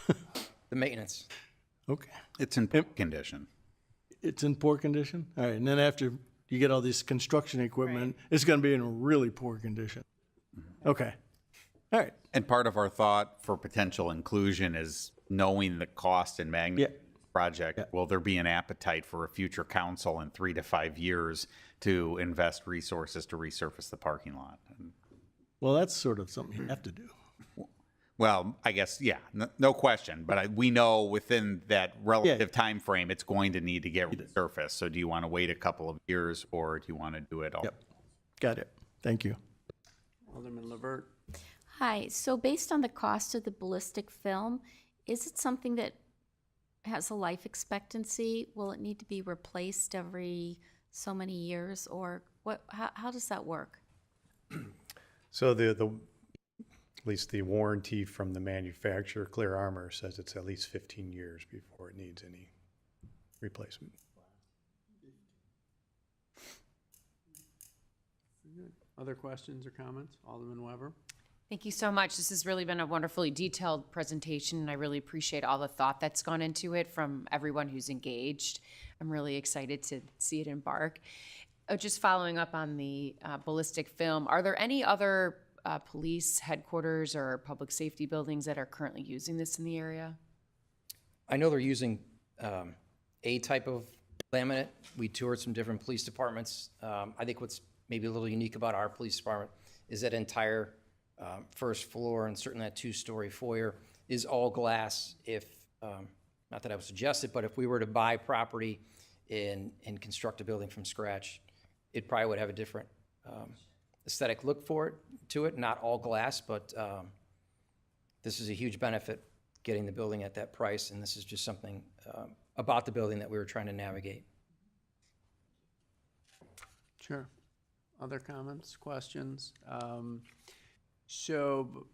the maintenance. Okay. It's in poor condition. It's in poor condition? All right, and then after you get all this construction equipment, it's going to be in a really poor condition. Okay. All right. And part of our thought for potential inclusion is knowing the cost and magnitude of the project. Will there be an appetite for a future council in 3 to 5 years to invest resources to resurface the parking lot? Well, that's sort of something you have to do. Well, I guess, yeah, no question. But we know within that relative time frame, it's going to need to get resurfaced. So do you want to wait a couple of years, or do you want to do it all? Yep. Got it. Thank you. Alderman Levert. Hi, so based on the cost of the ballistic film, is it something that has a life expectancy? Will it need to be replaced every so many years, or what? How does that work? So at least the warranty from the manufacturer, Clear Armor, says it's at least 15 years before it needs any replacement. Other questions or comments? Alderman Weber? Thank you so much. This has really been a wonderfully detailed presentation, and I really appreciate all the thought that's gone into it from everyone who's engaged. I'm really excited to see it embark. Just following up on the ballistic film, are there any other police headquarters or public safety buildings that are currently using this in the area? I know they're using a type of laminate. We toured some different police departments. I think what's maybe a little unique about our police department is that entire first floor and certainly that 2-story foyer is all glass. If, not that I would suggest it, but if we were to buy property and construct a building from scratch, it probably would have a different aesthetic look to it, not all glass, but this is a huge benefit getting the building at that price, and this is just something about the building that we were trying to navigate. Sure. Other comments, questions? So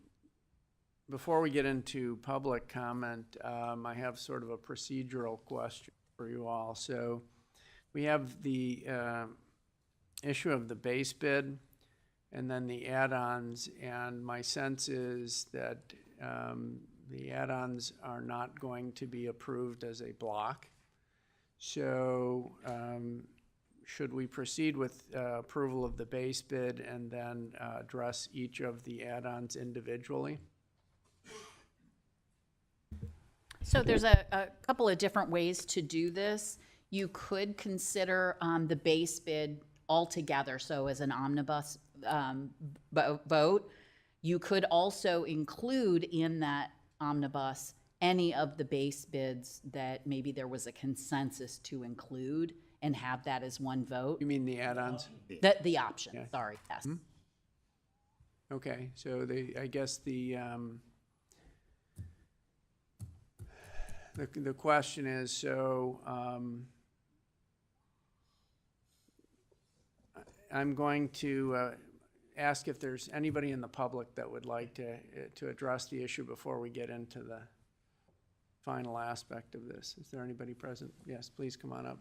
before we get into public comment, I have sort of a procedural question for you all. So we have the issue of the base bid and then the add-ons, and my sense is that the add-ons are not going to be approved as a block. So should we proceed with approval of the base bid and then address each of the add-ons individually? So there's a couple of different ways to do this. You could consider the base bid altogether, so as an omnibus vote. You could also include in that omnibus any of the base bids that maybe there was a consensus to include and have that as one vote. You mean the add-ons? The option, sorry, yes. Okay, so I guess the question is, so I'm going to ask if there's anybody in the public that would like to address the issue before we get into the final aspect of this. Is there anybody present? Yes, please come on up.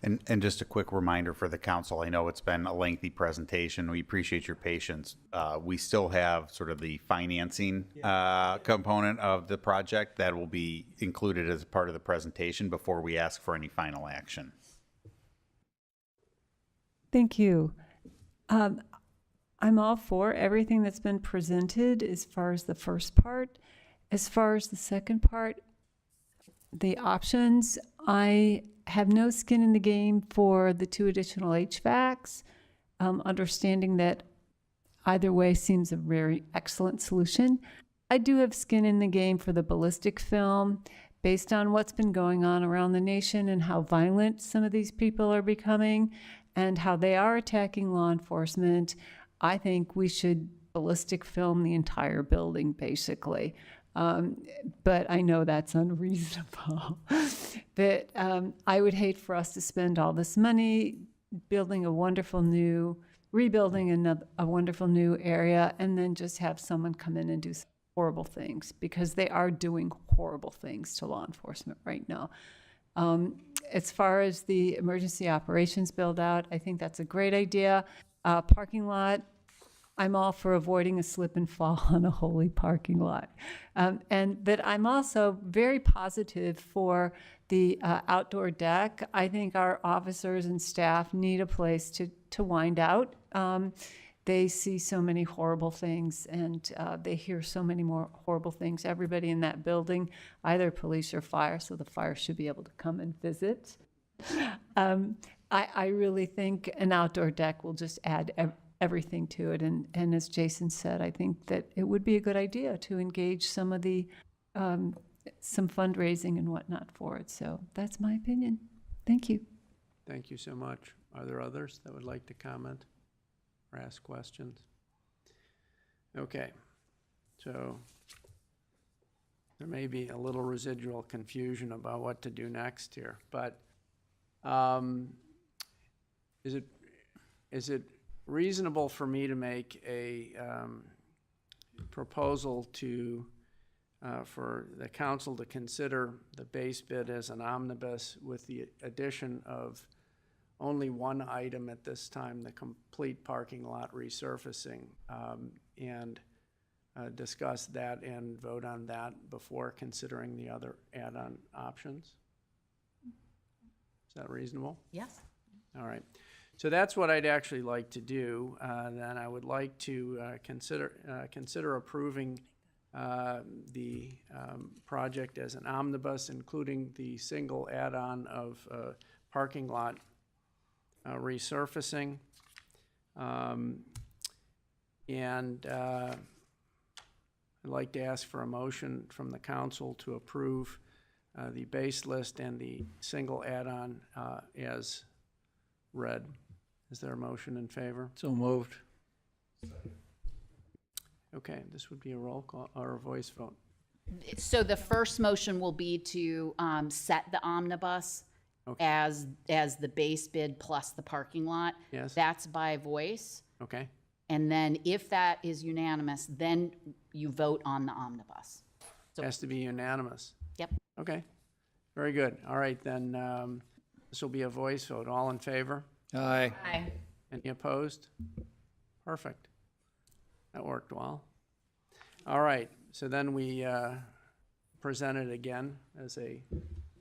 And just a quick reminder for the council, I know it's been a lengthy presentation. We appreciate your patience. We still have sort of the financing component of the project that will be included as part of the presentation before we ask for any final action. Thank you. I'm all for everything that's been presented as far as the first part. As far as the second part, the options, I have no skin in the game for the 2 additional HVACs, understanding that either way seems a very excellent solution. I do have skin in the game for the ballistic film, based on what's been going on around the nation and how violent some of these people are becoming and how they are attacking law enforcement. I think we should ballistic film the entire building, basically. But I know that's unreasonable. But I would hate for us to spend all this money building a wonderful new, rebuilding a wonderful new area, and then just have someone come in and do some horrible things, because they are doing horrible things to law enforcement right now. As far as the emergency operations build out, I think that's a great idea. Parking lot, I'm all for avoiding a slip and fall on a holy parking lot. But I'm also very positive for the outdoor deck. I think our officers and staff need a place to wind out. They see so many horrible things, and they hear so many more horrible things. Everybody in that building, either police or fire, so the fire should be able to come and visit. I really think an outdoor deck will just add everything to it. And as Jason said, I think that it would be a good idea to engage some of the, some fundraising and whatnot for it. So that's my opinion. Thank you. Thank you so much. Are there others that would like to comment or ask questions? Okay, so there may be a little residual confusion about what to do next here, but is it reasonable for me to make a proposal to for the council to consider the base bid as an omnibus with the addition of only one item at this time, the complete parking lot resurfacing, and discuss that and vote on that before considering the other add-on options? Is that reasonable? Yes. All right. So that's what I'd actually like to do. Then I would like to consider approving the project as an omnibus, including the single add-on of parking lot resurfacing. And I'd like to ask for a motion from the council to approve the base list and the single add-on as read. Is there a motion in favor? So moved. Okay, this would be a roll call or a voice vote. So the first motion will be to set the omnibus as the base bid plus the parking lot. Yes. That's by voice. Okay. And then if that is unanimous, then you vote on the omnibus. So has to be unanimous. Yep. Okay. Very good. All right, then this will be a voice vote. All in favor? Aye. Aye. Any opposed? Perfect. That worked well. All right, so then we present it again as a...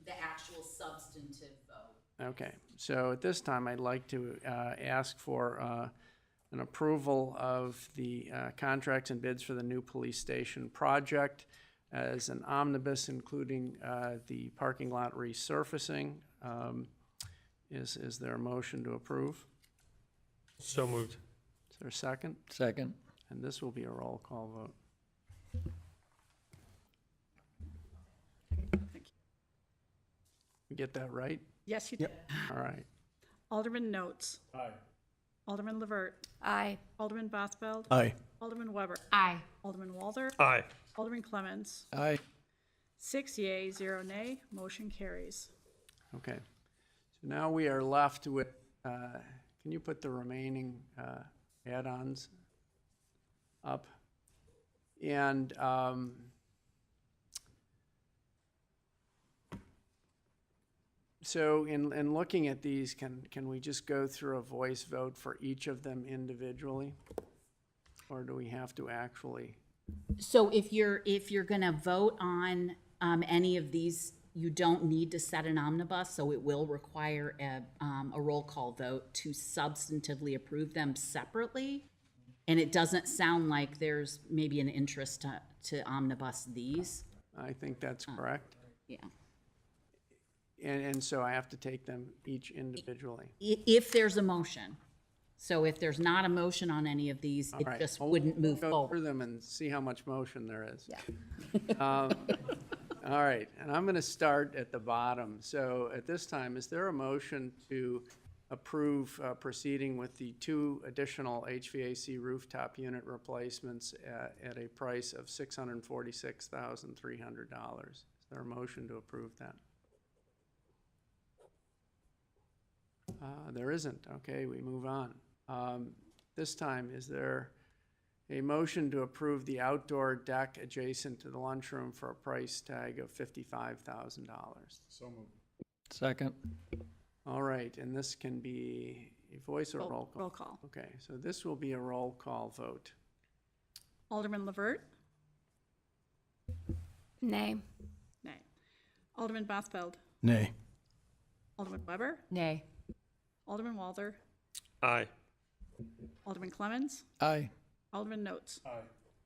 The actual substantive vote. Okay, so at this time, I'd like to ask for an approval of the contracts and bids for the new police station project as an omnibus, including the parking lot resurfacing. Is there a motion to approve? So moved. Is there a second? Second. And this will be a roll call vote. You get that right? Yes, you did. All right. Alderman Notes. Aye. Alderman Levert. Aye. Alderman Bothfeld. Aye. Alderman Weber. Aye. Alderman Walther. Aye. Alderman Clemmons. Aye. 6 yea, 0 nay, motion carries. Okay. So now we are left with, can you put the remaining add-ons up? And so in looking at these, can we just go through a voice vote for each of them individually? Or do we have to actually? So if you're gonna vote on any of these, you don't need to set an omnibus, so it will require a roll call vote to substantively approve them separately. And it doesn't sound like there's maybe an interest to omnibus these. I think that's correct. Yeah. And so I have to take them each individually. If there's a motion. So if there's not a motion on any of these, it All right. just Well, wouldn't we'll move go forward. through them and see how much motion there is. Yeah. All right, and I'm going to start at the bottom. So at this time, is there a motion to approve proceeding with the 2 additional HVAC rooftop unit replacements at a price of $646,300? Is there a motion to approve that? There isn't. Okay, we move on. This time, is there a motion to approve the outdoor deck adjacent to the lunchroom for a price tag of $55,000? So moved. Second. All right, and this can be a voice or roll call? Roll call. Okay, so this will be a roll call vote. Alderman Levert. Nay. Nay. Alderman Bothfeld. Nay. Alderman Weber. Nay. Alderman Walther. Aye. Alderman Clemmons. Aye. Alderman Notes. Aye.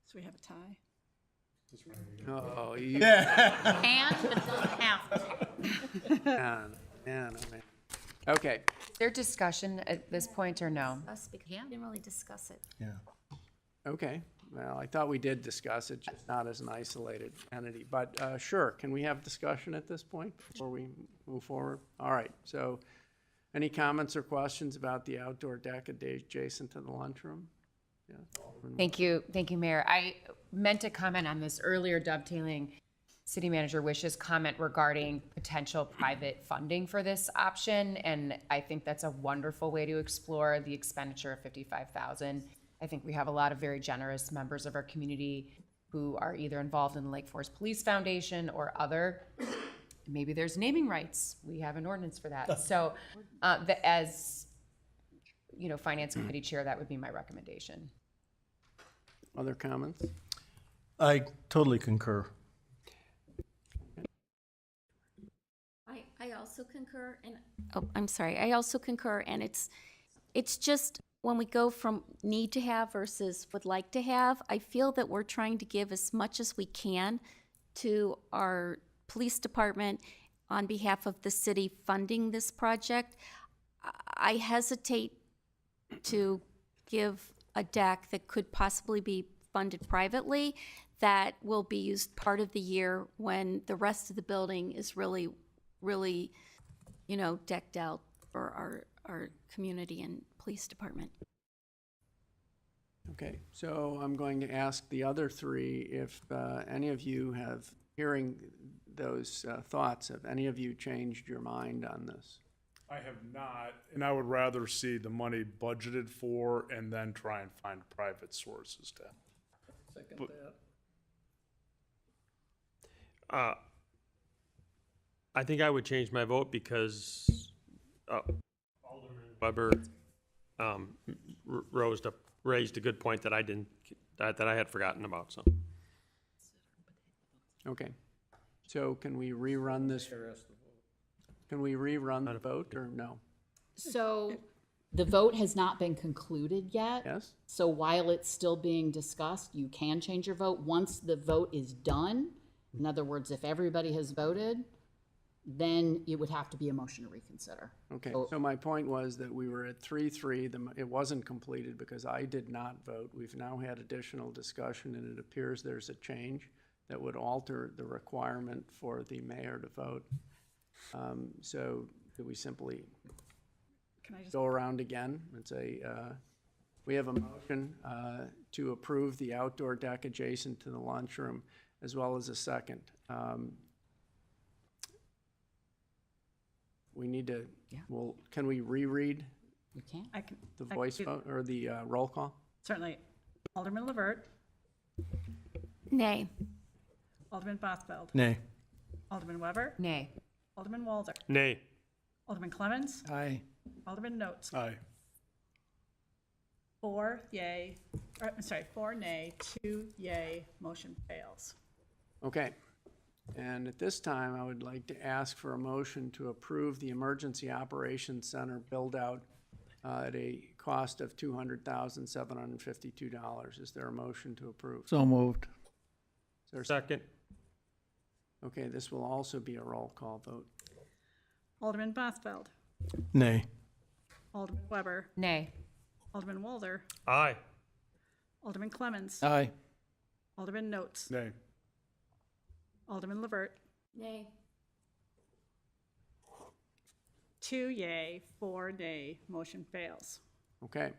So we have a tie. Oh, you. And, but it doesn't have to. Man, oh man. Okay, Is there discussion at this point or no? Us, because we didn't really discuss it. Yeah. okay. Well, I thought we did discuss it, just not as an isolated entity. But sure, can we have discussion at this point before we move forward? All right, so any comments or questions about the outdoor deck adjacent to the lunchroom? Yeah. Thank you, Mayor. I meant to comment on this earlier, dovetailing City Manager Wish's comment regarding potential private funding for this option, and I think that's a wonderful way to explore the expenditure of $55,000. I think we have a lot of very generous members of our community who are either involved in the Lake Forest Police Foundation or other. Maybe there's naming rights. We have an ordinance for that. So, as you know, Finance Committee Chair, that would be my recommendation. Other comments? I totally concur. I also concur, and oh, I'm sorry. I also concur, and it's just when we go from need to have versus would like to have, I feel that we're trying to give as much as we can to our police department on behalf of the city funding this project. I hesitate to give a deck that could possibly be funded privately that will be used part of the year when the rest of the building is really, you know, decked out for our community and police department. Okay, so I'm going to ask the other three if any of you have, hearing those thoughts, have any of you changed your mind on this? I have not, and I would rather see the money budgeted for and then try and find private sources to. Second But- that. I think I would change my vote because Alderman Weber raised a good point that I had forgotten about. So, Okay, so can we rerun this? Can we rerun the vote or no? So the vote has not been concluded yet. Yes? So while it's still being discussed, you can change your vote. Once the vote is done, in other words, if everybody has voted, then it would have to be a motion to reconsider. Okay, so my point was that we were at 3-3. It wasn't completed because I did not vote. We've now had additional discussion, and it appears there's a change that would alter the requirement for the mayor to vote. So do we simply go around again and say, we have a motion to approve the outdoor deck adjacent to the lunchroom, as well as a second. We need to, well, can we reread You can. the voice vote or the roll call? Certainly. Alderman Levert, Nay. Alderman Bothfeld, Nay. Alderman Weber, Nay. Alderman Walder, Nay. Alderman Clemmons, Aye. Alderman Notes. Aye. 4 nay, 2 yay, motion fails. Okay. And at this time, I would like to ask for a motion to approve the Emergency Operations Center build-out at a cost of $200,752. Is there a motion to approve? So moved. Is there a Second. Okay, this will also be a roll call vote. Alderman Bothfeld, Nay. Alderman Weber, Nay. Alderman Walder, Aye. Alderman Clemmons, Aye. Alderman Notes, Nay. Alderman Levert, Nay. 2 yay, 4 nay, motion fails. Okay.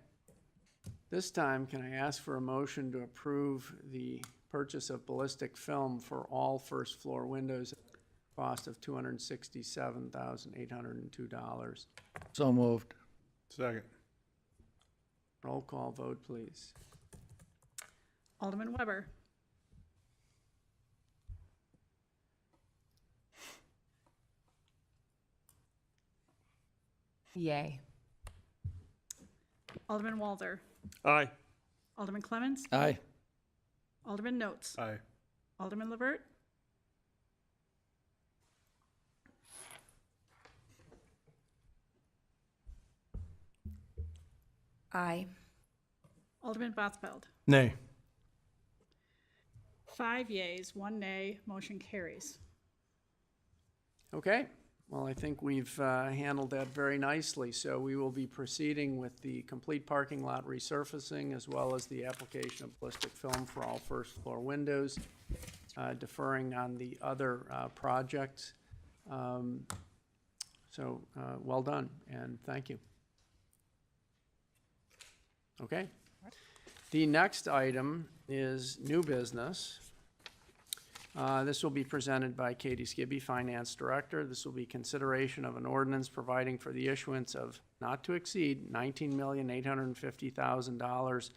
This time, can I ask for a motion to approve the purchase of ballistic film for all first floor windows at a cost of $267,802? So moved. Second. Roll call vote, please. Alderman Weber, Yay. Alderman Walder, Aye. Alderman Clemmons, Aye. Alderman Notes, Aye. Alderman Levert, Aye. Alderman Bothfeld. Nay. 5 yeas, 1 nay, motion carries. Okay, well, I think we've handled that very nicely. So we will be proceeding with the complete parking lot resurfacing as well as the application of ballistic film for all first floor windows, deferring on the other projects. So well done, and thank you. Okay. The next item is new business. This will be presented by Katie Skibby, Finance Director. This will be consideration of an ordinance providing for the issuance of not to exceed $19,850,000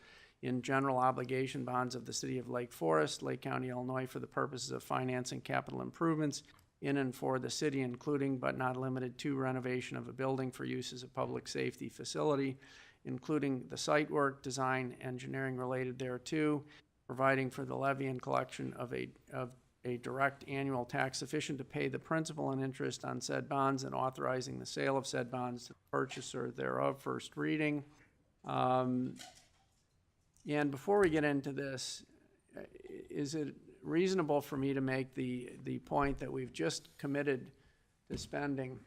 in general obligation bonds of the City of Lake Forest, Lake County, Illinois, for the purposes of financing capital improvements in and for the city, including but not limited to renovation of a building for use as a public safety facility, including the site work, design, engineering related thereto, providing for the levy and collection of a direct annual tax sufficient to pay the principal and interest on said bonds, and authorizing the sale of said bonds to the purchaser thereof. First reading. And before we get into this, is it reasonable for me to make the point that we've just committed to spending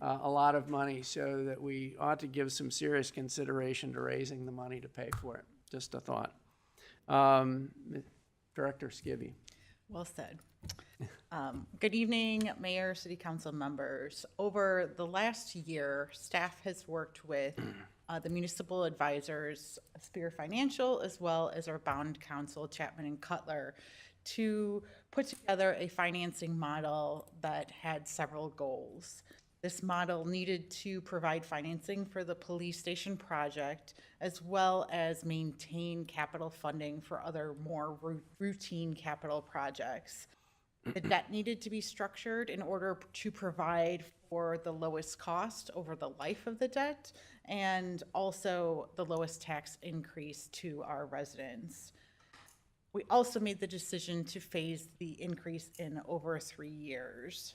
a lot of money, so that we ought to give some serious consideration to raising the money to pay for it? Just a thought. Director Skibby. Well said. Good evening, Mayor, City Council members. Over the last year, staff has worked with the municipal advisors, Spear Financial, as well as our bond counsel, Chapman and Cutler, to put together a financing model that had several goals. This model needed to provide financing for the police station project, as well as maintain capital funding for other more routine capital projects. The debt needed to be structured in order to provide for the lowest cost over the life of the debt, and also the lowest tax increase to our residents. We also made the decision to phase the increase in over 3 years.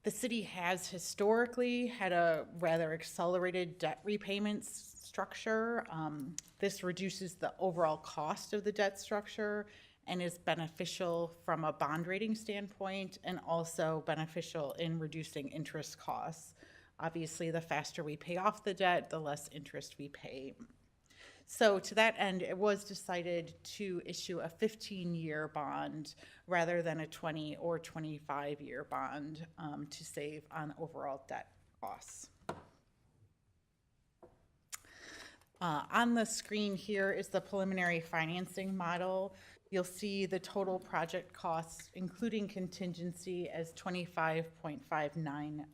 The city has historically had a rather accelerated debt repayment structure. This reduces the overall cost of the debt structure and is beneficial from a bond rating standpoint and also beneficial in reducing interest costs. Obviously, the faster we pay off the debt, the less interest we pay. So to that end, it was decided to issue a 15-year bond rather than a 20 or 25-year bond to save on overall debt costs. On the screen here is the preliminary financing model. You'll see the total project costs, including contingency, as $25.59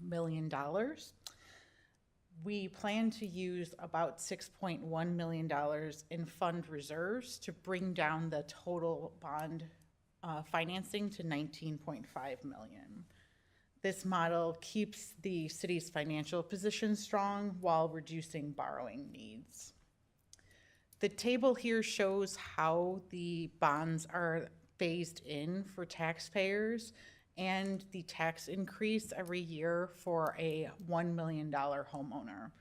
million. We plan to use about $6.1 million in fund reserves to bring down the total bond financing to $19.5 million. This model keeps the city's financial position strong while reducing borrowing needs. The table here shows how the bonds are phased in for taxpayers and the tax increase every year for a $1 million homeowner.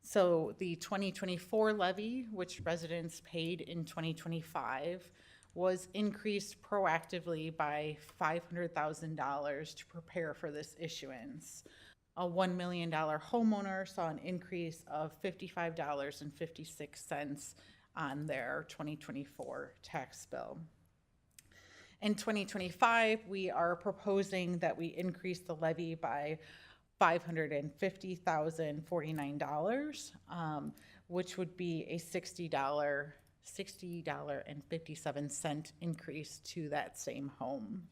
So the 2024 levy, which residents paid in 2025, was increased proactively by $500,000 to prepare for this issuance. A $1 million homeowner saw an increase of $55.56 on their 2024 tax bill. In 2025, we are proposing that we increase the levy by $550,049, which would be a $60.57 increase to that same home.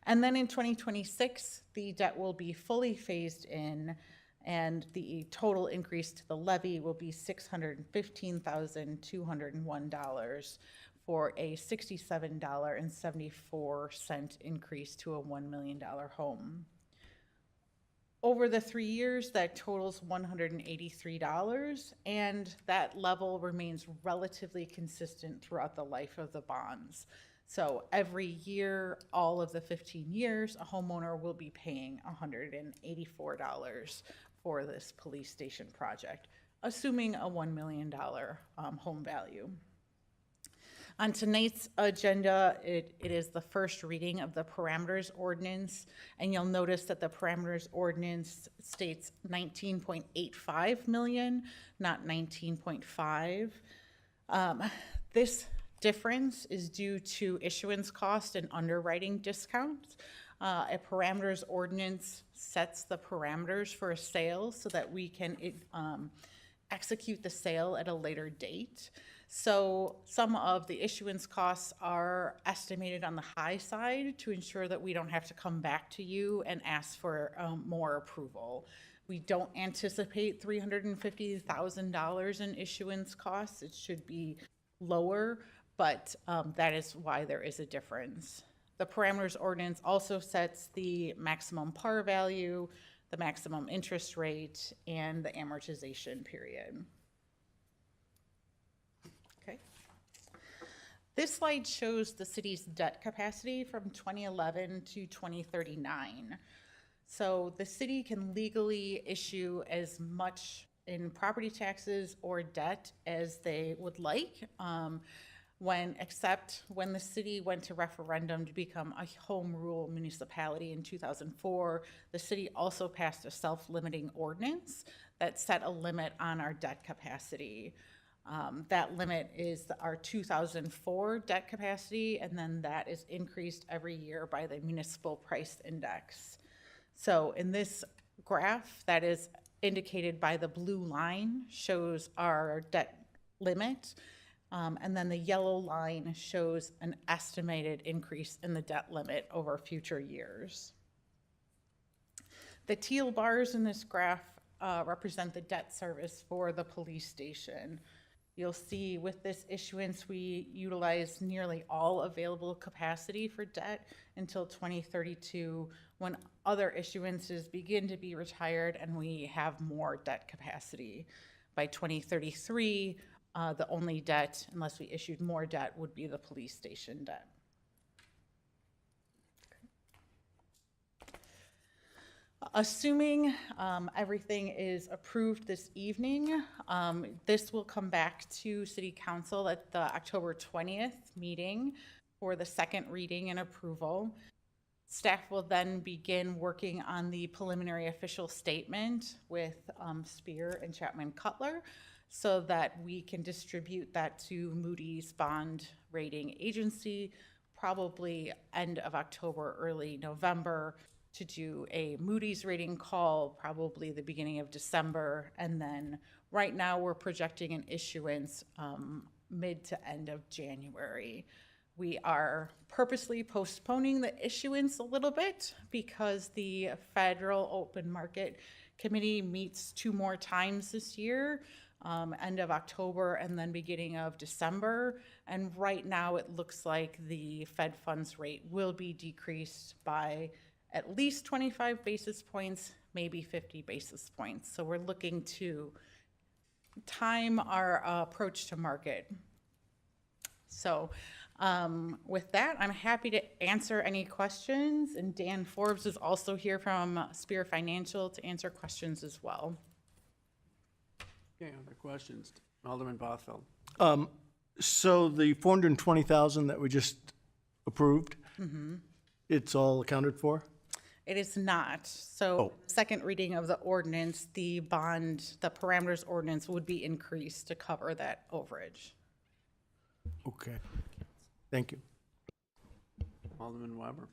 And then in 2026, the debt will be fully phased in, and the total increase to the levy will be $615,201 for a $67.74 increase to a $1 million home. Over the 3 years, that totals $183, and that level remains relatively consistent throughout the life of the bonds. So every year, all of the 15 years, a homeowner will be paying $184 for this police station project, assuming a $1 million home value. On tonight's agenda, it is the first reading of the parameters ordinance, and you'll notice that the parameters ordinance states 19.85 million, not 19.5. This difference is due to issuance cost and underwriting discounts. A parameters ordinance sets the parameters for a sale so that we can execute the sale at a later date. So some of the issuance costs are estimated on the high side to ensure that we don't have to come back to you and ask for more approval. We don't anticipate $350,000 in issuance costs. It should be lower, but that is why there is a difference. The parameters ordinance also sets the maximum par value, the maximum interest rate, and the amortization period. This slide shows the city's debt capacity from 2011 to 2039. So the city can legally issue as much in property taxes or debt as they would like, except when the city went to referendum to become a home rule municipality in 2004, the city also passed a self-limiting ordinance that set a limit on our debt capacity. That limit is our 2004 debt capacity, and then that is increased every year by the municipal price index. So in this graph, that is indicated by the blue line, shows our debt limit, and then the yellow line shows an estimated increase in the debt limit over future years. The teal bars in this graph represent the debt service for the police station. You'll see with this issuance, we utilize nearly all available capacity for debt until 2032, when other issuances begin to be retired and we have more debt capacity. By 2033, the only debt, unless we issued more debt, would be the police station debt. Assuming everything is approved this evening, this will come back to City Council at the October 20th meeting for the second reading and approval. Staff will then begin working on the preliminary official statement with Spear and Chapman Cutler so that we can distribute that to Moody's bond rating agency, probably end of October, early November, to do a Moody's rating call, probably the beginning of December. And then right now we're projecting an issuance mid to end of January. We are purposely postponing the issuance a little bit because the Federal Open Market Committee meets 2 more times this year, end of October and then beginning of December. And right now it looks like the Fed funds rate will be decreased by at least 25 basis points, maybe 50 basis points. So we're looking to time our approach to market. So with that, I'm happy to answer any questions. And Dan Forbes is also here from Spear Financial to answer questions as well. Okay, other questions? Alderman Bothfeld. So the 420,000 that we just approved, it's all accounted for? It is not. So second reading of the ordinance, the parameters ordinance would be increased to cover that overage. Okay. Thank you. Alderman Weber.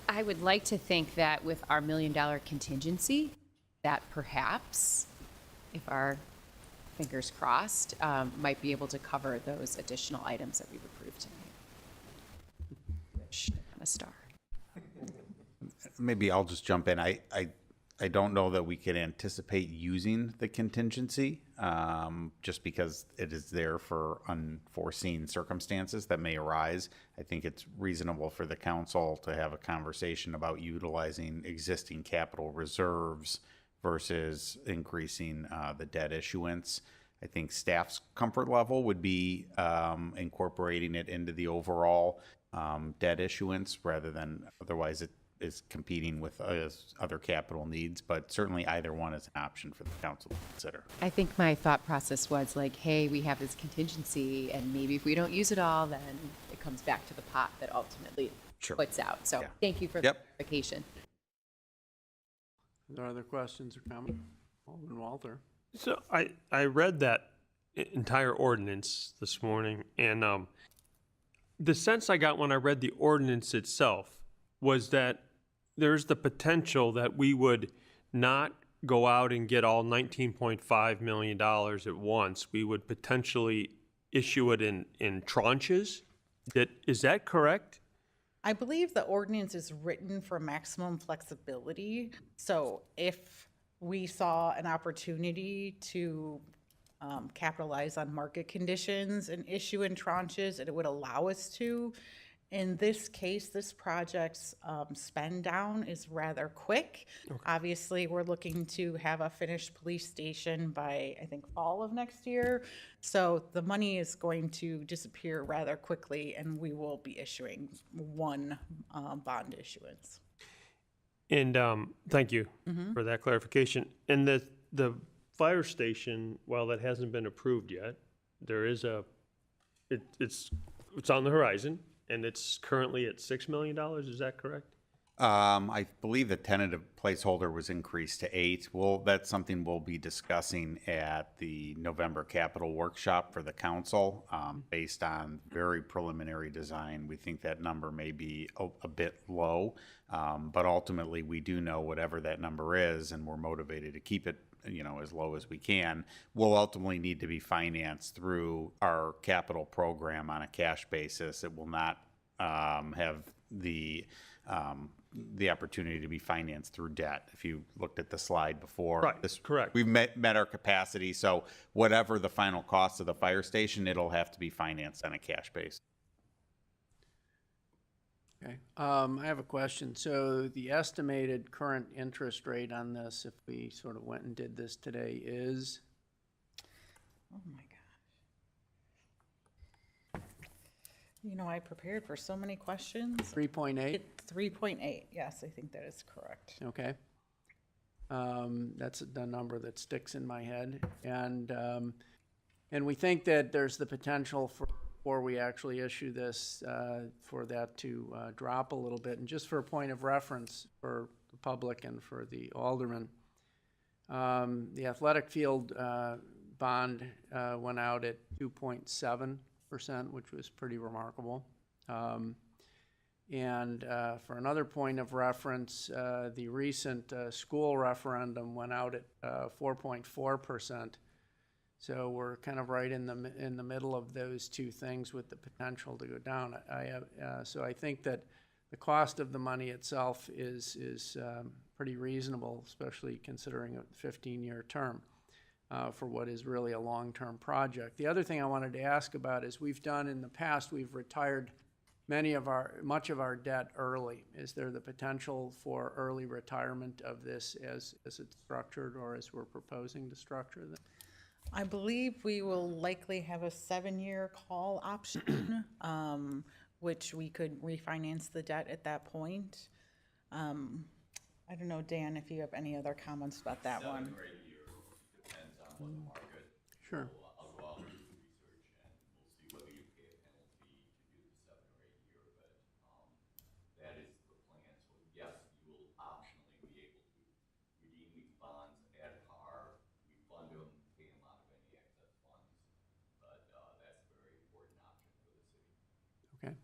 I would like to think that with our $1 million contingency, that perhaps, if our fingers crossed, might be able to cover those additional items that we've approved tonight. Wish on a star. Maybe I'll just jump in. I don't know that we can anticipate using the contingency, just because it is there for unforeseen circumstances that may arise. I think it's reasonable for the council to have a conversation about utilizing existing capital reserves versus increasing the debt issuance. I think staff's comfort level would be incorporating it into the overall debt issuance rather than otherwise it is competing with other capital needs, but certainly either one is an option for the council to consider. I think my thought process was like, hey, we have this contingency, and maybe if we don't use it all, then it comes back to the pot that ultimately puts out. So thank you for the clarification. Are there other questions or comments? Alderman Walther. So I read that entire ordinance this morning, and the sense I got when I read the ordinance itself was that there's the potential that we would not go out and get all $19.5 million at once. We would potentially issue it in tranches. Is that correct? I believe the ordinance is written for maximum flexibility. So if we saw an opportunity to capitalize on market conditions and issue in tranches, and it would allow us to. In this case, this project's spend down is rather quick. Obviously, we're looking to have a finished police station by, I think, fall of next year. So the money is going to disappear rather quickly, and we will be issuing one bond issuance. And thank you for that clarification. And the fire station, while that hasn't been approved yet, there is it's on the horizon. And it's currently at $6 million, is that correct? I believe the tentative placeholder was increased to 8. Well, that's something we'll be discussing at the November capital workshop for the council. Based on very preliminary design, we think that number may be a bit low, but ultimately we do know whatever that number is, and we're motivated to keep it as low as we can, will ultimately need to be financed through our capital program on a cash basis. It will not have the opportunity to be financed through debt. If you looked at the slide before, right, correct. We've met our capacity, so whatever the final cost of the fire station, it'll have to be financed on a cash basis. Okay, I have a question. So the estimated current interest rate on this, if we sort of went and did this today, is? Oh my gosh. You know, I prepared for so many questions. 3.8? 3.8, yes, I think that is correct. Okay. That's the number that sticks in my head. And we think that there's the potential for, before we actually issue this, for that to drop a little bit. And just for a point of reference for the public and for the aldermen, the athletic field bond went out at 2.7%, which was pretty remarkable. And for another point of reference, the recent school referendum went out at 4.4%. So we're kind of right in the middle of those two things with the potential to go down. So I think that the cost of the money itself is pretty reasonable, especially considering a 15-year term for what is really a long-term project. The other thing I wanted to ask about is we've done in the past, we've retired much of our debt early. Is there the potential for early retirement of this as it's structured or as we're proposing to structure this? I believe we will likely have a 7-year call option, which we could refinance the debt at that point. I don't know, Dan, if you have any other comments about that one. 7 or 8 years, depends on what the market. Sure. I'll go out and do the research and we'll see whether you pay a penalty to do the 7 or 8 year, but that is the plan. So yes, you will optionally be able to redeem these bonds at par, refund them, pay them out of any excess funds, but that's a very important option for the city. Okay.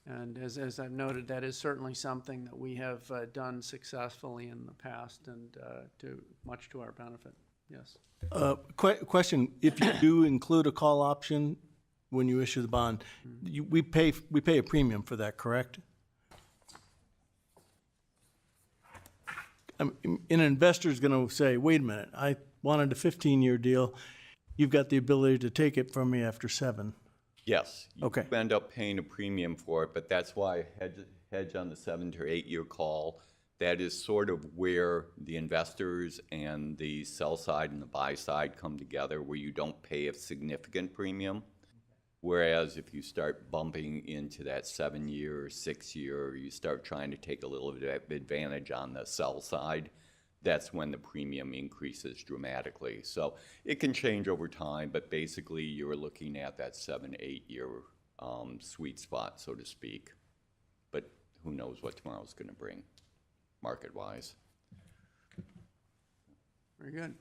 And as I've noted, that is certainly something that we have done successfully in the past and much to our benefit. Yes. Question, if you do include a call option when you issue the bond, we pay a premium for that, correct? An investor's gonna say, wait a minute, I wanted a 15-year deal. You've got the ability to take it from me after 7. Yes. Okay. You end up paying a premium for it, but that's why I hedge on the 7 to 8 year call. That is sort of where the investors and the sell side and the buy side come together, where you don't pay a significant premium. Whereas if you start bumping into that 7-year or 6-year, you start trying to take a little bit of advantage on the sell side, that's when the premium increases dramatically. So it can change over time, but basically you're looking at that 7-8 year sweet spot, so to speak. But who knows what tomorrow's going to bring, market-wise. Very good.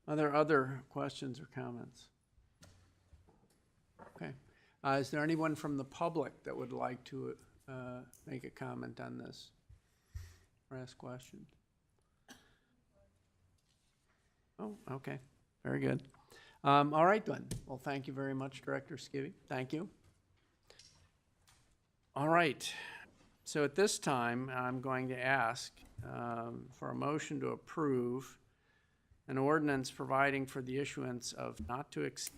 Are there other questions or comments? Okay. Is there anyone from the public that would like to make a comment on this or ask questions? Oh, okay. Very good. All right, then. Well, thank you very much, Director Skibby. Thank you. All right. So at this time, I'm going to ask for a motion to approve an ordinance providing for the issuance of not to exceed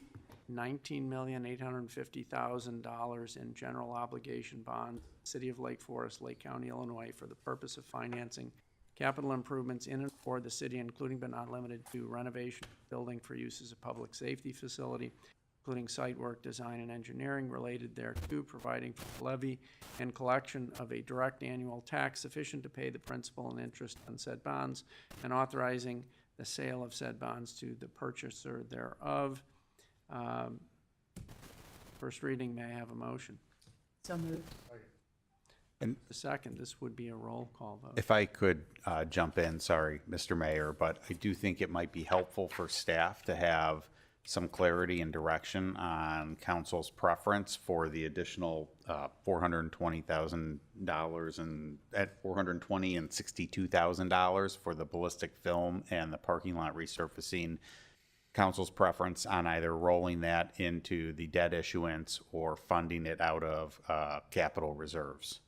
$19,850,000 in general obligation bonds, City of Lake Forest, Lake County, Illinois, for the purpose of financing capital improvements in and for the city, including but not limited to renovation of building for use as a public safety facility, including site work, design, and engineering related thereto, providing for levy and collection of a direct annual tax sufficient to pay the principal and interest on said bonds, and authorizing the sale of said bonds to the purchaser thereof. First reading, may I have a motion? So moved. And the second, this would be a roll call vote. If I could jump in, sorry, Mr. Mayor, but I do think it might be helpful for staff to have some clarity and direction on council's preference for the additional $420,000 and at $420,000 and $62,000 for the ballistic film and the parking lot resurfacing. Council's preference on either rolling that into the debt issuance or funding it out of capital reserves.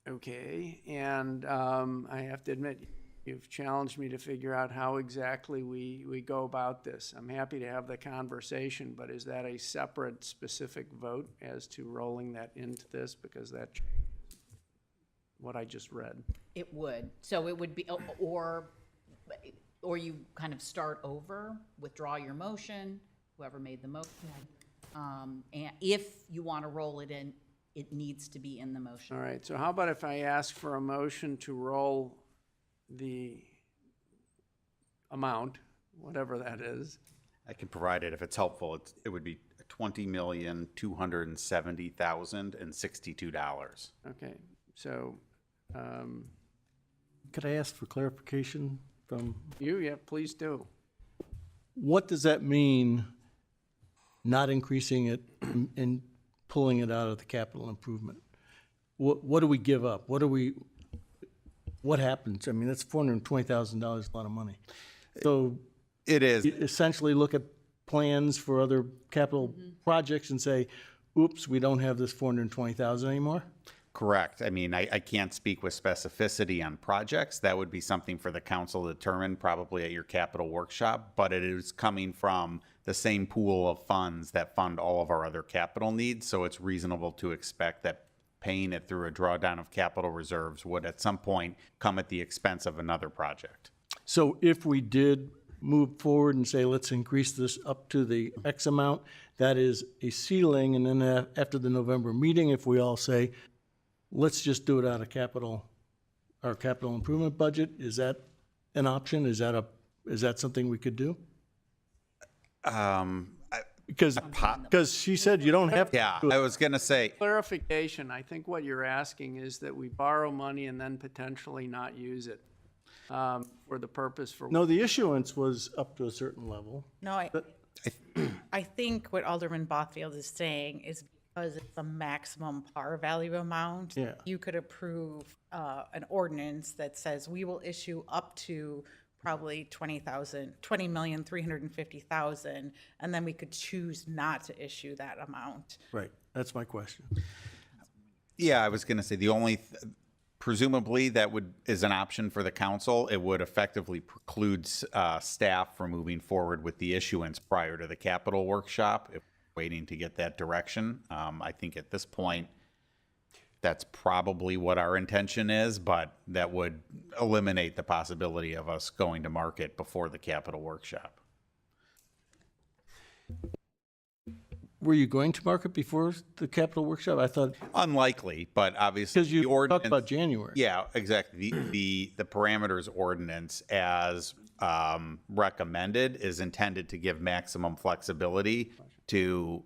Okay, and I have to admit, you've challenged me to figure out how exactly we go about this. I'm happy to have the conversation, but is that a separate specific vote as to rolling that into this? Because that's what I just read. It would. So it would be, or you kind of start over, withdraw your motion, whoever made the motion. And if you want to roll it in, it needs to be in the motion. All right, so how about if I ask for a motion to roll the amount, whatever that is? I can provide it if it's helpful. It would be $20,270,062. Okay, so, Could I ask for clarification from, yeah, please do. what does that mean, not increasing it and pulling it out of the capital improvement? What do we give up? What happens? I mean, that's $420,000, a lot of money. So It is. you essentially look at plans for other capital projects and say, oops, we don't have this 420,000 anymore? Correct. I mean, I can't speak with specificity on projects. That would be something for the council to determine probably at your capital workshop, but it is coming from the same pool of funds that fund all of our other capital needs. So it's reasonable to expect that paying it through a drawdown of capital reserves would at some point come at the expense of another project. So if we did move forward and say, let's increase this up to the X amount, that is a ceiling, and then after the November meeting, if we all say, let's just do it out of our capital improvement budget, is that an option? Is that something we could do? Because she said you don't have to. Yeah, I was going to say, Clarification, I think what you're asking is that we borrow money and then potentially not use it for the purpose for. No, the issuance was up to a certain level. No, I think what Alderman Bothfield is saying is because it's a maximum par value amount, Yeah. you could approve an ordinance that says we will issue up to probably 20,350,000, and then we could choose not to issue that amount. Right, that's my question. yeah, I was going to say the only, presumably that is an option for the council. It would effectively preclude staff from moving forward with the issuance prior to the capital workshop, if we're waiting to get that direction. I think at this point, that's probably what our intention is, but that would eliminate the possibility of us going to market before the capital workshop. Were you going to market before the capital workshop? I thought, Unlikely, but obviously. because you the ordinance- talked about January. Yeah, exactly. The parameters ordinance as recommended is intended to give maximum flexibility to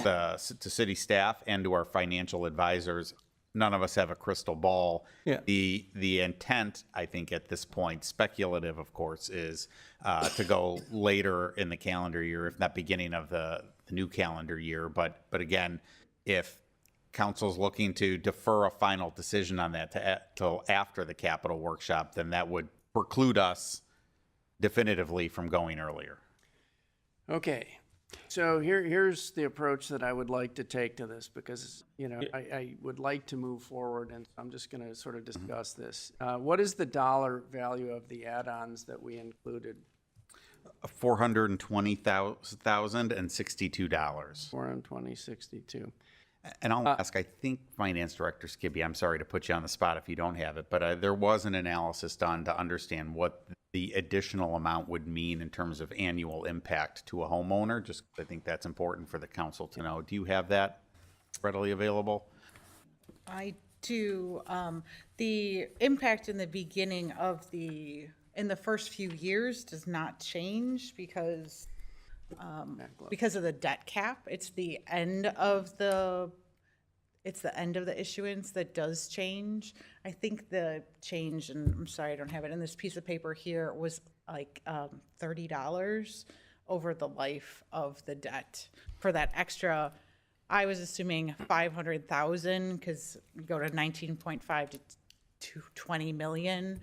to city staff and to our financial advisors. None of us have a crystal ball. Yeah. The intent, I think, at this point, speculative, of course, is to go later in the calendar year, if not beginning of the new calendar year. But again, if council's looking to defer a final decision on that till after the capital workshop, then that would preclude us definitively from going earlier. Okay, so here's the approach that I would like to take to this, because, you know, I would like to move forward, and I'm just going to sort of discuss this. What is the dollar value of the add-ons that we included? $420,062. $420.62. And I'll ask, I think Finance Director Skibby, I'm sorry to put you on the spot if you don't have it, but there was an analysis done to understand what the additional amount would mean in terms of annual impact to a homeowner. Just, I think that's important for the council to know. Do you have that readily available? I do. The impact in the beginning of in the first few years does not change because of the debt cap. It's the end of the issuance that does change. I think the change, and I'm sorry I don't have it in this piece of paper here, was like $30 over the life of the debt for that extra. I was assuming 500,000 because you go to 19.5 to 20 million.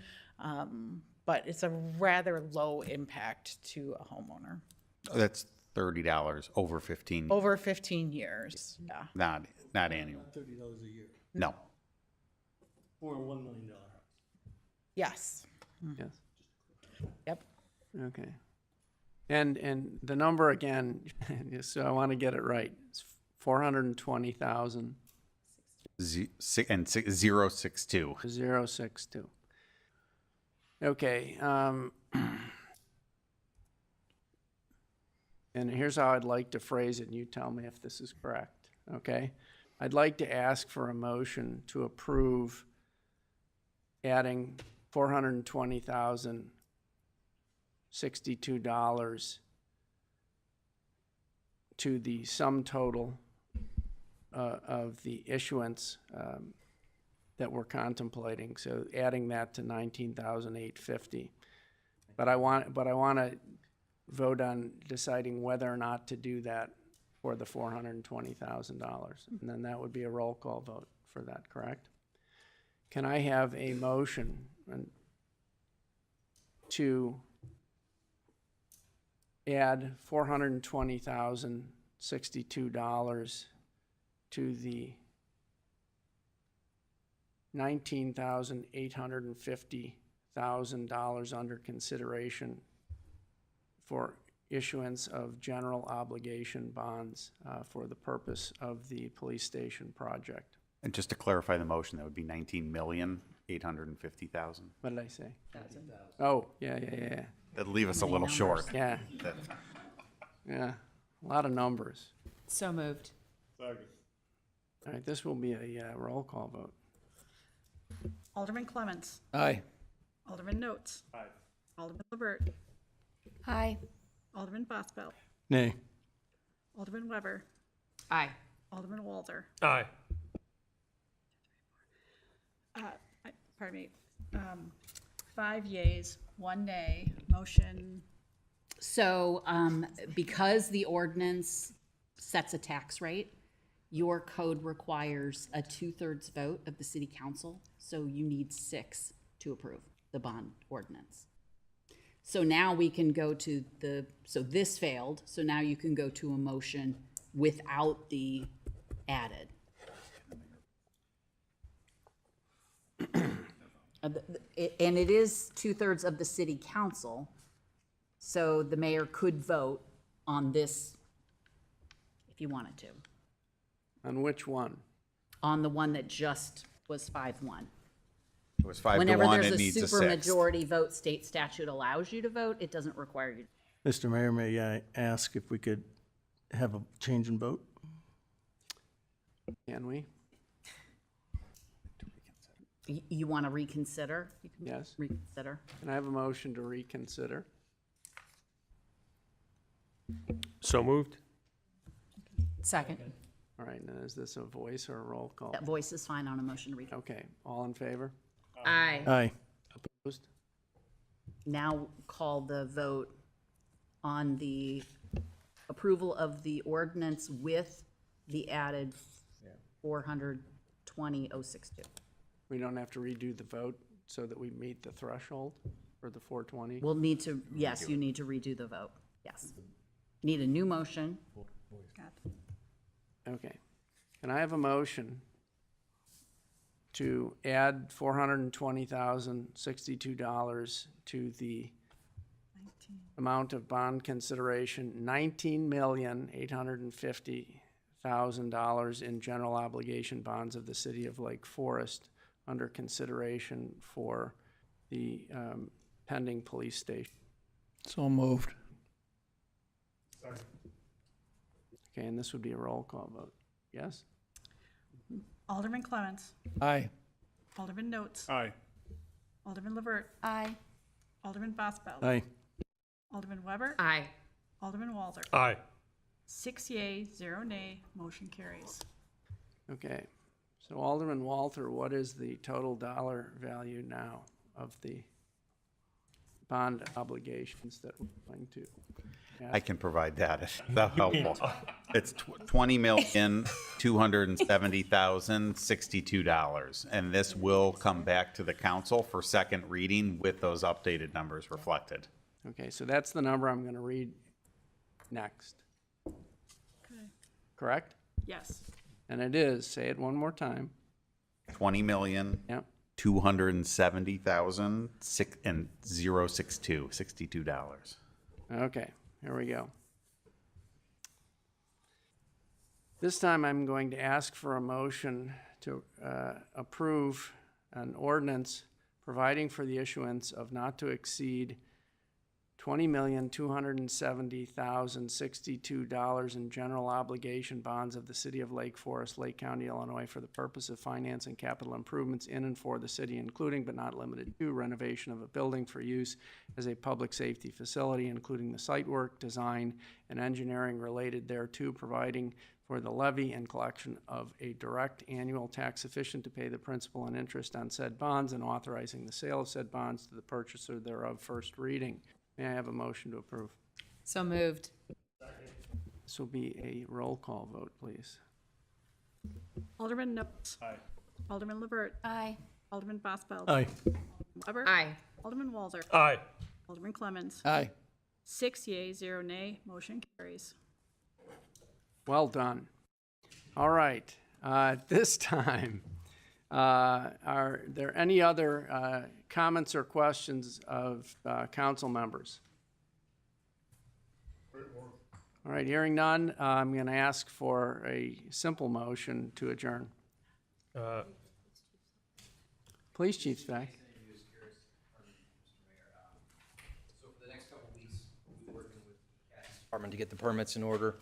But it's a rather low impact to a homeowner. That's $30 over 15. Over 15 years, yeah. Not annual. $30 a year. No. For a $1 million. Yes. Yes. Yep. Okay. And the number again, so I want to get it right. It's 420,000. 062. 062. Okay. and here's how I'd like to phrase it, and you tell me if this is correct, okay? I'd like to ask for a motion to approve adding $420,062 to the sum total of the issuance that we're contemplating, so adding that to $19,850. But I want to vote on deciding whether or not to do that for the $420,000. And then that would be a roll call vote for that, correct? Can I have a motion to add $420,062 to the $19,850,000 under consideration for issuance of general obligation bonds for the purpose of the police station project? And just to clarify the motion, that would be 19,850,000. What did I say? Oh, yeah. That'd leave us a little short. Yeah. Yeah, a lot of numbers. So moved. Second. All right, this will be a roll call vote. Alderman Clements. Aye. Alderman Notes. Aye. Alderman Levert. Aye. Alderman Bosbelt. Nay. Alderman Weber. Aye. Alderman Walter. Aye. Pardon me. 5 yeas, 1 nay. Motion. So, because the ordinance sets a tax rate, your code requires a 2/3 vote of the city council, so you need 6 to approve the bond ordinance. So now we can go to so this failed, so now you can go to a motion without the added. And it is 2/3 of the city council, so the mayor could vote on this if you wanted to. On which one? On the one that just was 5-1. It was 5 to Whenever 1, there's it needs a a sixth. supermajority vote, state statute allows you to vote, it doesn't require you. Mr. Mayor, may I ask if we could have a change in vote? Can we? You want to reconsider? You can Yes. reconsider. Can I have a motion to reconsider? So moved. Second. All right, now is this a voice or a roll call? That voice is fine on a motion to reconsider. Okay, all in favor? Aye. Aye. Opposed? Now call the vote on the approval of the ordinance with the added 420,062. We don't have to redo the vote so that we meet the threshold for the 420? We'll need to, yes, you need to redo the vote, yes. Need a new motion. Okay. Can I have a motion to add $420,062 to the amount of bond consideration, $19,850,000 in general obligation bonds of the city of Lake Forest under consideration for the pending police station? So moved. Okay, and this would be a roll call vote. Yes? Alderman Clements. Aye. Alderman Notes. Aye. Alderman Levert. Aye. Alderman Bosbelt. Aye. Alderman Weber. Aye. Alderman Walter. Aye. 6 yea, 0 nay. Motion carries. Okay. So Alderman Walter, what is the total dollar value now of the bond obligations that we're going to I can provide that, if that's helpful. It's $20,270,062, and this will come back to the council for second reading with those updated numbers reflected. Okay, so that's the number I'm going to read next. Okay. Correct? Yes. And it is, say it one more time. $20,270,062. Okay, here we go. This time I'm going to ask for a motion to approve an ordinance providing for the issuance of not to exceed $20,270,062 in general obligation bonds of the City of Lake Forest, Lake County, Illinois, for the purpose of financing capital improvements in and for the city, including but not limited to renovation of a building for use as a public safety facility, including the site work, design, and engineering related thereto, providing for the levy and collection of a direct annual tax sufficient to pay the principal and interest on said bonds, and authorizing the sale of said bonds to the purchaser thereof. First reading. May I have a motion to approve? So moved. This will be a roll call vote, please. Alderman Knopf. Aye. Alderman Levert. Aye. Alderman Bosfeld. Aye. Weber. Aye. Alderman Walzer. Aye. Alderman Clemmons. Aye. 6 yeas, 0 nay, motion carries. Well done. All right. At this time, are there any other comments or questions of council members? All right, hearing none, I'm going to ask for a simple motion to adjourn. Please, Chief Speck. So for the next couple of weeks, we'll be working with the Cats Department to get the permits in order.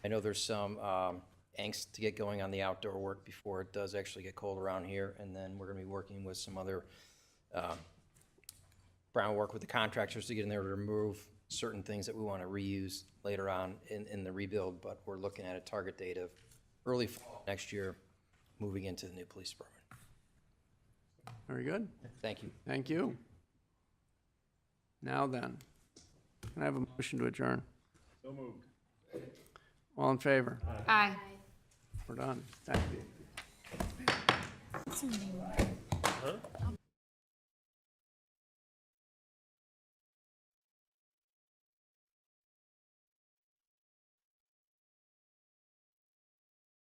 I know there's some angst to get going on the outdoor work before it does actually get cold around here, and then we're gonna be working with some other brown work with the contractors to get in there to remove certain things that we want to reuse later on in the rebuild, but we're looking at a target date of early fall next year, moving into the new police department. Very good. Thank you. Thank you. Now then, can I have a motion to adjourn? So moved. All in favor? Aye. We're done. Thank you.